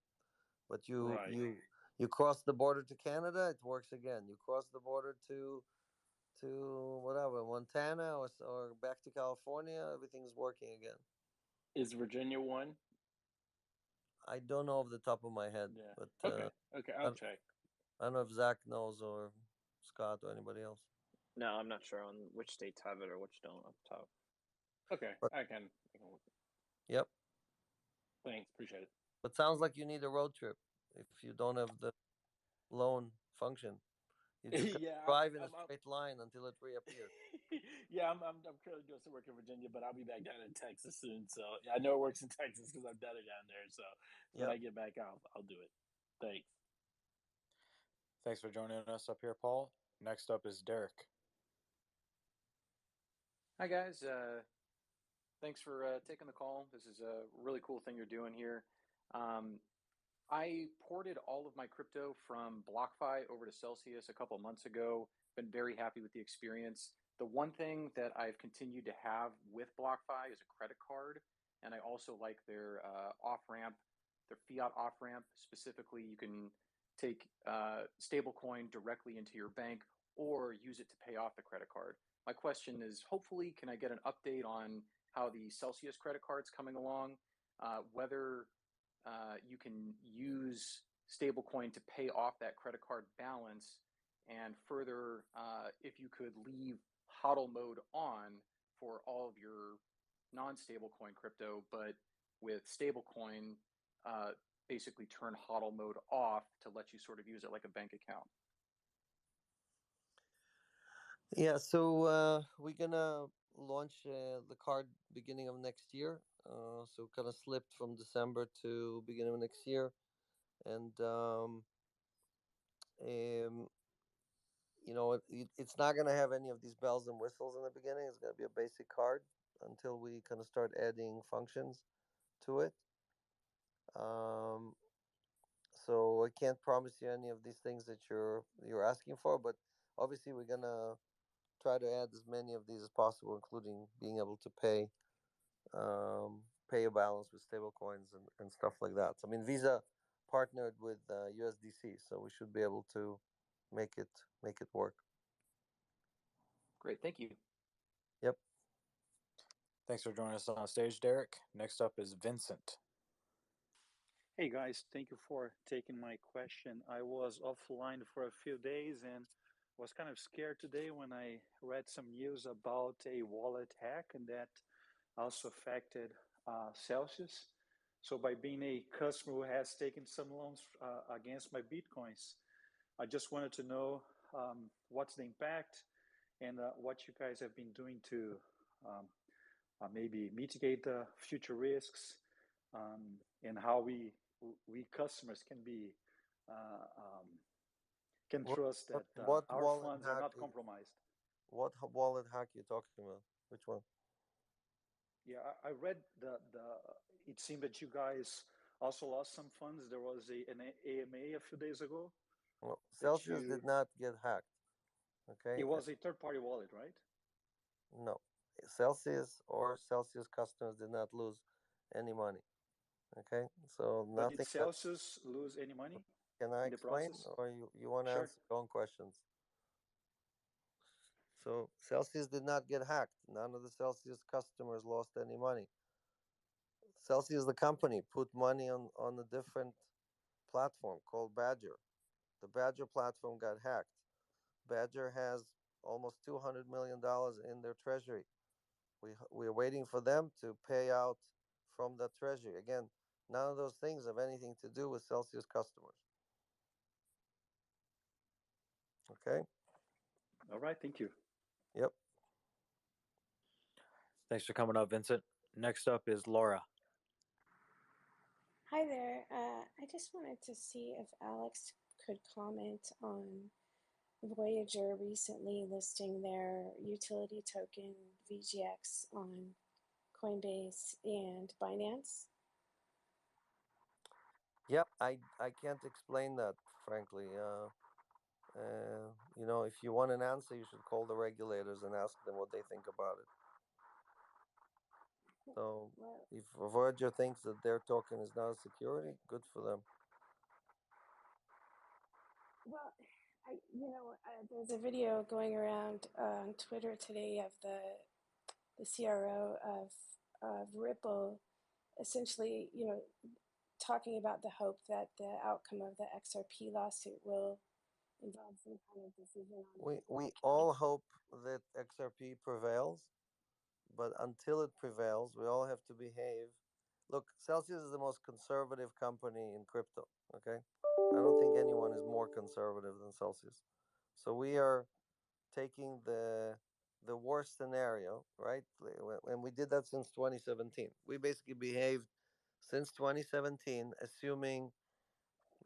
But Right. you cross the border to Canada, it works again. You cross the border to whatever, Montana or back to California, everything's working again. Is Virginia one? I don't know off the top of my head, Yeah. but Okay, I'll check. I don't know if Zach knows or Scott or anybody else. No, I'm not sure on which states have it or which don't up top. Okay, But- I can look. Yep. Thanks, appreciate it. But sounds like you need a road trip if you don't have the loan function. You just Yeah, drive in a straight line until it reappears. Yeah, I'm currently doing some work in Virginia, but I'll be back down in Texas soon. So yeah, I know it works in Texas because I've done it down there. So when I get back, I'll do it. Thanks. Thanks for joining us up here, Paul. Next up is Derek. Hi, guys. Thanks for taking the call. This is a really cool thing you're doing here. I ported all of my crypto from Blockfi over to Celsius a couple months ago. Been very happy with the experience. The one thing that I've continued to have with BlockFi is a credit card, and I also like their off ramp, their fiat off ramp. Specifically, you can take stablecoin directly into your bank or use it to pay off the credit card. My question is, hopefully, can I get an update on how the Celsius credit card's coming along, whether you can use stablecoin to pay off that credit card balance, and further, if you could leave HODL mode on for all of your non-stablecoin crypto, but with stablecoin, basically turn HODL mode off to let you sort of use it like a bank account. Yeah, so we're gonna launch the card beginning of next year. So kind of slipped from December to beginning of next year, and you know, it's not gonna have any of these bells and whistles in the beginning. It's gonna be a basic card until we kind of start adding functions to it. So I can't promise you any of these things that you're asking for, but obviously we're gonna try to add as many of these as possible, including being able to pay a balance with stable coins and stuff like that. So, I mean, Visa partnered with USDC, so we should be able to make it work. Great, thank you. Yep. Thanks for joining us on stage, Derek. Next up is Vincent. Hey guys, thank you for taking my question. I was offline for a few days and was kind of scared today when I read some news about a wallet hack, and that also affected Celsius. So by being a customer who has taken some loans against my Bitcoins, I just wanted to know what's the impact and what you guys have been doing to maybe mitigate the future risks, and how we customers can be can trust that our funds are not compromised. What wallet hack you talking about? Which one? Yeah, I read it seemed that you guys also lost some funds. There was an AMA a few days ago. Well, Celsius did not get hacked. Okay. It was a third-party wallet, right? No, Celsius or Celsius customers did not lose any money. Okay, so But nothing. did Celsius lose any money? Can I in the explain, process? or you want to Sure. answer your own questions? So Celsius did not get hacked. None of the Celsius customers lost any money. Celsius, the company, put money on a different platform called Badger. The Badger platform got hacked. Badger has almost $200 million in their treasury. We're waiting for them to pay out from that treasury. Again, none of those things have anything to do with Celsius customers. Okay. All right. Thank you. Yep. Thanks for coming up, Vincent. Next up is Laura. Hi there. I just wanted to see if Alex could comment on Voyager recently listing their utility token VGX on Coinbase and Binance. Yep, I can't explain that, frankly. You know, if you want an answer, you should call the regulators and ask them what they think about it. So if Voyager thinks that their token is not a security, good for them. Well, there's a video going around on Twitter today of the CRO of Ripple, essentially, talking about the hope that the outcome of the XRP lawsuit will involve some kind of decision on. We all hope that XRP prevails, but until it prevails, we all have to behave. Look, Celsius is the most conservative company in crypto. Okay, I don't think anyone is more conservative than Celsius. So we are taking the worst scenario, right? And we did that since 2017. We basically behaved since 2017, assuming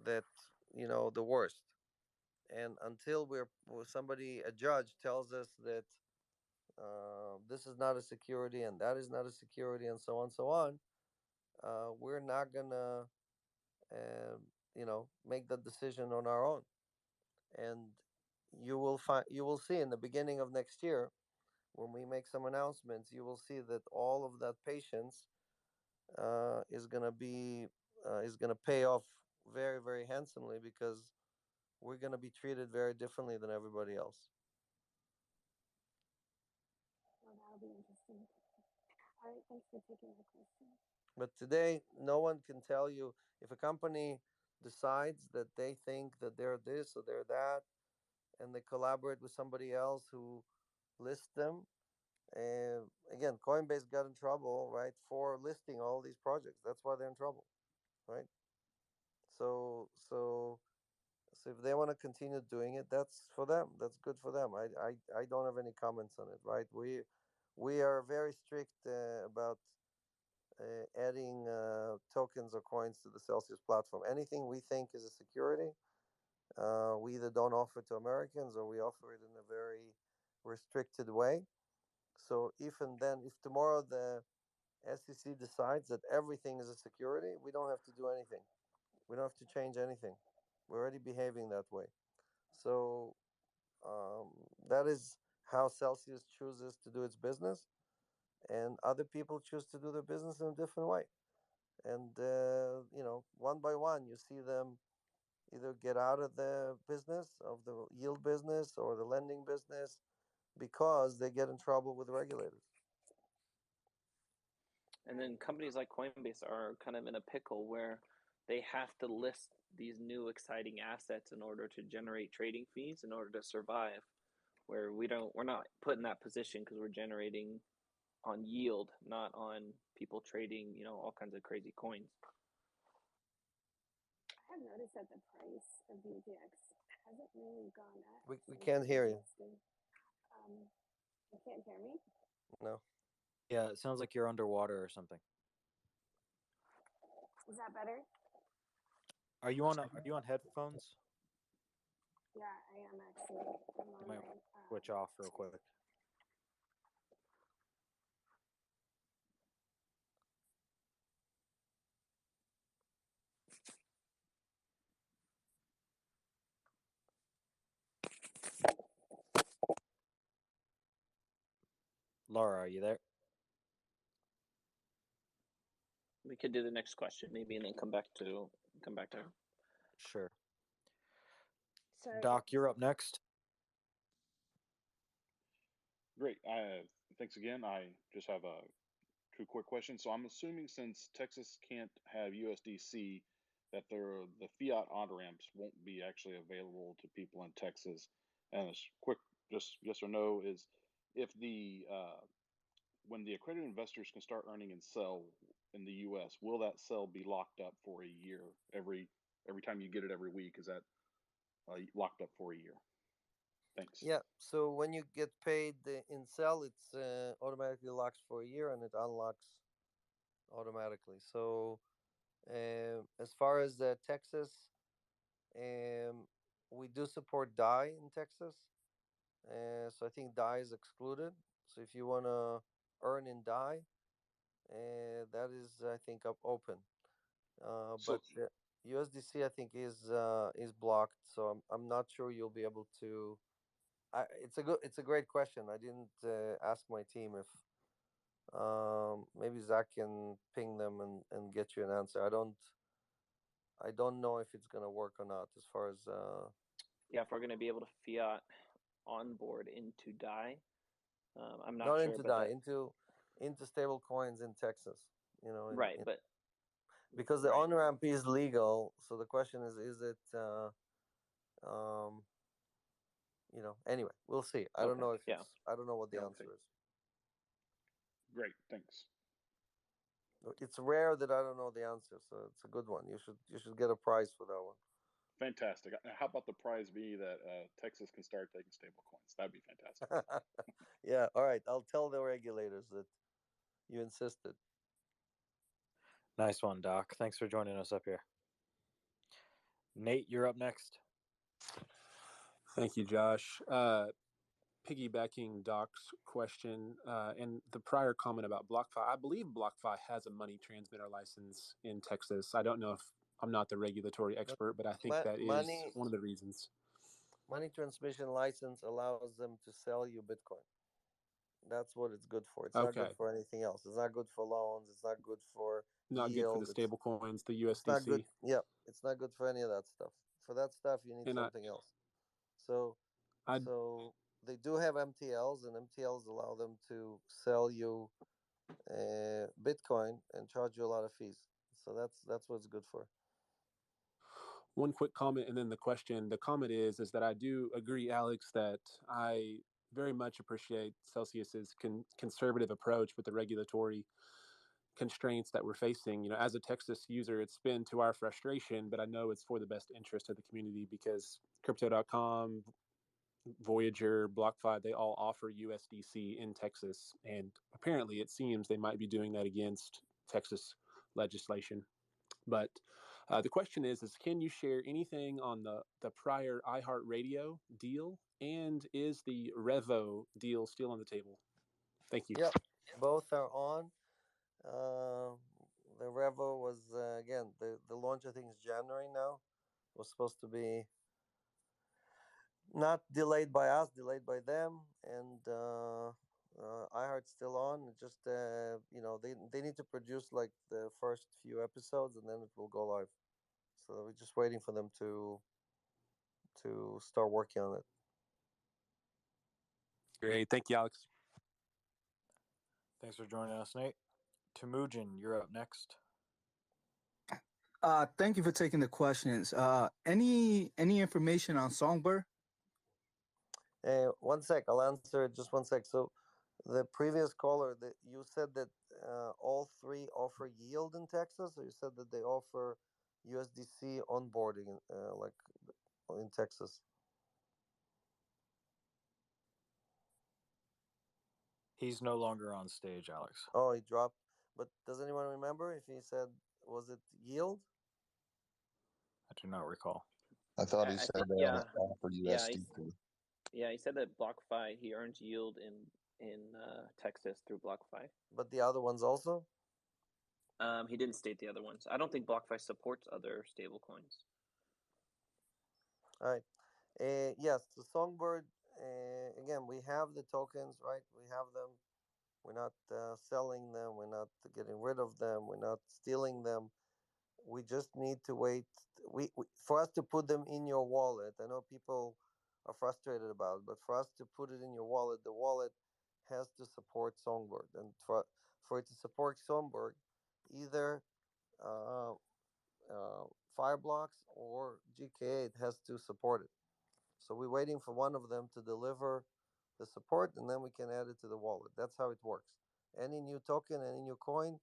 that the worst. And until a judge tells us that this is not a security and that is not a security and so on, we're not gonna make that decision on our own. And you will see in the beginning of next year when we make some announcements, you will see that all of that patience is gonna be is gonna pay off very, very handsomely, because we're gonna be treated very differently than everybody else. Well, that'll be interesting. All right, thanks for taking my question. But today, no one can tell you if a company decides that they think that they're this or they're that, and they collaborate with somebody else who lists them. And again, Coinbase got in trouble, right, for listing all these projects. That's why they're in trouble, right? So, so, so if they want to continue doing it, that's for them. That's good for them. I don't have any comments on it, right? We are very strict about adding tokens or coins to the Celsius platform. Anything we think is a security, we either don't offer to Americans or we offer it in a very restricted way. So even then, if tomorrow the SEC decides that everything is a security, we don't have to do anything. We don't have to change anything. We're already behaving that way. So that is how Celsius chooses to do its business, and other people choose to do their business in a different way. And one by one, you see them either get out of the business of the yield business or the lending business because they get in trouble with regulators. And then companies like Coinbase are kind of in a pickle where they have to list these new exciting assets in order to generate trading fees in order to survive. Where we're not put in that position because we're generating on yield, not on people trading, all kinds of crazy coins. I have noticed that the price of BGX hasn't really gone up. We can't hear you. You can't hear me? No. Yeah, it sounds like you're underwater or something. Is that better? Are you on headphones? Yeah, I am actually. I'm on might my, switch off real quick. Laura, are you there? We could do the next question maybe, and then come back to her. Sure. Sorry. Doc, you're up next. Great. Thanks again. I just have two quick questions. So I'm assuming since Texas can't have USDC, that the fiat on-ramps won't be actually available to people in Texas. And a quick, just yes or no, is if when the accredited investors can start earning and sell in the U.S., will that sell be locked up for a year? Every time you get it every week, is that locked up for a year? Thanks. Yeah. So when you get paid in sell, it's automatically locks for a year and it unlocks automatically. So as far as Texas, we do support DAI in Texas. So I think DAI is excluded. So if you want to earn in DAI, that is, I think, open. But USDC, I think, is blocked. So I'm not sure you'll be able to. It's a great question. I didn't ask my team if maybe Zach can ping them and get you an answer. I don't know if it's gonna work or not as far as if we're gonna be able to fiat onboard into DAI. I'm not not sure into about DAI, into stable coins in Texas. Right, but because the Onramp is legal, so the question is it anyway, we'll see. I don't know if I don't know what the answer is. Great, thanks. It's rare that I don't know the answer, so it's a good one. You should get a prize for that one. Fantastic. How about the prize be that Texas can start taking stable coins? That'd be fantastic. Yeah, all right. I'll tell the regulators that you insisted. Nice one, Doc. Thanks for joining us up here. Nate, you're up next. Thank you, Josh. Piggybacking Doc's question and the prior comment about Blockfi, I believe Blockfi has a money transmitter license in Texas. I don't know if I'm not the regulatory expert, but I think that is one of the reasons. Money transmission license allows them to sell you Bitcoin That's what it's good for. It's not good Okay. for anything else. It's not good for loans. It's not good for Not good for the yield. stable coins, the It's not good. USDC. Yeah, it's not good for any of that stuff. For that stuff, you need And something else. So, I so they do have MTLs, and MTLs allow them to sell you Bitcoin and charge you a lot of fees. So that's what it's good for. one quick comment and then the question. The comment is that I do agree, Alex, that I very much appreciate Celsius's conservative approach with the regulatory constraints that we're facing. You know, as a Texas user, it's been to our frustration, but I know it's for the best interest of the community because crypto.com, Voyager, Blockfi, they all offer USDC in Texas. And apparently it seems they might be doing that against Texas legislation. But the question is can you share anything on the prior Iheart Radio deal? And is the Revo deal still on the table? Thank you. Yep, both are on. Uh, the Revo was again the launch. I think is January now. Was supposed to be not delayed by us, delayed by them, and iHeart's still on. It just they need to produce like the first few episodes, and then it will go live. So we're just waiting for them to start working on it. Great, thank you, Alex. Thanks for joining us, Nate. Temujin, you're up next. Thank you for taking the questions. Any information on Songbird? One sec, I'll answer just one sec. So, the previous caller, that you said that all three offer yield in Texas, or you said that they offer USDC onboarding, like in Texas? He's no longer on stage, Alex. Oh, he dropped. But does anyone remember if he said, was it yield? I do not recall. I thought he said they offer Yeah, USDC. he said that BlockFi, he earns yield in Texas through BlockFi. But the other ones also? He didn't state the other ones. I don't think BlockFi supports other stable coins. All right. Yes, the Songbird, again, we have the tokens, right? We have them. We're not selling them. We're not getting rid of them. We're not stealing them. We just need to wait. For us to put them in your wallet, I know people are frustrated about it, but for us to put it in your wallet, the wallet has to support Songbird. And for it to support Songbird, either Fireblocks or GK8 has to support it. So we're waiting for one of them to deliver the support, and then we can add it to the wallet. That's how it works. Any new token, any new coin,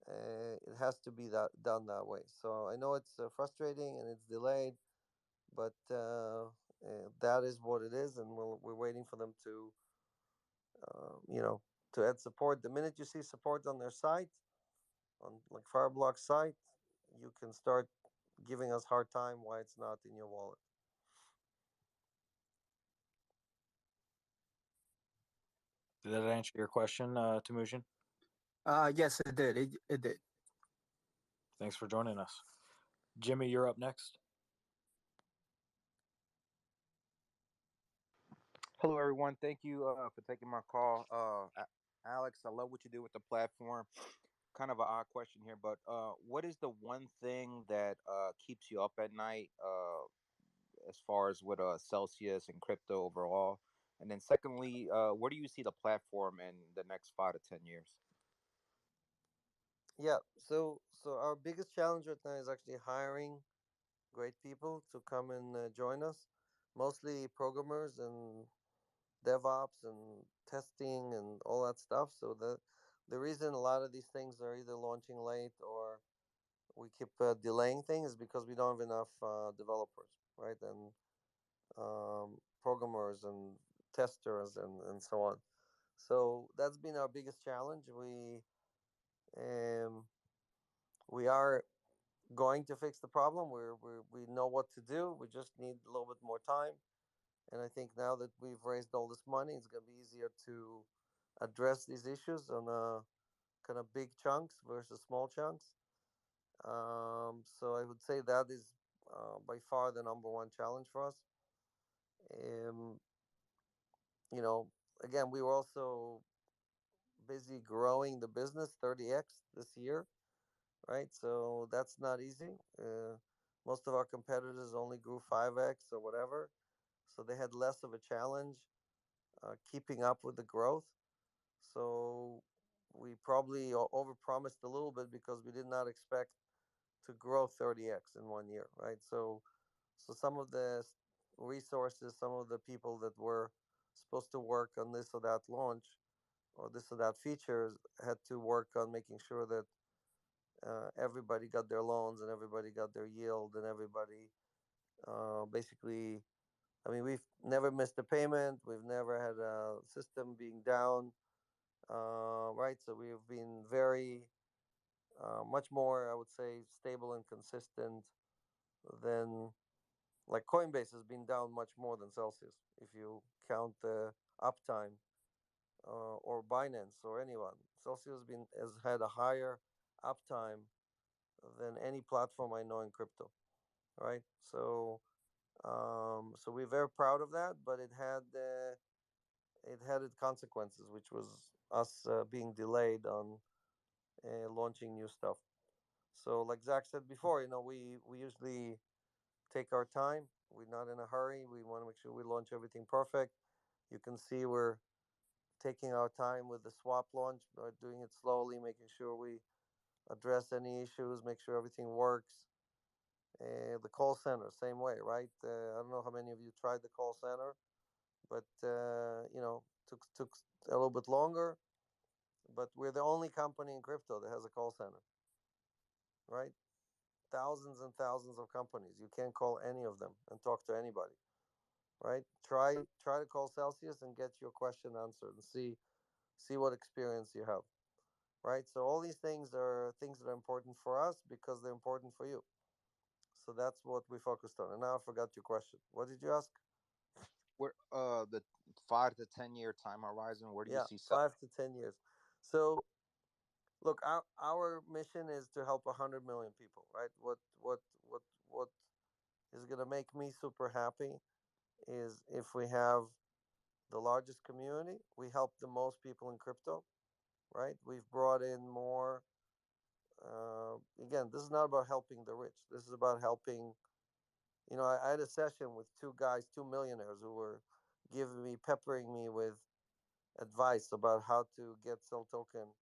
it has to be done that way. So I know it's frustrating and it's delayed, but that is what it is, and we're waiting for them to, to add support. The minute you see support on their site, on like Fireblock site, you can start giving us hard time why it's not in your wallet. Did that answer your question, Temujin? Yes, it did. It did. Thanks for joining us. Jimmy, you're up next. Hello, everyone. Thank you for taking my call. Alex, I love what you do with the platform. Kind of an odd question here, but what is the one thing that keeps you up at night as far as with Celsius and crypto overall? And then secondly, where do you see the platform in the next 5 to 10 years? Yeah, so our biggest challenge right now is actually hiring great people to come and join us, mostly programmers and DevOps and testing and all that stuff. So the reason a lot of these things are either launching late or we keep delaying things is because we don't have enough developers, right? And programmers and testers and so on. So that's been our biggest challenge. We are going to fix the problem. We know what to do. We just need a little bit more time. And I think now that we've raised all this money, it's going to be easier to address these issues on kind of big chunks versus small chunks. So I would say that is by far the number one challenge for us. You know, again, we were also busy growing the business 30x this year, right? So that's not easy. Most of our competitors only grew 5x or whatever, so they had less of a challenge keeping up with the growth. So we probably overpromised a little bit because we did not expect to grow 30x in 1 year, right? So some of the resources, some of the people that were supposed to work on this or that launch or this or that features had to work on making sure that everybody got their loans and everybody got their yield and everybody basically. I mean, we've never missed a payment. We've never had a system being down, right? So we've been very much more, I would say, stable and consistent than like Coinbase has been down much more than Celsius if you count the uptime, or Binance or anyone. Celsius has had a higher uptime than any platform I know in crypto, right? So we're very proud of that, but it had its consequences, which was us being delayed on launching new stuff. So, like Zach said before, we usually take our time. We're not in a hurry. We want to make sure we launch everything perfect. You can see we're taking our time with the swap launch, doing it slowly, making sure we address any issues, make sure everything works. The call center, same way, right? I don't know how many of you tried the call center, but took a little bit longer. But we're the only company in crypto that has a call center, right? Thousands and thousands of companies. You can't call any of them and talk to anybody, right? Try to call Celsius and get your question answered and see what experience you have, right? So all these things are things that are important for us because they're important for you. So that's what we focused on. And now I forgot your question. What did you ask? Where the 5 to 10 year time horizon? Where do you Yeah, see? 5 to 10 years. So look, our mission is to help 100 million people, right? What is going to make me super happy is if we have the largest community, we help the most people in crypto, right? We've brought in more. Again, this is not about helping the rich. This is about helping. I had a session with two guys, two millionaires, who were peppering me with advice about how to get Cell Token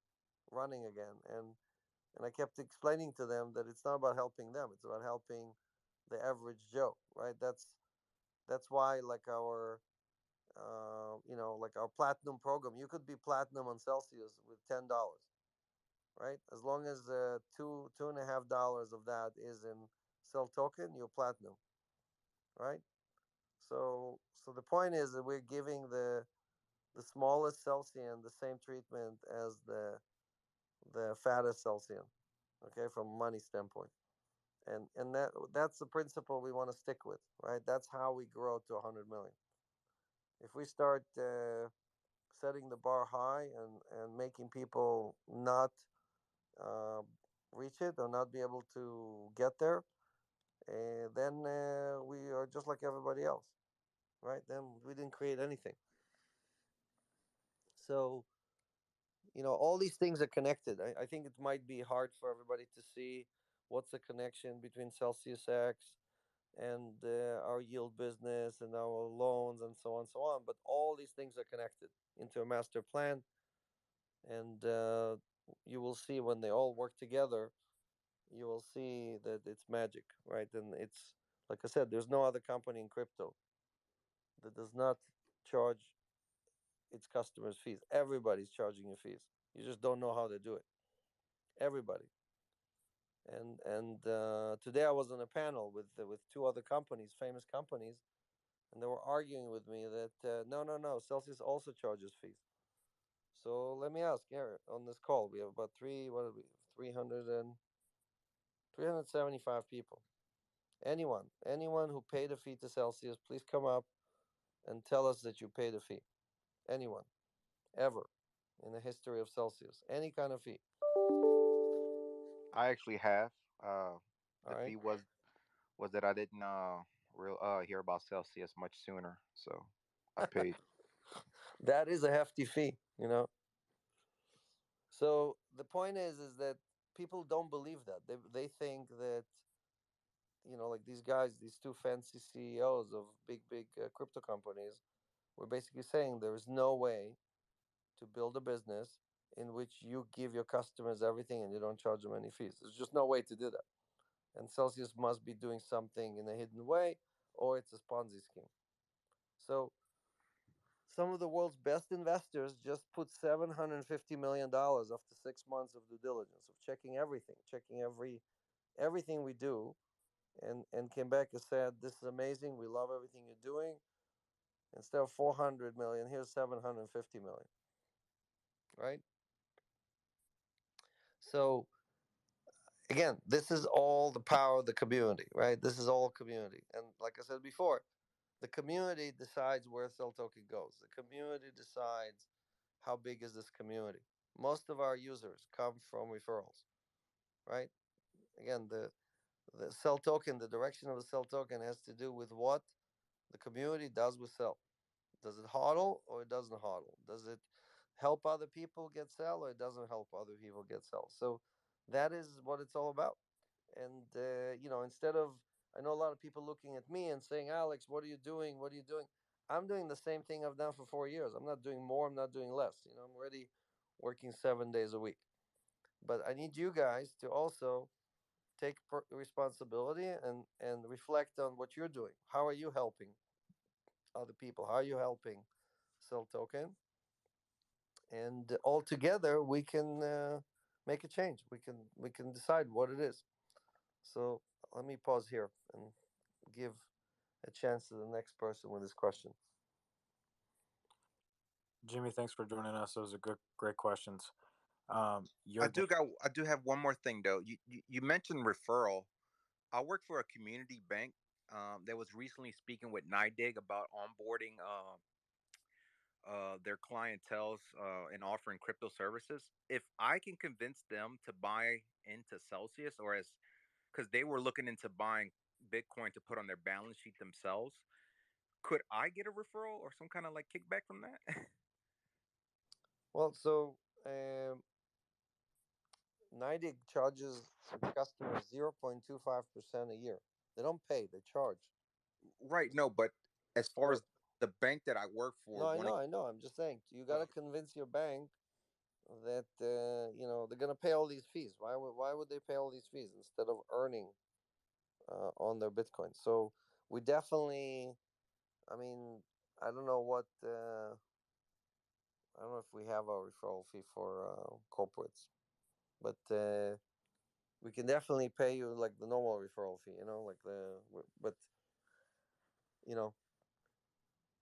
running again, and I kept explaining to them that it's not about helping them; it's about helping the average Joe, right? That's why, like our platinum program, you could be platinum on Celsius with $10, right? As long as $2.5 of that is in Cell Token, you're platinum, right? So the point is that we're giving the smallest Celsian the same treatment as the fattest Celsian, okay, from a money standpoint. And that's the principle we want to stick with, right? That's how we grow to 100 million. If we start setting the bar high and making people not uh, reach it or not be able to get there, then we are just like everybody else, right? Then we didn't create anything. So, all these things are connected. I think it might be hard for everybody to see what's the connection between Celsius X and our yield business and our loans and so on and so on. But all these things are connected into a master plan. And you will see when they all work together, you will see that it's magic, right? And it's, like I said, there's no other company in crypto that does not charge its customers fees. Everybody's charging you fees. You just don't know how to do it. Everybody. And today I was on a panel with two other companies, famous companies, and they were arguing with me that no, Celsius also charges fees. So let me ask, Garrett, on this call, we have about 375 people. Anyone who paid a fee to Celsius, please come up and tell us that you paid a fee. Anyone, ever, in the history of Celsius, any kind of fee. I actually have. All The right. fee was that I didn't hear about Celsius much sooner, so I paid. That is a hefty fee, you know. So the point is that people don't believe that. They think that, you know, like these guys, these two fancy CEOs of big crypto companies, were basically saying there is no way to build a business in which you give your customers everything and you don't charge them any fees. There's just no way to do that. And Celsius must be doing something in a hidden way, or it's a Ponzi scheme. So some of the world's best investors just put $750 million after 6 months of due diligence, of checking everything, checking everything we do, and came back and said, "This is amazing. We love everything you're doing. Instead of 400 million, here's 750 million." Right? So again, this is all the power of the community, right? This is all community. And like I said before, the community decides where Cell Token goes. The community decides how big is this community. Most of our users come from referrals, right? Again, the Cell Token, the direction of the Cell Token has to do with what the community does with Cell. Does it hodl or it doesn't hodl? Does it help other people get Cell or it doesn't help other people get Cell? So that is what it's all about. And you know, instead of, I know a lot of people looking at me and saying, "Alex, what are you doing? What are you doing?" I'm doing the same thing I've done for 4 years. I'm not doing more. I'm not doing less. You know, I'm already working 7 days a week. But I need you guys to also take responsibility and reflect on what you're doing. How are you helping other people? How are you helping Cell Token? And all together we can make a change. We can decide what it is. So let me pause here and give a chance to the next person with this question. Jimmy, thanks for joining us. Those are great questions. I Jurgen, do have one more thing though. You mentioned referral. I work for a community bank that was recently speaking with NYDIG about onboarding their clientels and offering crypto services. If I can convince them to buy into Celsius, or as because they were looking into buying Bitcoin to put on their balance sheet themselves, could I get a referral or some kind of like kickback from that? Well, so NYDIG charges its customers 0.25% a year. They don't pay; they charge. Right. No, but as far So as the bank that I work for, no, wanting, I know. I'm just saying you got to convince your bank that you know they're gonna pay all these fees. Why would they pay all these fees instead of earning on their Bitcoin? So we definitely. I mean, I don't know what. I don't know if we have a referral fee for corporates, but we can definitely pay you like the normal referral fee. You know, like but you know,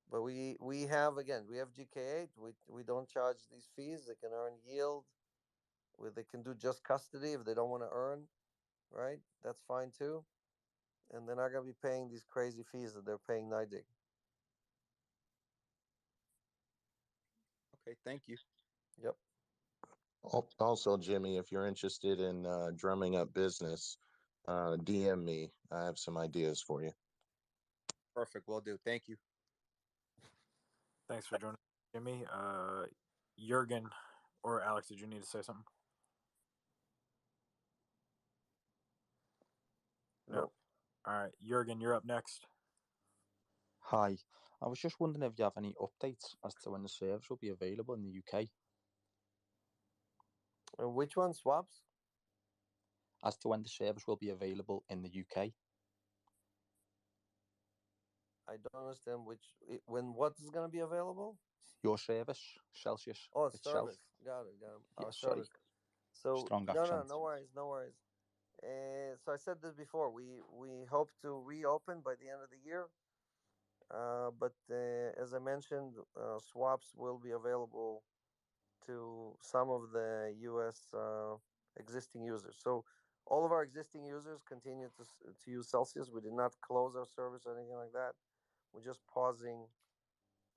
but we have again we have GK8. We don't charge these fees. They can earn yield. Where they can do just custody if they don't want to earn, right? That's fine too. And they're not gonna be paying these crazy fees that they're paying NYDIG. okay, thank you. Yep. Also, Jimmy, if you're interested in drumming up business, DM me. I have some ideas for you. Perfect. Will do. Thank you. thanks for joining, Jimmy. Jurgen or Alex, did you need to say something? No. All right, Jurgen, you're up next. Hi, I was just wondering if you have any updates as to when the service will be available in the UK. Which one? Swaps? As to when the service will be available in the UK. I don't understand when what is going to be available. Your service, Celsius. Oh, itself. service. Got it. Yeah, Our sorry. service. So Strong no, accent. no worries. So I said this before. We hope to reopen by the end of the year. But as I mentioned, swaps will be available to some of the U.S. Existing users. So all of our existing users continue to use Celsius. We did not close our service or anything like that. We're just pausing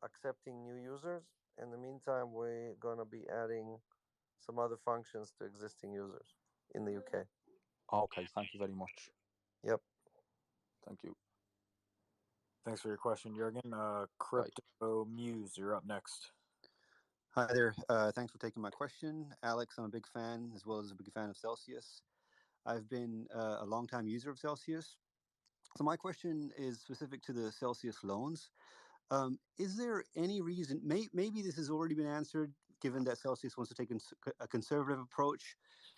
accepting new users. In the meantime, we're going to be adding some other functions to existing users in the UK. Okay, thank you very much. Yep. Thank you. Thanks for your question, Jurgen. Crypto Muse, you're up next. Hi there. Thanks for taking my question. Alex, I'm a big fan, as well as a big fan of Celsius. I've been a long-time user of Celsius. So my question is specific to the Celsius loans. Is there any reason, maybe this has already been answered, given that Celsius wants to take a conservative approach,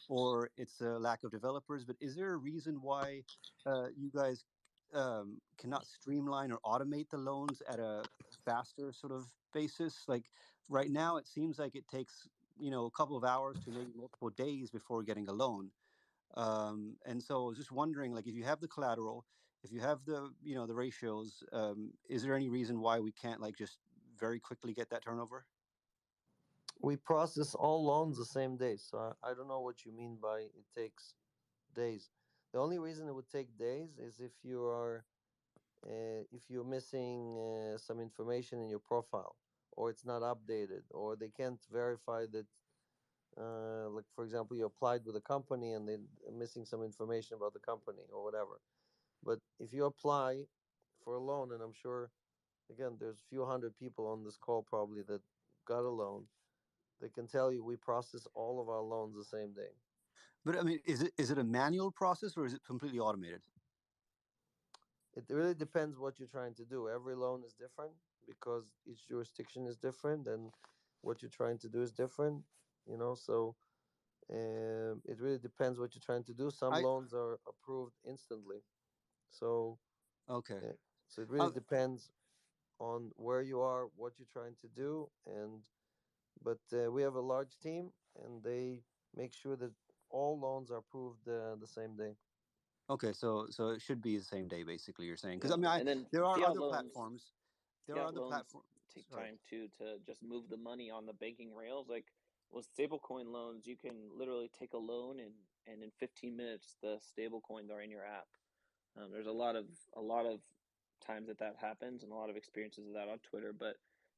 or it's a lack of developers, but is there a reason why you guys cannot streamline or automate the loans at a faster sort of basis? Like right now, it seems like it takes, a couple of hours to maybe multiple days before getting a loan. And so I was just wondering, like, if you have the collateral, if you have the ratios, is there any reason why we can't like just very quickly get that turnover? We process all loans the same day, so I don't know what you mean by it takes days. The only reason it would take days is if you're missing some information in your profile, or it's not updated, or they can't verify that. Like for example, you applied with a company and they're missing some information about the company or whatever. But if you apply for a loan, and I'm sure, again, there's a few hundred people on this call probably that got a loan, they can tell you we process all of our loans the same day. But I mean, is it a manual process or is it completely automated? It really depends what you're trying to do. Every loan is different because each jurisdiction is different and what you're trying to do is different, so it really depends what you're trying to do. Some loans are approved instantly. So okay. So it really depends on where you are, what you're trying to do, but we have a large team, and they make sure that all loans are approved the same day. Okay, so it should be the same day, basically. You're saying, because Yeah. I mean, And then there are fiat other loans, platforms. There are fiat other loans platforms. take Sorry. time too to just move the money on the banking rails. Like with stablecoin loans, you can literally take a loan and in 15 minutes the stablecoins are in your app. There's a lot of times that happens and a lot of experiences of that on Twitter. But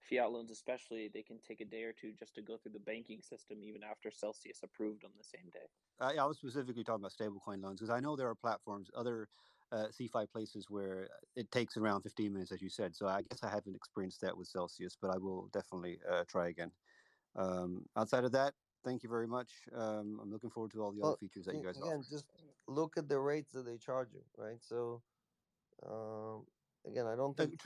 fiat loans, especially, they can take a day or two just to go through the banking system, even after Celsius approved them the same day. I was specifically talking about stablecoin loans because I know there are platforms, other CeFi places where it takes around 15 minutes, as you said. So I guess I haven't experienced that with Celsius, but I will definitely try again. Outside of that, thank you very much. I'm looking forward to all the other features that you guys Again, offer. just look at the rates that they charge you, right? So again, I don't think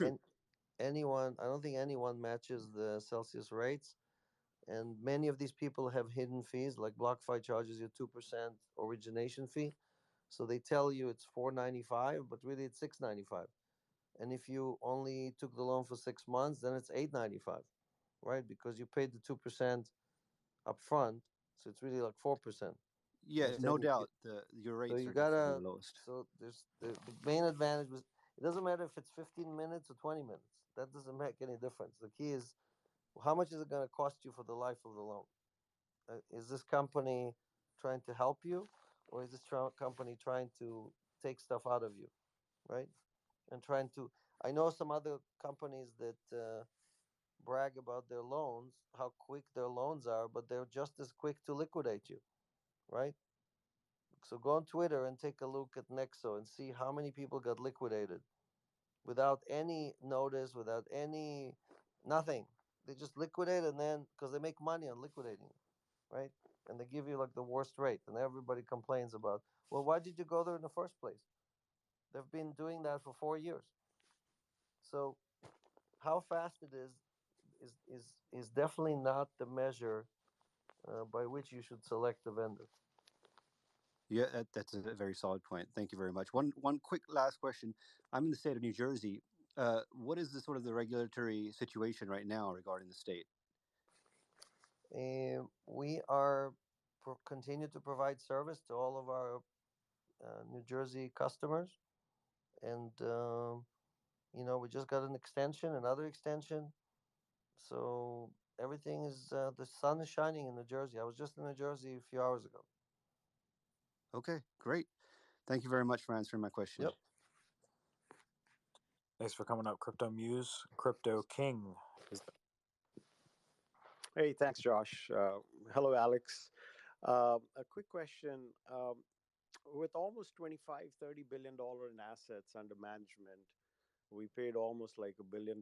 anyone matches the Celsius rates, and many of these people have hidden fees. Like BlockFi charges you 2% origination fee, so they tell you it's $4.95, but really it's $6.95. And if you only took the loan for 6 months, then it's $8.95, right? Because you paid the 2% upfront, so it's really like 4%. Yeah, Instead, no doubt. Your rates you are definitely gotta. the lowest. So there's the main advantage was it doesn't matter if it's 15 minutes or 20 minutes. That doesn't make any difference. The key is how much is it going to cost you for the life of the loan? Is this company trying to help you, or is this company trying to take stuff out of you, right? And trying to. I know some other companies that brag about their loans, how quick their loans are, but they're just as quick to liquidate you, right? So go on Twitter and take a look at Nexo and see how many people got liquidated without any notice, without any nothing. They just liquidate, and then because they make money on liquidating, right? And they give you like the worst rate, and everybody complains about, well, why did you go there in the first place? They've been doing that for 4 years. So how fast it is definitely not the measure by which you should select a vendor. Yeah, that's a very solid point. Thank you very much. One quick last question. I'm in the state of New Jersey. What is the sort of the regulatory situation right now regarding the state? We are continue to provide service to all of our New Jersey customers, and we just got an extension, another extension. So everything is the sun is shining in New Jersey. I was just in New Jersey a few hours ago. Okay, great. Thank you very much for answering my question. Yep. Thanks for coming up, Crypto Muse. Crypto King. Hey, thanks, Josh. Hello, Alex. A quick question. With almost $25-30 billion in assets under management, we paid almost like $1 billion.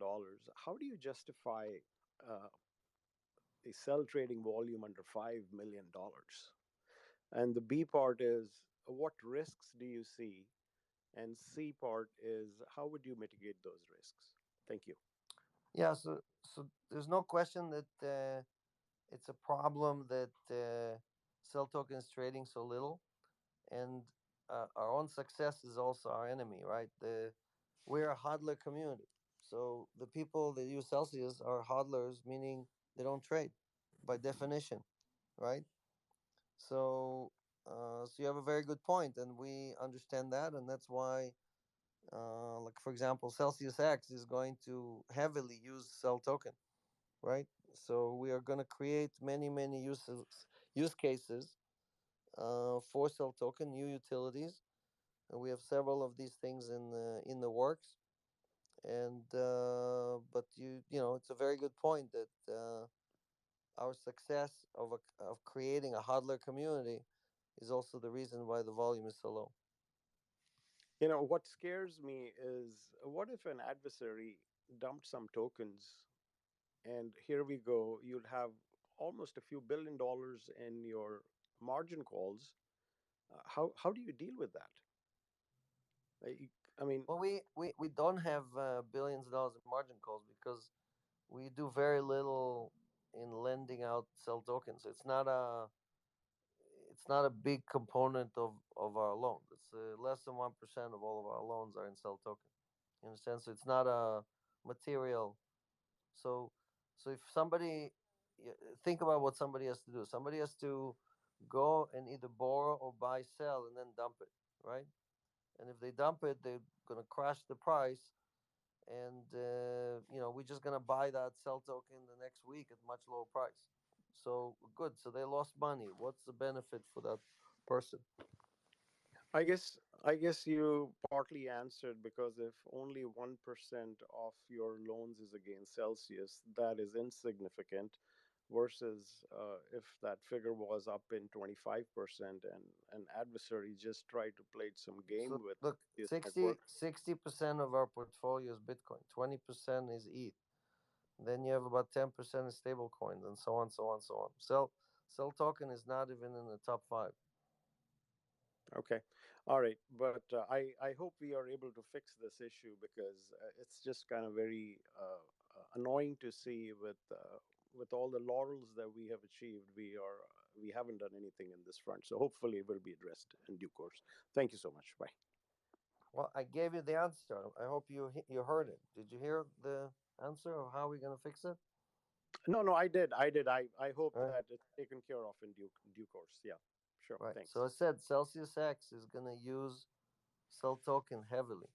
How do you justify a sell trading volume under $5 million. And the B part is, what risks do you see? And C part is, how would you mitigate those risks? Thank you. Yeah, so there's no question that it's a problem that sell tokens trading so little, and our own success is also our enemy, right? We're a hodler community, so the people that use Celsius are hodlers, meaning they don't trade by definition, right? So you have a very good point, and we understand that, and that's why, like for example, Celsius X is going to heavily use Cell token, right? So we are going to create many use cases for Cell token, new utilities, and we have several of these things in the works. And but you know, it's a very good point that our success of creating a hodler community is also the reason why the volume is so low. You know, what scares me is, what if an adversary dumped some tokens, and here we go, you'll have almost a few $1 billion in your margin calls. How do you deal with that? I mean, Well, we don't have billions of dollars in margin calls because we do very little in lending out Cell tokens. It's not a big component of our loans. It's less than 1% of all of our loans are in Cell token. You understand? So it's not a material. So if somebody think about what somebody has to do. Somebody has to go and either borrow or buy Cell and then dump it, right? And if they dump it, they're gonna crash the price, and you know, we're just gonna buy that Cell token the next week at much lower price. So good. So they lost money. What's the benefit for that person? I guess you partly answered, because if only 1% of your loans is against Celsius, that is insignificant. Versus if that figure was up in 25% and an adversary just tried to play some game So with look, this 60 network. 60% of our portfolio is Bitcoin, 20% is ETH. Then you have about 10% is stable coins, and so on, so on, so on. Cell token is not even in the top five. Okay. All right. But I hope we are able to fix this issue, because it's just kind of very annoying to see with all the laurels that we have achieved, we haven't done anything in this front. So hopefully it will be addressed in due course. Thank you so much. Bye. Well, I gave you the answer. I hope you heard it. Did you hear the answer of how we're gonna fix it? No, I did. I hope Right. that it's taken care of in due course. Yeah. Sure. Right. Thanks. So I said Celsius X is gonna use Cell token heavily.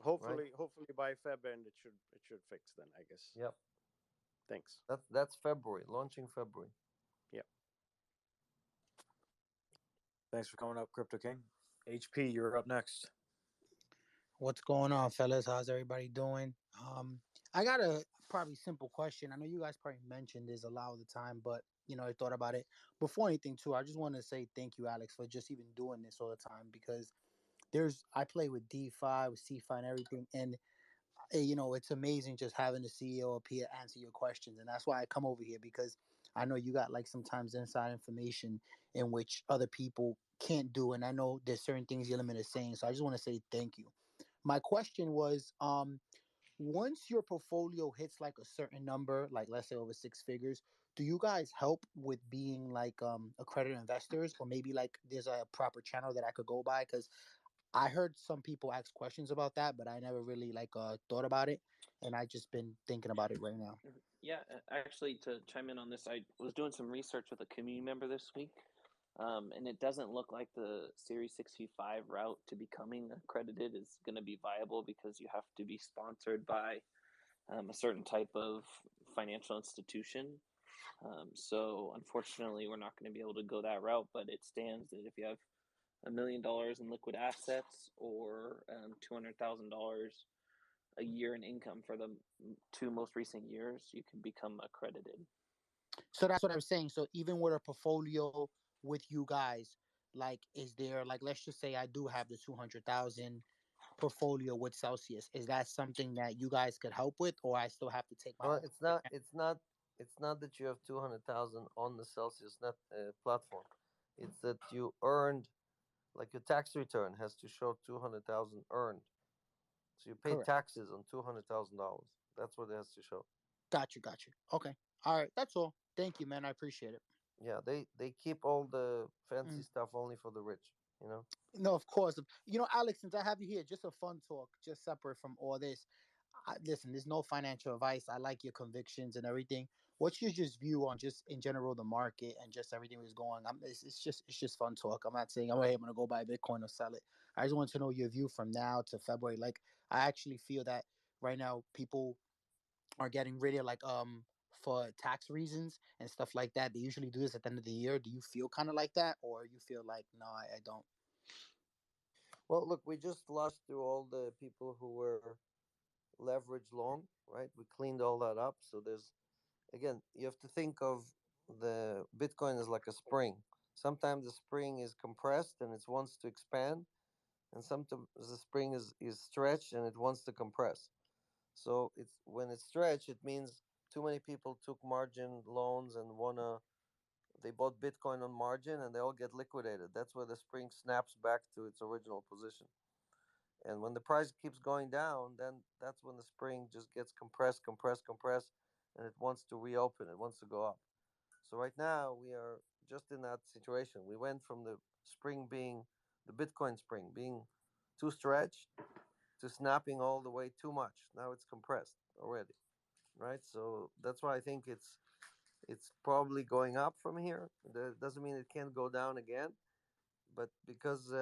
Hopefully by Feb end it should fix then, I guess. Yep. Thanks. That's February, launching February. Yeah. Thanks for coming up, Crypto King. HP, you're up next. What's going on, fellas? How's everybody doing? I got a probably simple question. I know you guys probably mentioned this a lot of the time, but I thought about it before anything too. I just want to say thank you, Alex, for just even doing this all the time, because I play with DeFi, with CeFi and everything, and it's amazing just having the CEO up here answer your questions. And that's why I come over here, because I know you got like sometimes inside information in which other people can't do. And I know there's certain things you're limited saying. So I just want to say thank you. My question was, once your portfolio hits like a certain number, like let's say over six figures, do you guys help with being like accredited investors, or maybe like there's a proper channel that I could go by? Because I heard some people ask questions about that, but I never really like thought about it, and I just been thinking about it right now. Yeah, actually, to chime in on this, I was doing some research with a community member this week, and it doesn't look like the Series 65 route to becoming accredited is going to be viable, because you have to be sponsored by a certain type of financial institution. So unfortunately, we're not going to be able to go that route, but it stands that if you have $1 million in liquid assets or $200,000 a year in income for the two most recent years, you can become accredited. So that's what I'm saying. So even with a portfolio with you guys, like, is there, like, let's just say I do have the 200,000 portfolio with Celsius. Is that something that you guys could help with, or I still have to take my Well, own? it's not it's not that you have 200,000 on the Celsius net platform. It's that you earned, like your tax return has to show 200,000 earned. So you pay Correct. taxes on $200,000. That's what it has to show. Got you. Got you. Okay. All right. That's all. Thank you, man. I appreciate it. Yeah, they keep all the fancy Mm. stuff only for the rich, you know? No, of course. You know, Alex, since I have you here, just a fun talk, just separate from all this. Listen, there's no financial advice. I like your convictions and everything. What's your just view on just in general the market and just everything that's going? It's just fun talk. I'm not saying I'm gonna go buy Bitcoin or sell it. I just want to know your view from now to February. Like I actually feel that right now people are getting rid of for tax reasons and stuff like that. They usually do this at the end of the year. Do you feel kind of like that, or you feel like no, I don't? Well, look, we just lost through all the people who were leverage long, right? We cleaned all that up. So there's, again, you have to think of the Bitcoin as like a spring. Sometimes the spring is compressed and it wants to expand, and sometimes the spring is stretched and it wants to compress. So it's when it's stretched, it means too many people took margin loans and they bought Bitcoin on margin and they all get liquidated. That's where the spring snaps back to its original position. And when the price keeps going down, then that's when the spring just gets compressed, compressed, compressed, and it wants to reopen. It wants to go up. So right now we are just in that situation. We went from the spring being the Bitcoin spring being too stretched to snapping all the way too much. Now it's compressed already, right? So that's why I think it's probably going up from here. That doesn't mean it can't go down again, but because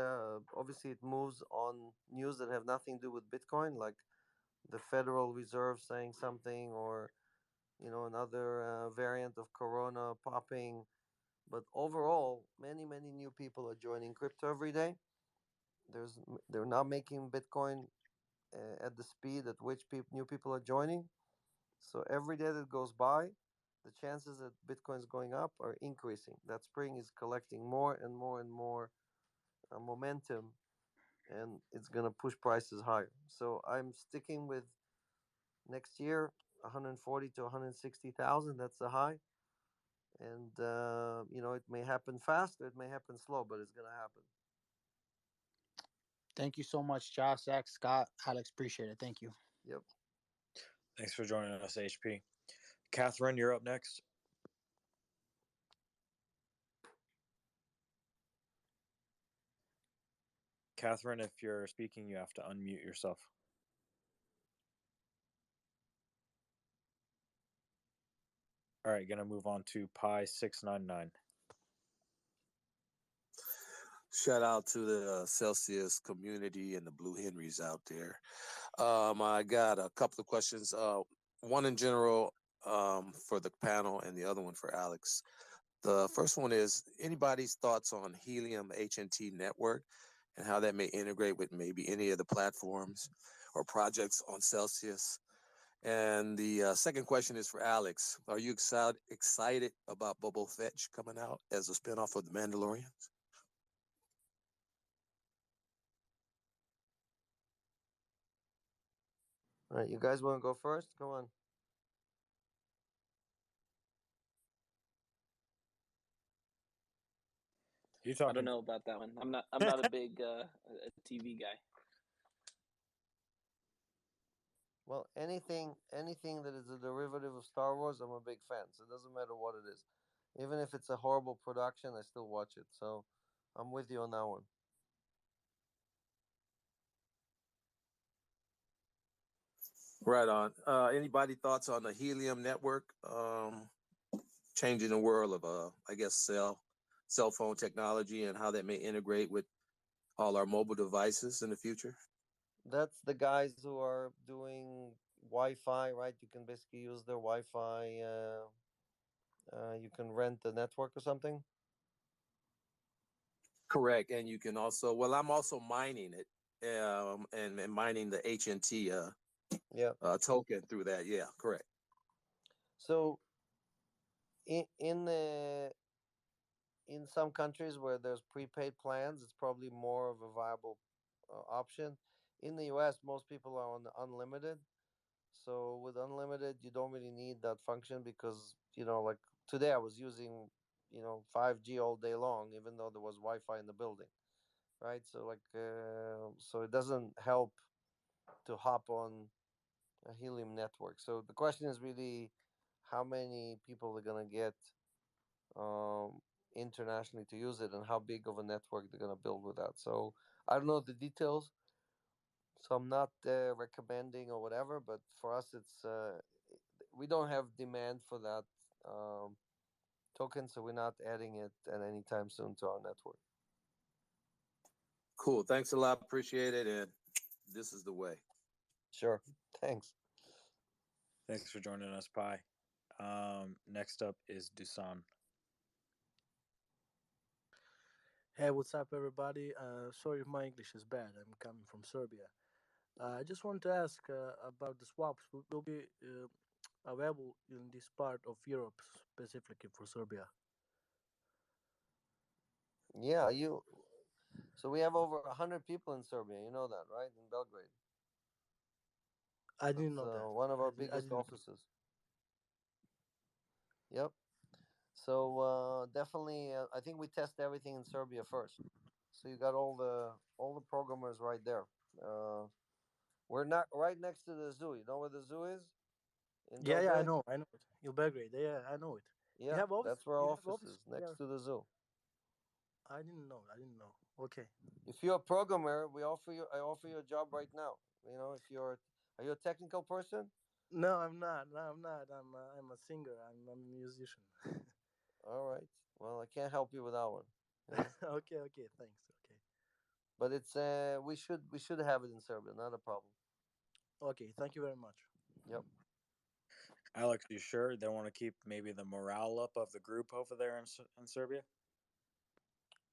obviously it moves on news that have nothing to do with Bitcoin, like the Federal Reserve saying something, or another variant of Corona popping. But overall, many new people are joining crypto every day. They're not making Bitcoin at the speed at which new people are joining. So every day that goes by, the chances that Bitcoin is going up are increasing. That spring is collecting more and more and more momentum, and it's going to push prices higher. So I'm sticking with next year 140 to 160,000. That's the high, and it may happen fast, or it may happen slow, but it's going to happen. Thank you so much, Josh, Zach, Scott, Alex. Appreciate it. Thank you. Yep. Thanks for joining us, HP. Catherine, you're up next. Catherine, if you're speaking, you have to unmute yourself. All right, gonna move on to Pi699. Shout out to the Celsius community and the Blue Henrys out there. I got a couple of questions. One in general for the panel, and the other one for Alex. The first one is anybody's thoughts on Helium HNT network and how that may integrate with maybe any of the platforms or projects on Celsius. And the second question is for Alex. Are you excited about Boba Fett coming out as a spinoff of The Mandalorians? All right, you guys want to go first? Come on. I don't know about that one. I'm not a big TV guy. Well, anything that is a derivative of Star Wars, I'm a big fan. So it doesn't matter what it is. Even if it's a horrible production, I still watch it. So I'm with you on that one. Right on. Anybody thoughts on the Helium network changing the world of I guess cell phone technology and how that may integrate with all our mobile devices in the future? That's the guys who are doing Wi-Fi, right? You can basically use their Wi-Fi. You can rent the network or something. Correct, and you can also. Well, I'm also mining it, and mining the HNT token through that. Yeah, correct. So, in some countries where there's prepaid plans, it's probably more of a viable option. In the US, most people are on the unlimited. So with unlimited, you don't really need that function because like today I was using 5G all day long, even though there was Wi-Fi in the building, right? So so it doesn't help to hop on a Helium network. So the question is really how many people are gonna get um, internationally to use it, and how big of a network they're gonna build with that. So I don't know the details, so I'm not recommending or whatever. But for us, it's we don't have demand for that token, so we're not adding it at any time soon to our network. Cool. Thanks a lot. Appreciate it. And this is the way. Sure. Thanks. Thanks for joining us, Pi. Next up is Dusan. Hey, what's up, everybody? Sorry if my English is bad. I'm coming from Serbia. I just want to ask about the swaps. Will be available in this part of Europe, specifically for Serbia? Yeah, So we have over 100 people in Serbia. You know that, right? In Belgrade. I didn't know that. One of our I biggest didn't. offices. Yep. So definitely, I think we test everything in Serbia first. So you got all the programmers right there. We're not right next to the zoo. You know where the zoo is? In Yeah, Belgrade? I know it. In Belgrade. Yeah, I know it. Yeah, You have office. that's where our You have office office. is next to the zoo. I didn't know. Okay. If you're a programmer, I offer you a job right now. Are you a technical person? No, I'm not. No, I'm not. I'm a singer. I'm a musician. All right. Well, I can't help you with that one. Okay. Thanks. Okay. But it's we should have it in Serbia, not a problem. Okay. Thank you very much. Yep. Alex, you sure they want to keep maybe the morale up of the group over there in Serbia?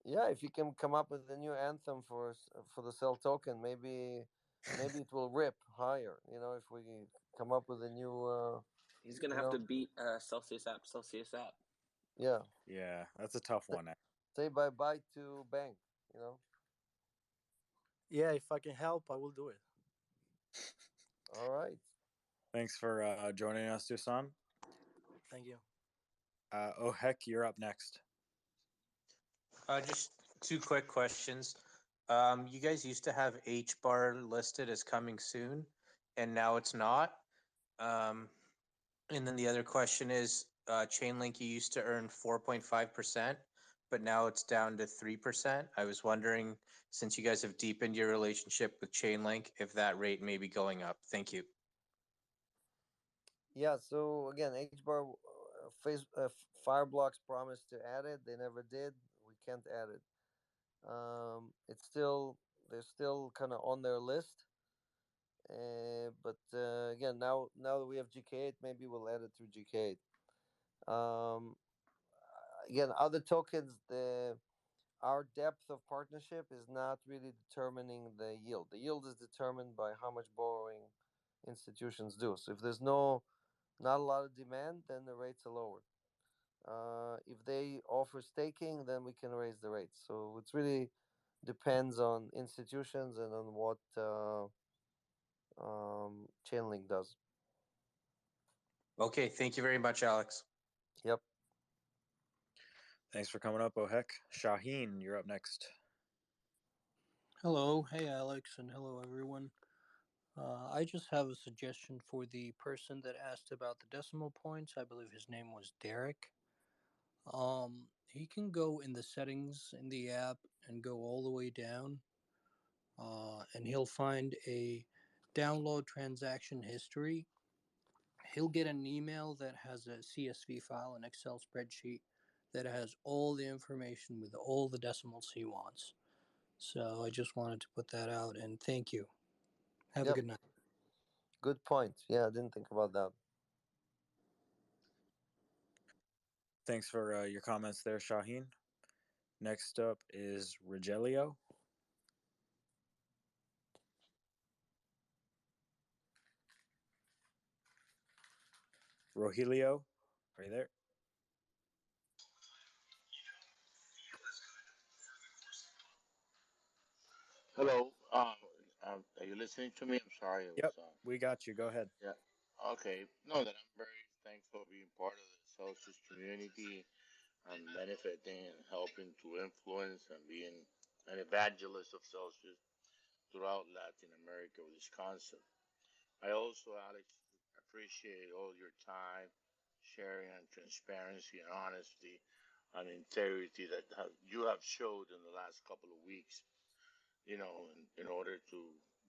Yeah, if you can come up with a new anthem for the Cell token, maybe it will rip higher. If we come up with a new. He's gonna have to beat Celsius app. Yeah. Yeah, that's a tough one. Say bye-bye to Bank. Yeah, if I can help, I will do it. All right. Thanks for joining us, Dusan. Thank you. Oh heck, you're up next. Just two quick questions. You guys used to have HBAR listed as coming soon, and now it's not. And then the other question is, Chainlink, you used to earn 4.5%, but now it's down to 3%. I was wondering, since you guys have deepened your relationship with Chainlink, if that rate may be going up. Thank you. Yeah. So again, HBAR, Fireblocks promised to add it. They never did. We can't add it. They're still kind of on their list. But again, now that we have GK8, maybe we'll add it through GK8. Again, other tokens, our depth of partnership is not really determining the yield. The yield is determined by how much borrowing institutions do. So if there's not a lot of demand, then the rates are lower. If they offer staking, then we can raise the rates. So it's really depends on institutions and on what Chainlink does. Okay, thank you very much, Alex. Yep. Thanks for coming up, oh heck. Shaheen, you're up next. Hello, hey Alex, and hello everyone. I just have a suggestion for the person that asked about the decimal points. I believe his name was Derek. He can go in the settings in the app and go all the way down, and he'll find a download transaction history. He'll get an email that has a CSV file, an Excel spreadsheet that has all the information with all the decimals he wants. So I just wanted to put that out, and thank you. Have a good night. Good point. Yeah, I didn't think about that. Thanks for your comments there, Shaheen. Next up is Rogelio. Rogelio, are you there? Hello. Are you listening to me? I'm sorry. Yep, we got you. Go ahead. Yeah. Okay. No, that I'm very thankful for being part of this Celsius community and benefiting and helping to influence and being an evangelist of Celsius throughout Latin America with this concept. I also, Alex, appreciate all your time, sharing, and transparency and honesty and integrity that you have showed in the last couple of weeks, in order to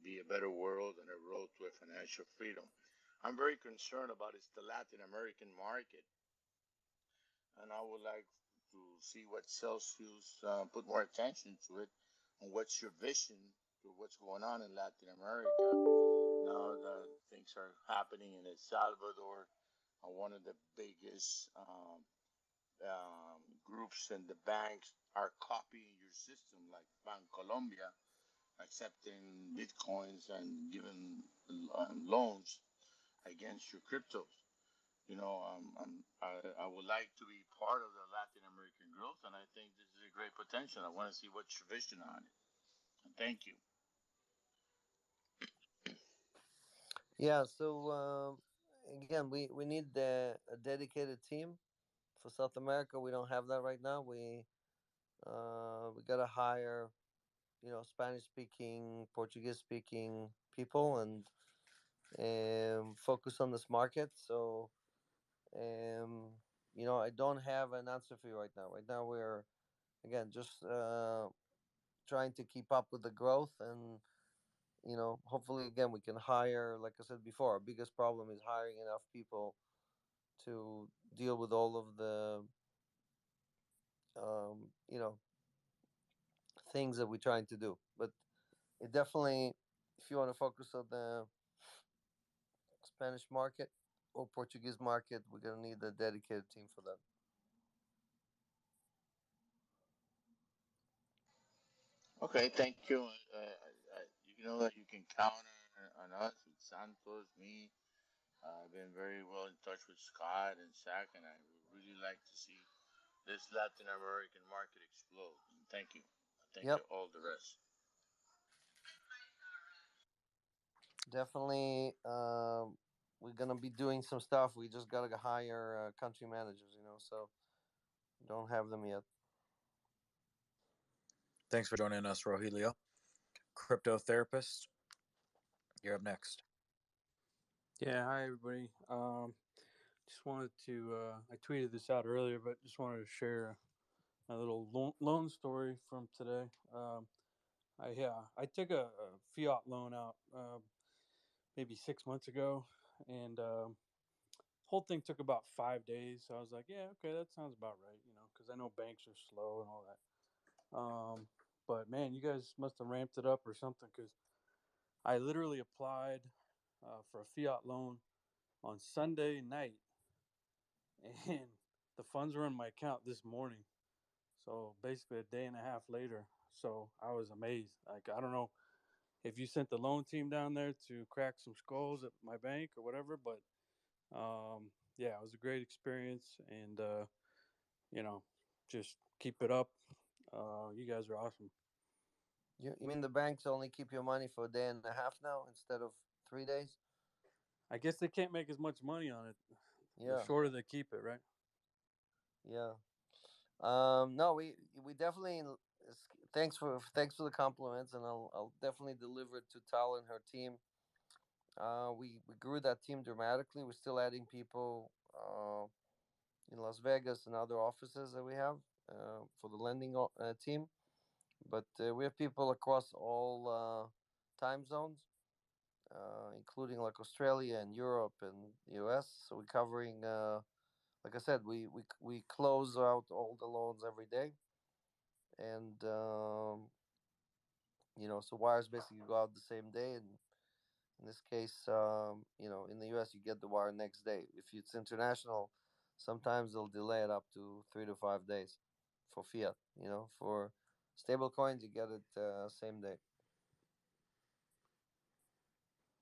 be a better world and a road to a financial freedom. I'm very concerned about it's the Latin American market, and I would like to see what Celsius put more attention to it, and what's your vision to what's going on in Latin America now that things are happening in El Salvador, one of the biggest groups and the banks are copying your system, like Bank Colombia, accepting bitcoins and giving loans against your cryptos. I would like to be part of the Latin American growth, and I think this is a great potential. I want to see what's your vision on it. Thank you. Yeah. So again, we need a dedicated team for South America. We don't have that right now. We gotta hire, Spanish speaking, Portuguese speaking people, and focus on this market. So um, I don't have an answer for you right now. Right now, we're again just trying to keep up with the growth, and hopefully again we can hire. Like I said before, our biggest problem is hiring enough people to deal with all of the um, you know things that we're trying to do. But it definitely, if you want to focus on the Spanish market or Portuguese market, we're gonna need a dedicated team for that. Okay, thank you. You know that you can count on us with Santos, me. I've been very well in touch with Scott and Zach, and I would really like to see this Latin American market explode. And thank you. Thank Yep, you all the rest. definitely. We're gonna be doing some stuff. We just gotta hire country managers, so don't have them yet. Thanks for joining us, Rogelio. Crypto therapist, you're up next. Yeah, hi everybody. Just wanted to I tweeted this out earlier, but just wanted to share a little loan story from today. I took a fiat loan out maybe 6 months ago, and whole thing took about 5 days. So I was like, yeah, okay, that sounds about right, because I know banks are slow and all that. But man, you guys must have ramped it up or something, because I literally applied for a fiat loan on Sunday night, and the funds were in my account this morning. So basically a day and a half later. So I was amazed. Like, I don't know if you sent the loan team down there to crack some skulls at my bank or whatever, but yeah, it was a great experience, and you know, just keep it up. You guys are awesome. You mean the banks only keep your money for a day and a half now instead of 3 days? I guess they can't make as much money on it. The Yeah, shorter they keep it, right? yeah. No, we definitely thanks for the compliments, and I'll definitely deliver it to Tal and her team. We grew that team dramatically. We're still adding people in Las Vegas and other offices that we have for the lending team. But we have people across all time zones, including like Australia and Europe and US. So we're covering, like I said, we close out all the loans every day, and so wires basically go out the same day. And in this case, in the US, you get the wire next day. If it's international, sometimes they'll delay it up to 3 to 5 days for fiat. For stable coins, you get it same day.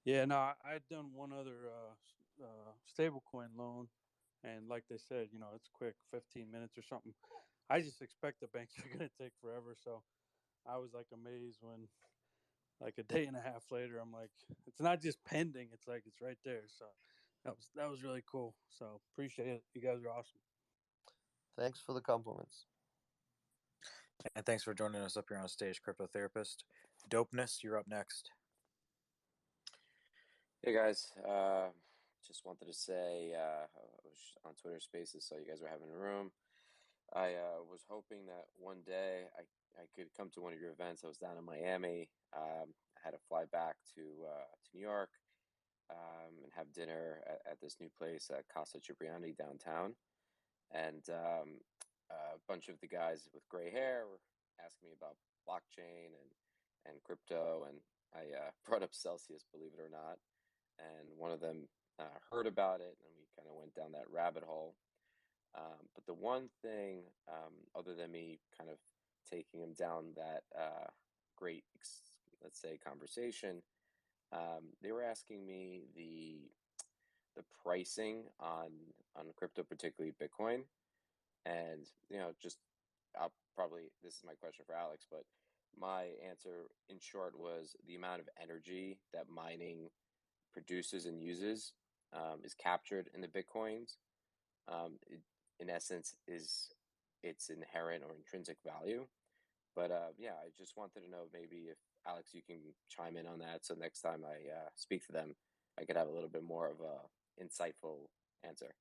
Yeah, no, I'd done one other stablecoin loan, and like they said, it's quick, 15 minutes or something. I just expect the banks are going to take forever, so I was like amazed when, like a day and a half later, I'm like, it's not just pending; it's like it's right there. So That was really cool. So appreciate it. You guys are awesome. Thanks for the compliments. And thanks for joining us up here on stage, Crypto Therapist. Dopeness, you're up next. Hey guys, just wanted to say I was on Twitter Spaces, so you guys were having a room. I was hoping that one day I could come to one of your events. I was down in Miami. I had to fly back to New York and have dinner at this new place, Casa Cipriani downtown. And a bunch of the guys with gray hair were asking me about blockchain and crypto, and I brought up Celsius, believe it or not. And one of them heard about it, and we kind of went down that rabbit hole. But the one thing, other than me kind of taking him down that great, let's say, conversation, they were asking me the pricing on crypto, particularly Bitcoin, and just I'll probably, this is my question for Alex, but my answer in short was the amount of energy that mining produces and uses is captured in the Bitcoins. In essence, is its inherent or intrinsic value. But yeah, I just wanted to know maybe if Alex, you can chime in on that, so next time I speak to them, I could have a little bit more of a insightful answer.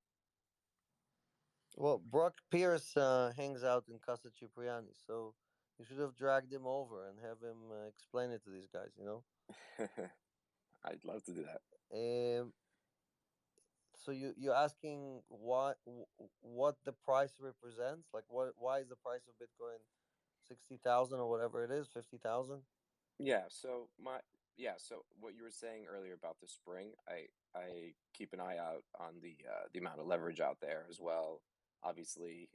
Well, Brock Pierce hangs out in Casa Cipriani, so you should have dragged him over and have him explain it to these guys. I'd love to do that. So you're asking what the price represents? Like why is the price of Bitcoin 60,000 or whatever it is, 50,000? Yeah. So what you were saying earlier about the spring, I keep an eye out on the amount of leverage out there as well. Obviously,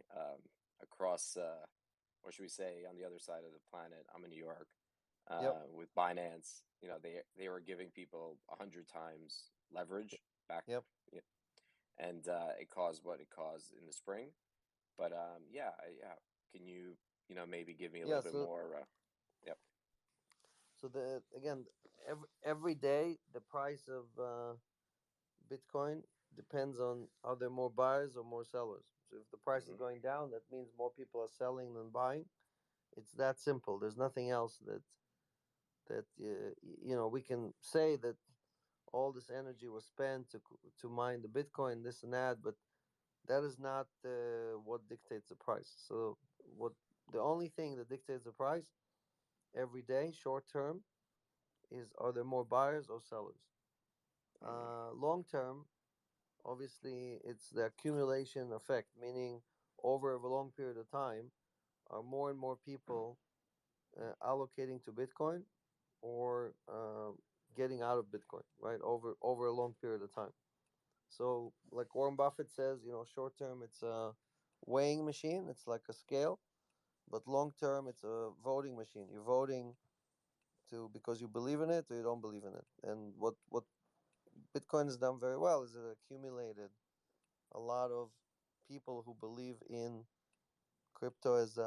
across, or should we say, on the other side of the planet, I'm in New York. With Binance, they were giving people 100 times leverage back. And it caused what it caused in the spring. But yeah, can you maybe give me a little bit more? Yep. So every day the price of Bitcoin depends on are there more buyers or more sellers. So if the price is going down, that means more people are selling than buying. It's that simple. There's nothing else that we can say that all this energy was spent to mine the Bitcoin, this and that, but that is not what dictates the price. So the only thing that dictates the price every day, short term, is are there more buyers or sellers? Long term, obviously, it's the accumulation effect, meaning over a long period of time, are more and more people allocating to Bitcoin or getting out of Bitcoin, right? Over a long period of time. So, like Warren Buffett says, short term it's a weighing machine. It's like a scale, but long term it's a voting machine. You're voting because you believe in it or you don't believe in it. And what Bitcoin has done very well is it accumulated a lot of people who believe in crypto as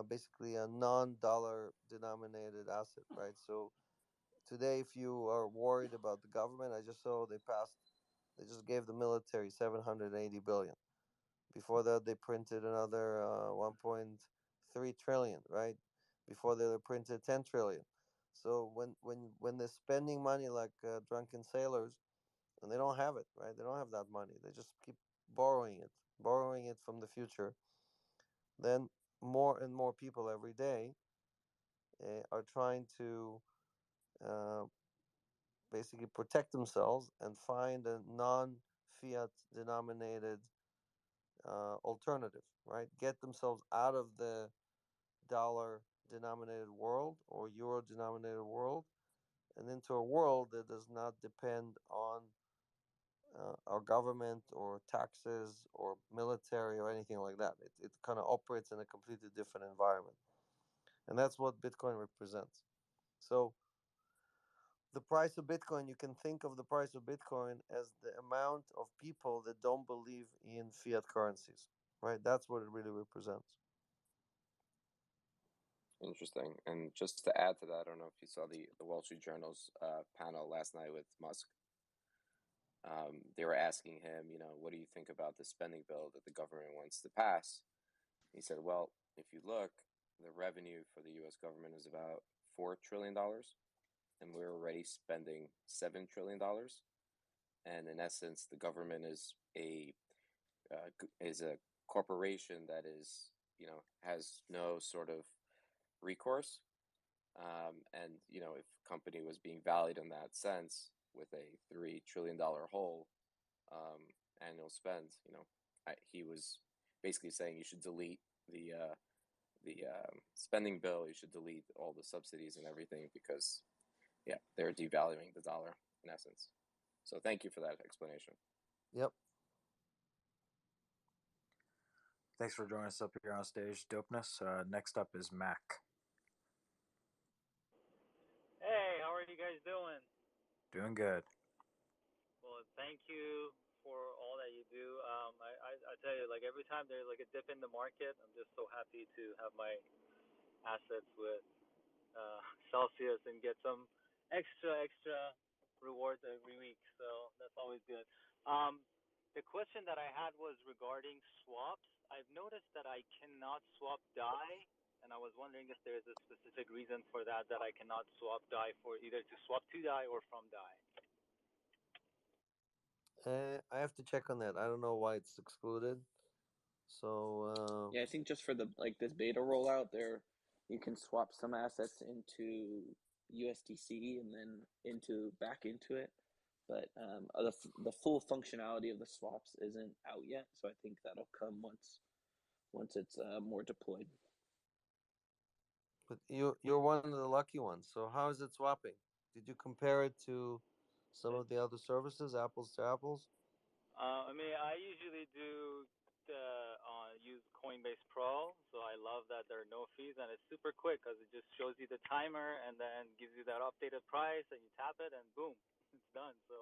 basically a non-dollar denominated asset, right? So today, if you are worried about the government, I just saw they just gave the military 780 billion. Before that, they printed another 1.3 trillion, right? Before that, they printed 10 trillion. So when they're spending money like drunken sailors, and they don't have it, right? They don't have that money. They just keep borrowing it from the future. Then more and more people every day are trying to basically protect themselves and find a non-fiat denominated alternative, right? Get themselves out of the dollar denominated world or euro denominated world and into a world that does not depend on our government or taxes or military or anything like that. It kind of operates in a completely different environment. And that's what Bitcoin represents. So the price of Bitcoin, you can think of the price of Bitcoin as the amount of people that don't believe in fiat currencies, right? That's what it really represents. Interesting. And just to add to that, I don't know if you saw the Wall Street Journal's panel last night with Musk. they were asking him, what do you think about the spending bill that the government wants to pass? He said, well, if you look, the revenue for the U.S. government is about $4 trillion, and we're already spending $7 trillion. And in essence, the government is a corporation that is, has no sort of recourse. And, if a company was being valued in that sense with a $3 trillion hole annual spend, he was basically saying you should delete the spending bill, you should delete all the subsidies and everything because, yeah, they're devaluing the dollar in essence. So thank you for that explanation. Yep. Thanks for joining us up here on stage, Dopeness. Next up is Mac. Hey, how are you guys doing? Doing good. Well, thank you for all that you do. I tell you, like every time there's like a dip in the market, I'm just so happy to have my assets with Celsius and get some extra rewards every week. So that's always good. The question that I had was regarding swaps. I've noticed that I cannot swap DAI, and I was wondering if there's a specific reason for that I cannot swap DAI for either to swap to DAI or from DAI. I have to check on that. I don't know why it's excluded. So yeah, I think just for this beta rollout, there you can swap some assets into USDC and then back into it. But the full functionality of the swaps isn't out yet, so I think that'll come once it's more deployed. But you're one of the lucky ones. So how is it swapping? Did you compare it to some of the other services, apples to apples? I mean, I usually do use Coinbase Pro, so I love that there are no fees and it's super quick because it just shows you the timer and then gives you that updated price and you tap it and boom, it's done. So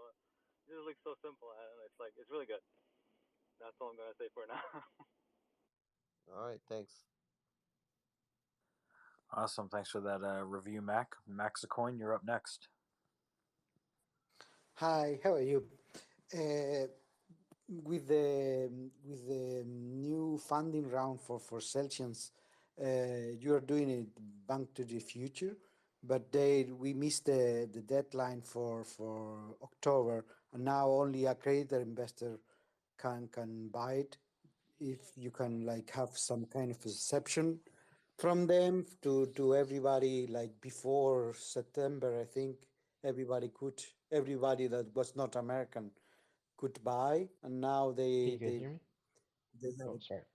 it just looks so simple and it's really good. That's all I'm gonna say for now. All right, thanks. Awesome. Thanks for that review, Mac. Maxacoin, you're up next. Hi, how are you? With the new funding round for Celsius, you are doing it Bank to the Future, but we missed the deadline for October, and now only accredited investor can buy it. If you can have some kind of exception from them to everybody, before September, I think everybody that was not American could buy, and now Can you guys hear me? they have Oh, it sorry.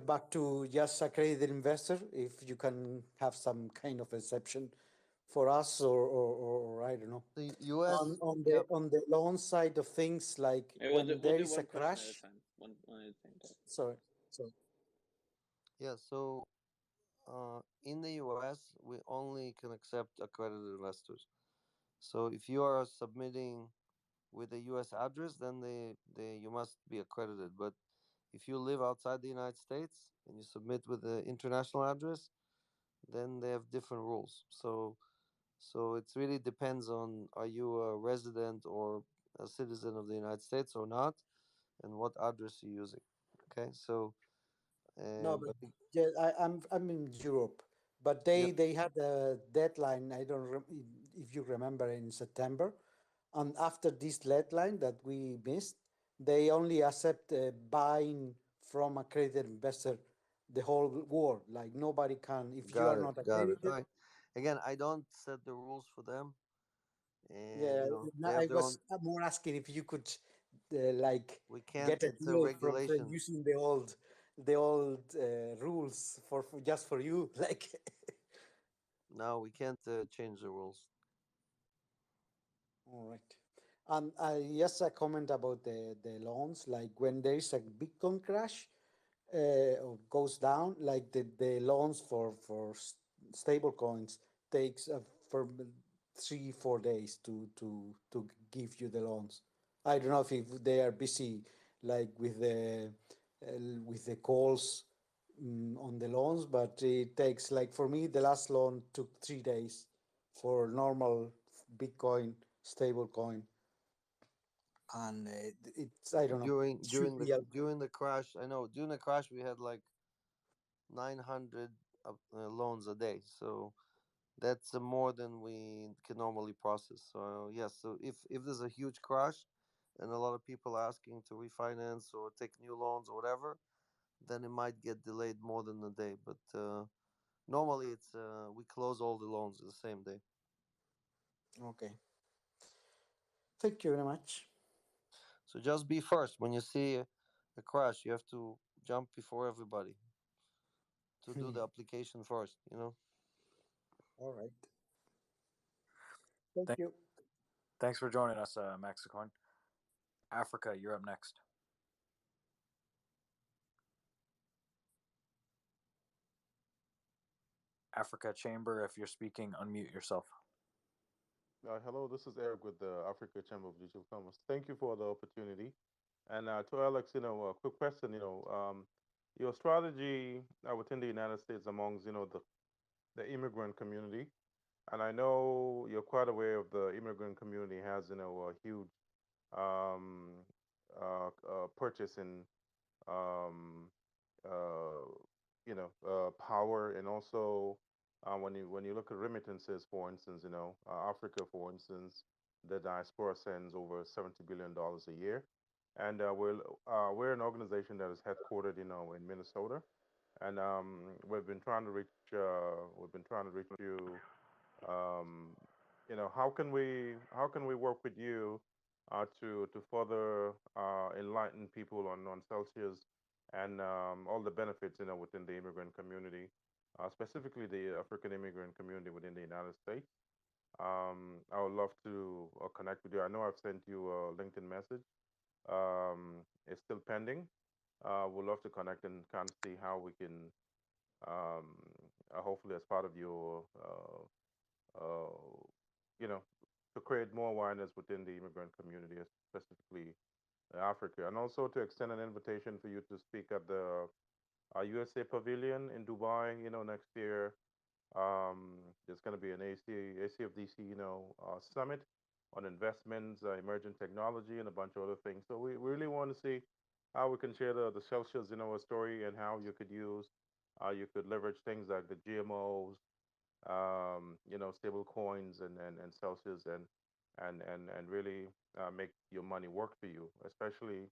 back to just accredited investor. If you can have some kind of exception for us, or I don't know. The U.S. on the loan side of things, We'll there do is one a question crash. at a time. One at a time. Sorry. Yeah. So in the U.S., we only can accept accredited investors. So if you are submitting with a U.S. address, then you must be accredited. But if you live outside the United States and you submit with an international address, then they have different rules. So it really depends on, are you a resident or a citizen of the United States or not, and what address you're using. Okay, so No, but I'm in Europe, but they had a deadline. I don't if you remember, in September, and after this deadline that we missed, they only accept buying from accredited investor the whole world. Like nobody can, if you are not got it. accredited. All right. Again, I don't set the rules for them, and Yeah, they I have their own. was more asking if you could We can't. get a It's a deal from regulation. using the old rules for just for you, like. No, we can't change the rules. All right. And just a comment about the loans. Like when there is a Bitcoin crash, or goes down, like the loans for stable coins takes for 3-4 days to give you the loans. I don't know if they are busy like with the calls on the loans, but it takes, like for me, the last loan took 3 days for normal Bitcoin stable coin. And it's, I don't know, during should be during the crash. I know during the crash we had like 900 loans a day, so that's more than we can normally process. So yes, so if there's a huge crash and a lot of people asking to refinance or take new loans or whatever, then it might get delayed more than a day. But normally it's we close all the loans the same day. okay. Thank you very much. So just be first when you see a crash. You have to jump before everybody to do the application first. You know. All right. Thank you. Thanks for joining us, Mexicoin. Africa, you're up next. Africa Chamber, if you're speaking, unmute yourself. Hello, this is Eric with the Africa Chamber of Digital Commerce. Thank you for the opportunity. And to Alex, a quick question, your strategy within the United States amongst, the immigrant community. And I know you're quite aware of the immigrant community has, a huge um, purchase in um, power, and also when you look at remittances, for instance, Africa, for instance, the diaspora sends over $70 billion a year, and we're an organization that is headquartered, in Minnesota, and we've been trying to reach you. Um, how can we work with you to further enlighten people on Celsius and all the benefits within the immigrant community, specifically the African immigrant community within the United States. I would love to connect with you. I know I've sent you a LinkedIn message. It's still pending. We'd love to connect and kind of see how we can, um, hopefully, as part of your uh, you know, to create more awareness within the immigrant community, specifically Africa, and also to extend an invitation for you to speak at the USA Pavilion in Dubai. Next year, there's going to be an ACFDC, summit on investments, emerging technology, and a bunch of other things. So we really want to see how we can share the Celsius, story, and how you could leverage things like the GMOs, stable coins, and Celsius, and really make your money work for you. Especially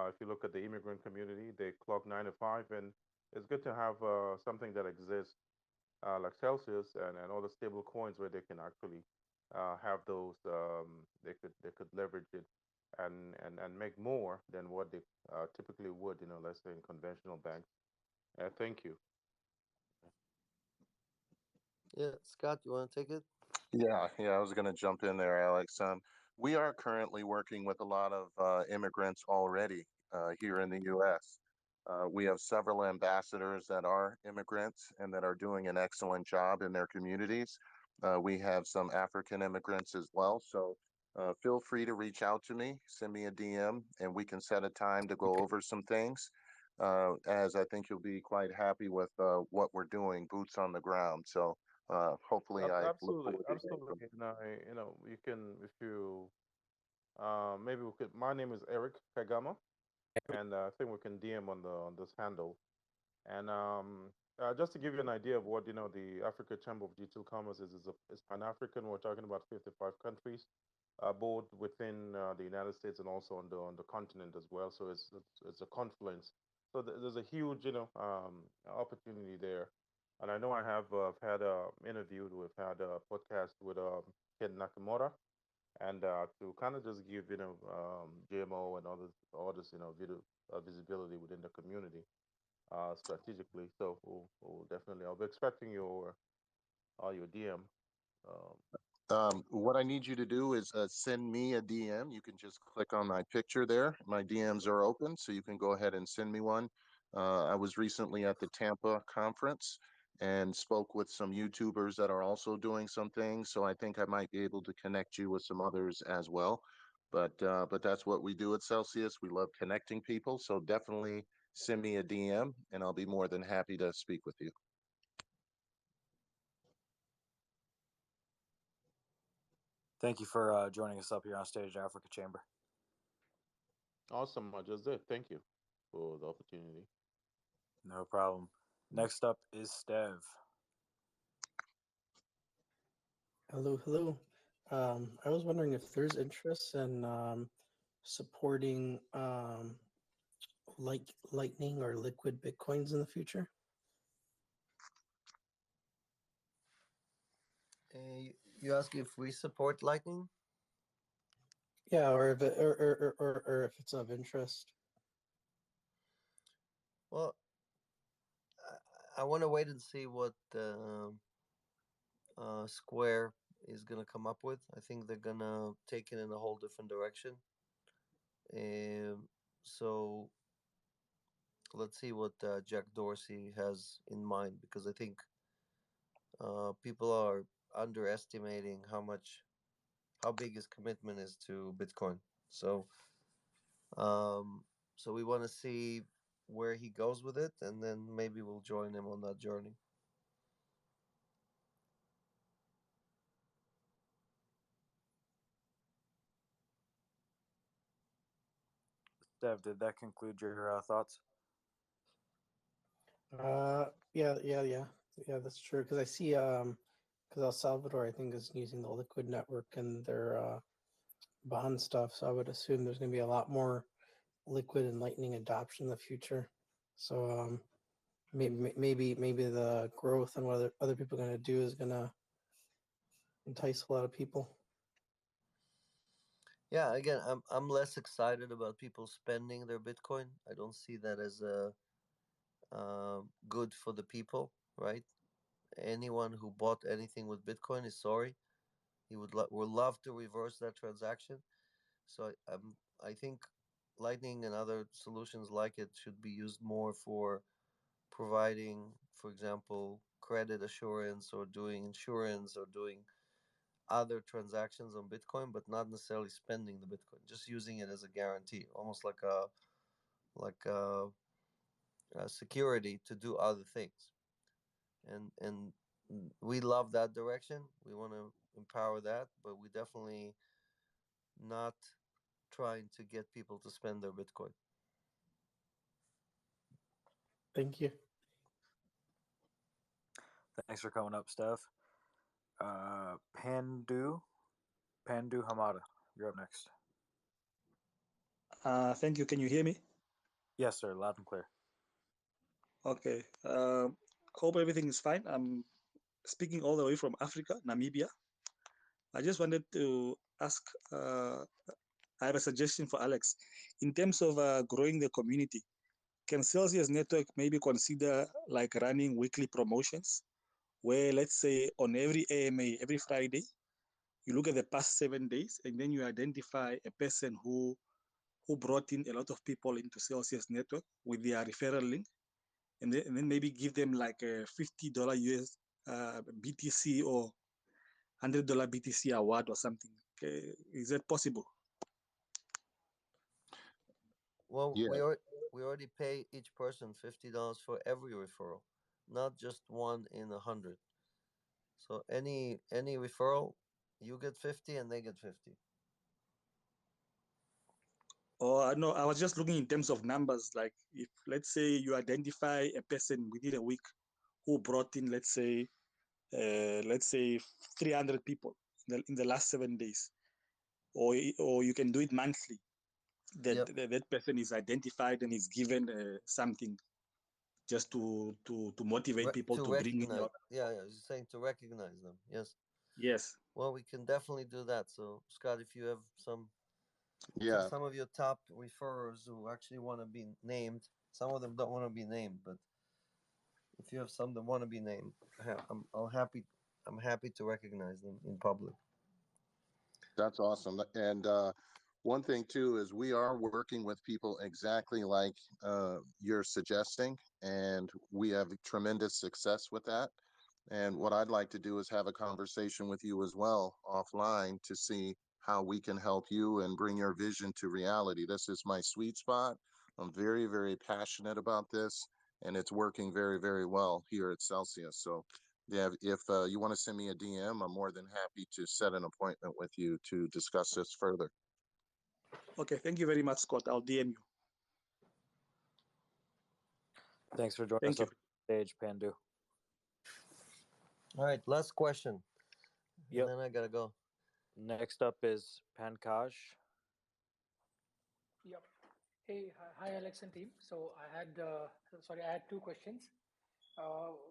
if you look at the immigrant community, they clock 9 to 5, and it's good to have something that exists like Celsius and all the stable coins where they can actually have those. They could leverage it and make more than what they typically would. Let's say in conventional banks. Thank you. Yeah, Scott, you want to take it? Yeah, I was going to jump in there, Alex. We are currently working with a lot of immigrants already here in the U.S. We have several ambassadors that are immigrants and that are doing an excellent job in their communities. We have some African immigrants as well. So feel free to reach out to me, send me a DM, and we can set a time to go over some things. As I think you'll be quite happy with what we're doing, boots on the ground. So hopefully I look Absolutely, forward to hearing from absolutely. And you can, if you, maybe we could. My name is Eric Kagama, and I think we can DM on this handle. And just to give you an idea of what the Africa Chamber of Digital Commerce is Pan African. We're talking about 55 countries, both within the United States and also on the continent as well. So it's a confluence. So there's a huge opportunity there. And I know I have had we've had a podcast with Ken Nakamura, and to kind of just give GMO and others visibility within the community strategically. So we'll definitely, I'll be expecting your DM. Um, What I need you to do is send me a DM. You can just click on my picture there. My DMs are open, so you can go ahead and send me one. I was recently at the Tampa conference and spoke with some YouTubers that are also doing some things. So I think I might be able to connect you with some others as well. But that's what we do at Celsius. We love connecting people. So definitely send me a DM, and I'll be more than happy to speak with you. Thank you for joining us up here on stage, Africa Chamber. Awesome, I just did. Thank you for the opportunity. No problem. Next up is Stev. Hello, hello. I was wondering if there's interest in supporting like Lightning or liquid Bitcoins in the future. You ask if we support Lightning? Yeah, or if it, or if it's of interest. Well, I want to wait and see what Square is gonna come up with. I think they're gonna take it in a whole different direction. So let's see what Jack Dorsey has in mind, because I think people are underestimating how big his commitment is to Bitcoin. So so we want to see where he goes with it, and then maybe we'll join him on that journey. Stev, did that conclude your thoughts? Yeah, that's true. Because I see, because El Salvador, I think, is using the Liquid network and their bond stuff. So I would assume there's going to be a lot more Liquid and Lightning adoption in the future. So maybe the growth and what other people are going to do is going to entice a lot of people. Yeah, again, I'm less excited about people spending their Bitcoin. I don't see that as a good for the people, right? Anyone who bought anything with Bitcoin is sorry. He would love to reverse that transaction. So I think Lightning and other solutions like it should be used more for providing, for example, credit assurance or doing insurance or doing other transactions on Bitcoin, but not necessarily spending the Bitcoin, just using it as a guarantee, almost like a security to do other things. And we love that direction. We want to empower that, but we definitely not trying to get people to spend their Bitcoin. Thank you. Thanks for coming up, Steph. Pandu Hamada, you're up next. Thank you. Can you hear me? Yes, sir. Loud and clear. Okay. Hope everything is fine. I'm speaking all the way from Africa, Namibia. I just wanted to ask, I have a suggestion for Alex. In terms of growing the community, can Celsius Network maybe consider like running weekly promotions where, let's say, on every AMA, every Friday, you look at the past 7 days and then you identify a person who brought in a lot of people into Celsius Network with their referral link, and then maybe give them like a $50 US BTC or $100 BTC award or something. Okay. Is that possible? Well, Yeah. we already pay each person $50 for every referral, not just one in 100. So any referral, you get 50 and they get 50. Or no, I was just looking in terms of numbers. Like if let's say you identify a person within a week who brought in, let's say 300 people in the last 7 days, or you can do it monthly. That person is identified and is given something just to motivate people to bring in your... Yeah, you're saying to recognize them. Yes. Yes. Well, we can definitely do that. So, Scott, if you have some of your top referrers who actually want to be named, some of them don't want to be named, but if you have some that want to be named, I'm happy to recognize them in public. That's awesome. And one thing too is we are working with people exactly like you're suggesting, and we have tremendous success with that. And what I'd like to do is have a conversation with you as well offline to see how we can help you and bring your vision to reality. This is my sweet spot. I'm very, very passionate about this, and it's working very, very well here at Celsius. So Yeah, if you want to send me a DM, I'm more than happy to set an appointment with you to discuss this further. Okay, thank you very much, Scott. I'll DM you. Thanks for joining Thank us you. up on stage, Pandu. All right, last question. Yep. And then I gotta go. Next up is Pankaj. Yep. Hey, hi Alex and team. So I had two questions.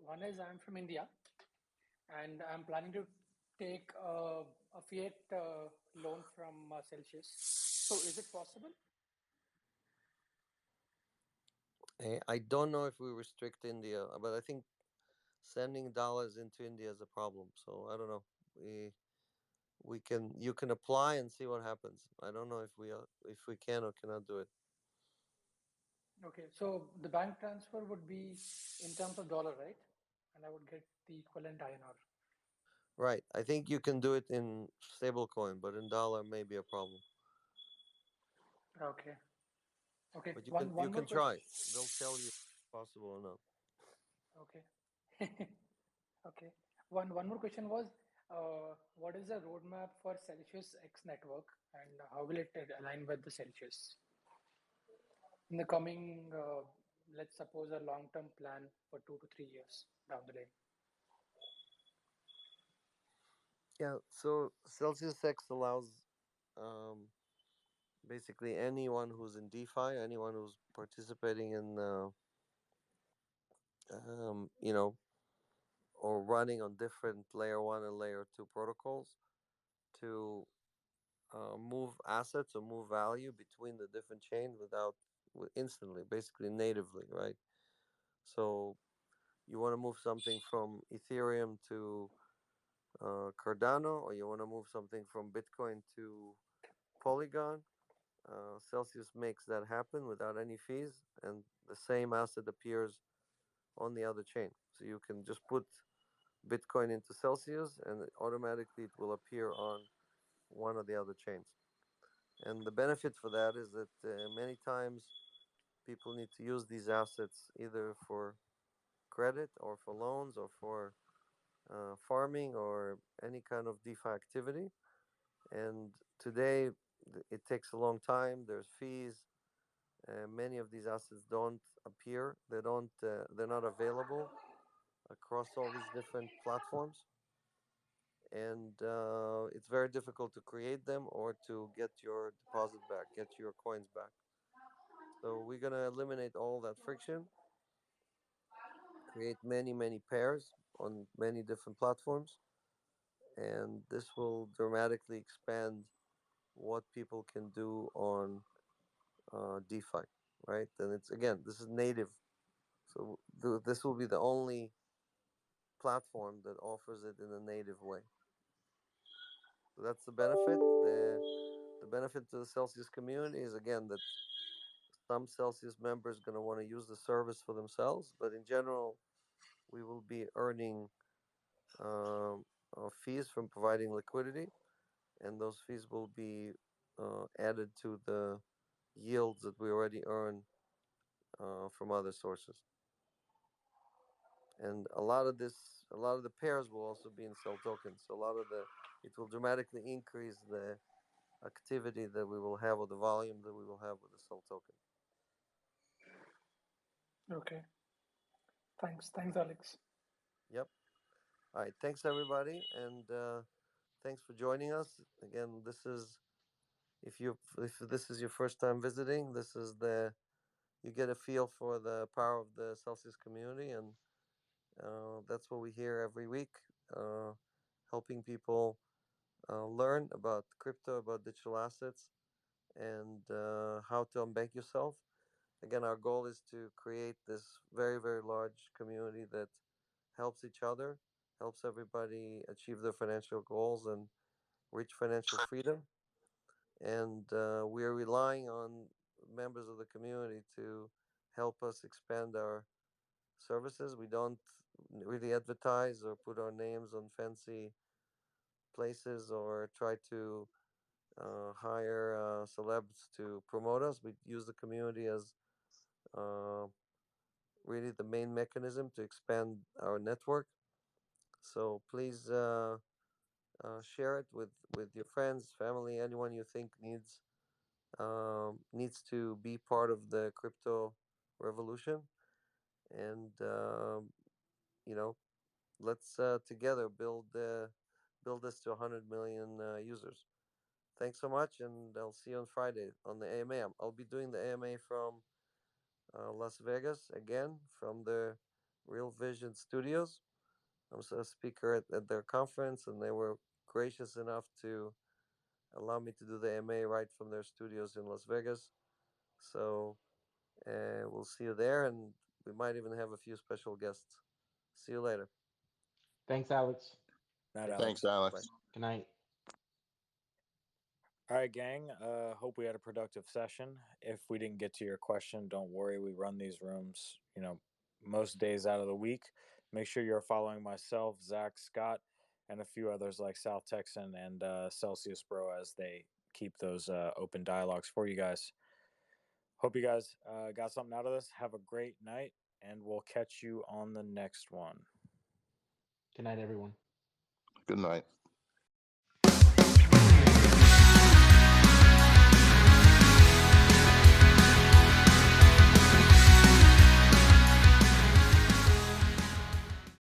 One is I'm from India, and I'm planning to take a Fiat loan from Celsius. So is it possible? I don't know if we restrict India, but I think sending dollars into India is a problem. So I don't know. You can apply and see what happens. I don't know if we can or cannot do it. Okay, so the bank transfer would be in terms of dollar, right? And I would get the equivalent INR. Right. I think you can do it in stablecoin, but in dollar may be a problem. Okay. Okay. But One you more can question. try. They'll tell you if it's possible or not. Okay. Okay. One more question was, what is the roadmap for Celsius X network, and how will it align with the Celsius in the coming, let's suppose, a long-term plan for 2 to 3 years down the lane? Yeah. So Celsius X allows basically anyone who's in DeFi, anyone who's participating in, or running on different layer one and layer two protocols to move assets or move value between the different chains instantly, basically natively, right? So you want to move something from Ethereum to Cardano, or you want to move something from Bitcoin to Polygon. Celsius makes that happen without any fees, and the same asset appears on the other chain. So you can just put Bitcoin into Celsius, and automatically it will appear on one of the other chains. And the benefit for that is that many times people need to use these assets either for credit or for loans or for farming or any kind of DeFi activity. And today it takes a long time. There's fees. Many of these assets don't appear. They're not available across all these different platforms, and it's very difficult to create them or to get your deposit back, get your coins back. So we're gonna eliminate all that friction, create many pairs on many different platforms, and this will dramatically expand what people can do on DeFi, right? And this is native, so this will be the only platform that offers it in a native way. So that's the benefit. The benefit to the Celsius community is again that some Celsius members going to want to use the service for themselves, but in general, we will be earning fees from providing liquidity, and those fees will be added to the yields that we already earn from other sources. And a lot of the pairs will also be in cell tokens. So it will dramatically increase the activity that we will have, or the volume that we will have with the cell token. Okay. Thanks, Alex. Yep. All right. Thanks, everybody, and thanks for joining us. Again, if this is your first time visiting, you get a feel for the power of the Celsius community, and that's what we hear every week, helping people learn about crypto, about digital assets, and how to unbank yourself. Again, our goal is to create this very large community that helps each other, helps everybody achieve their financial goals and reach financial freedom. And we are relying on members of the community to help us expand our services. We don't really advertise or put our names on fancy places or try to hire celebs to promote us. We use the community as uh, really the main mechanism to expand our network. So please share it with your friends, family, anyone you think needs to be part of the crypto revolution. And you know, let's together build this to 100 million users. Thanks so much, and I'll see you on Friday on the AMA. I'll be doing the AMA from Las Vegas again, from the Real Vision Studios. I'm a speaker at their conference, and they were gracious enough to allow me to do the AMA right from their studios in Las Vegas. So we'll see you there, and we might even have a few special guests. See you later. Thanks, Alex. Night, Alex. Thanks, Alex. Bye. Good night. All right, gang. Hope we had a productive session. If we didn't get to your question, don't worry. We run these rooms, most days out of the week. Make sure you're following myself, Zach, Scott, and a few others like South Texan and Celsius Bro as they keep those open dialogues for you guys. Hope you guys got something out of this. Have a great night, and we'll catch you on the next one. Good night, everyone. Good night.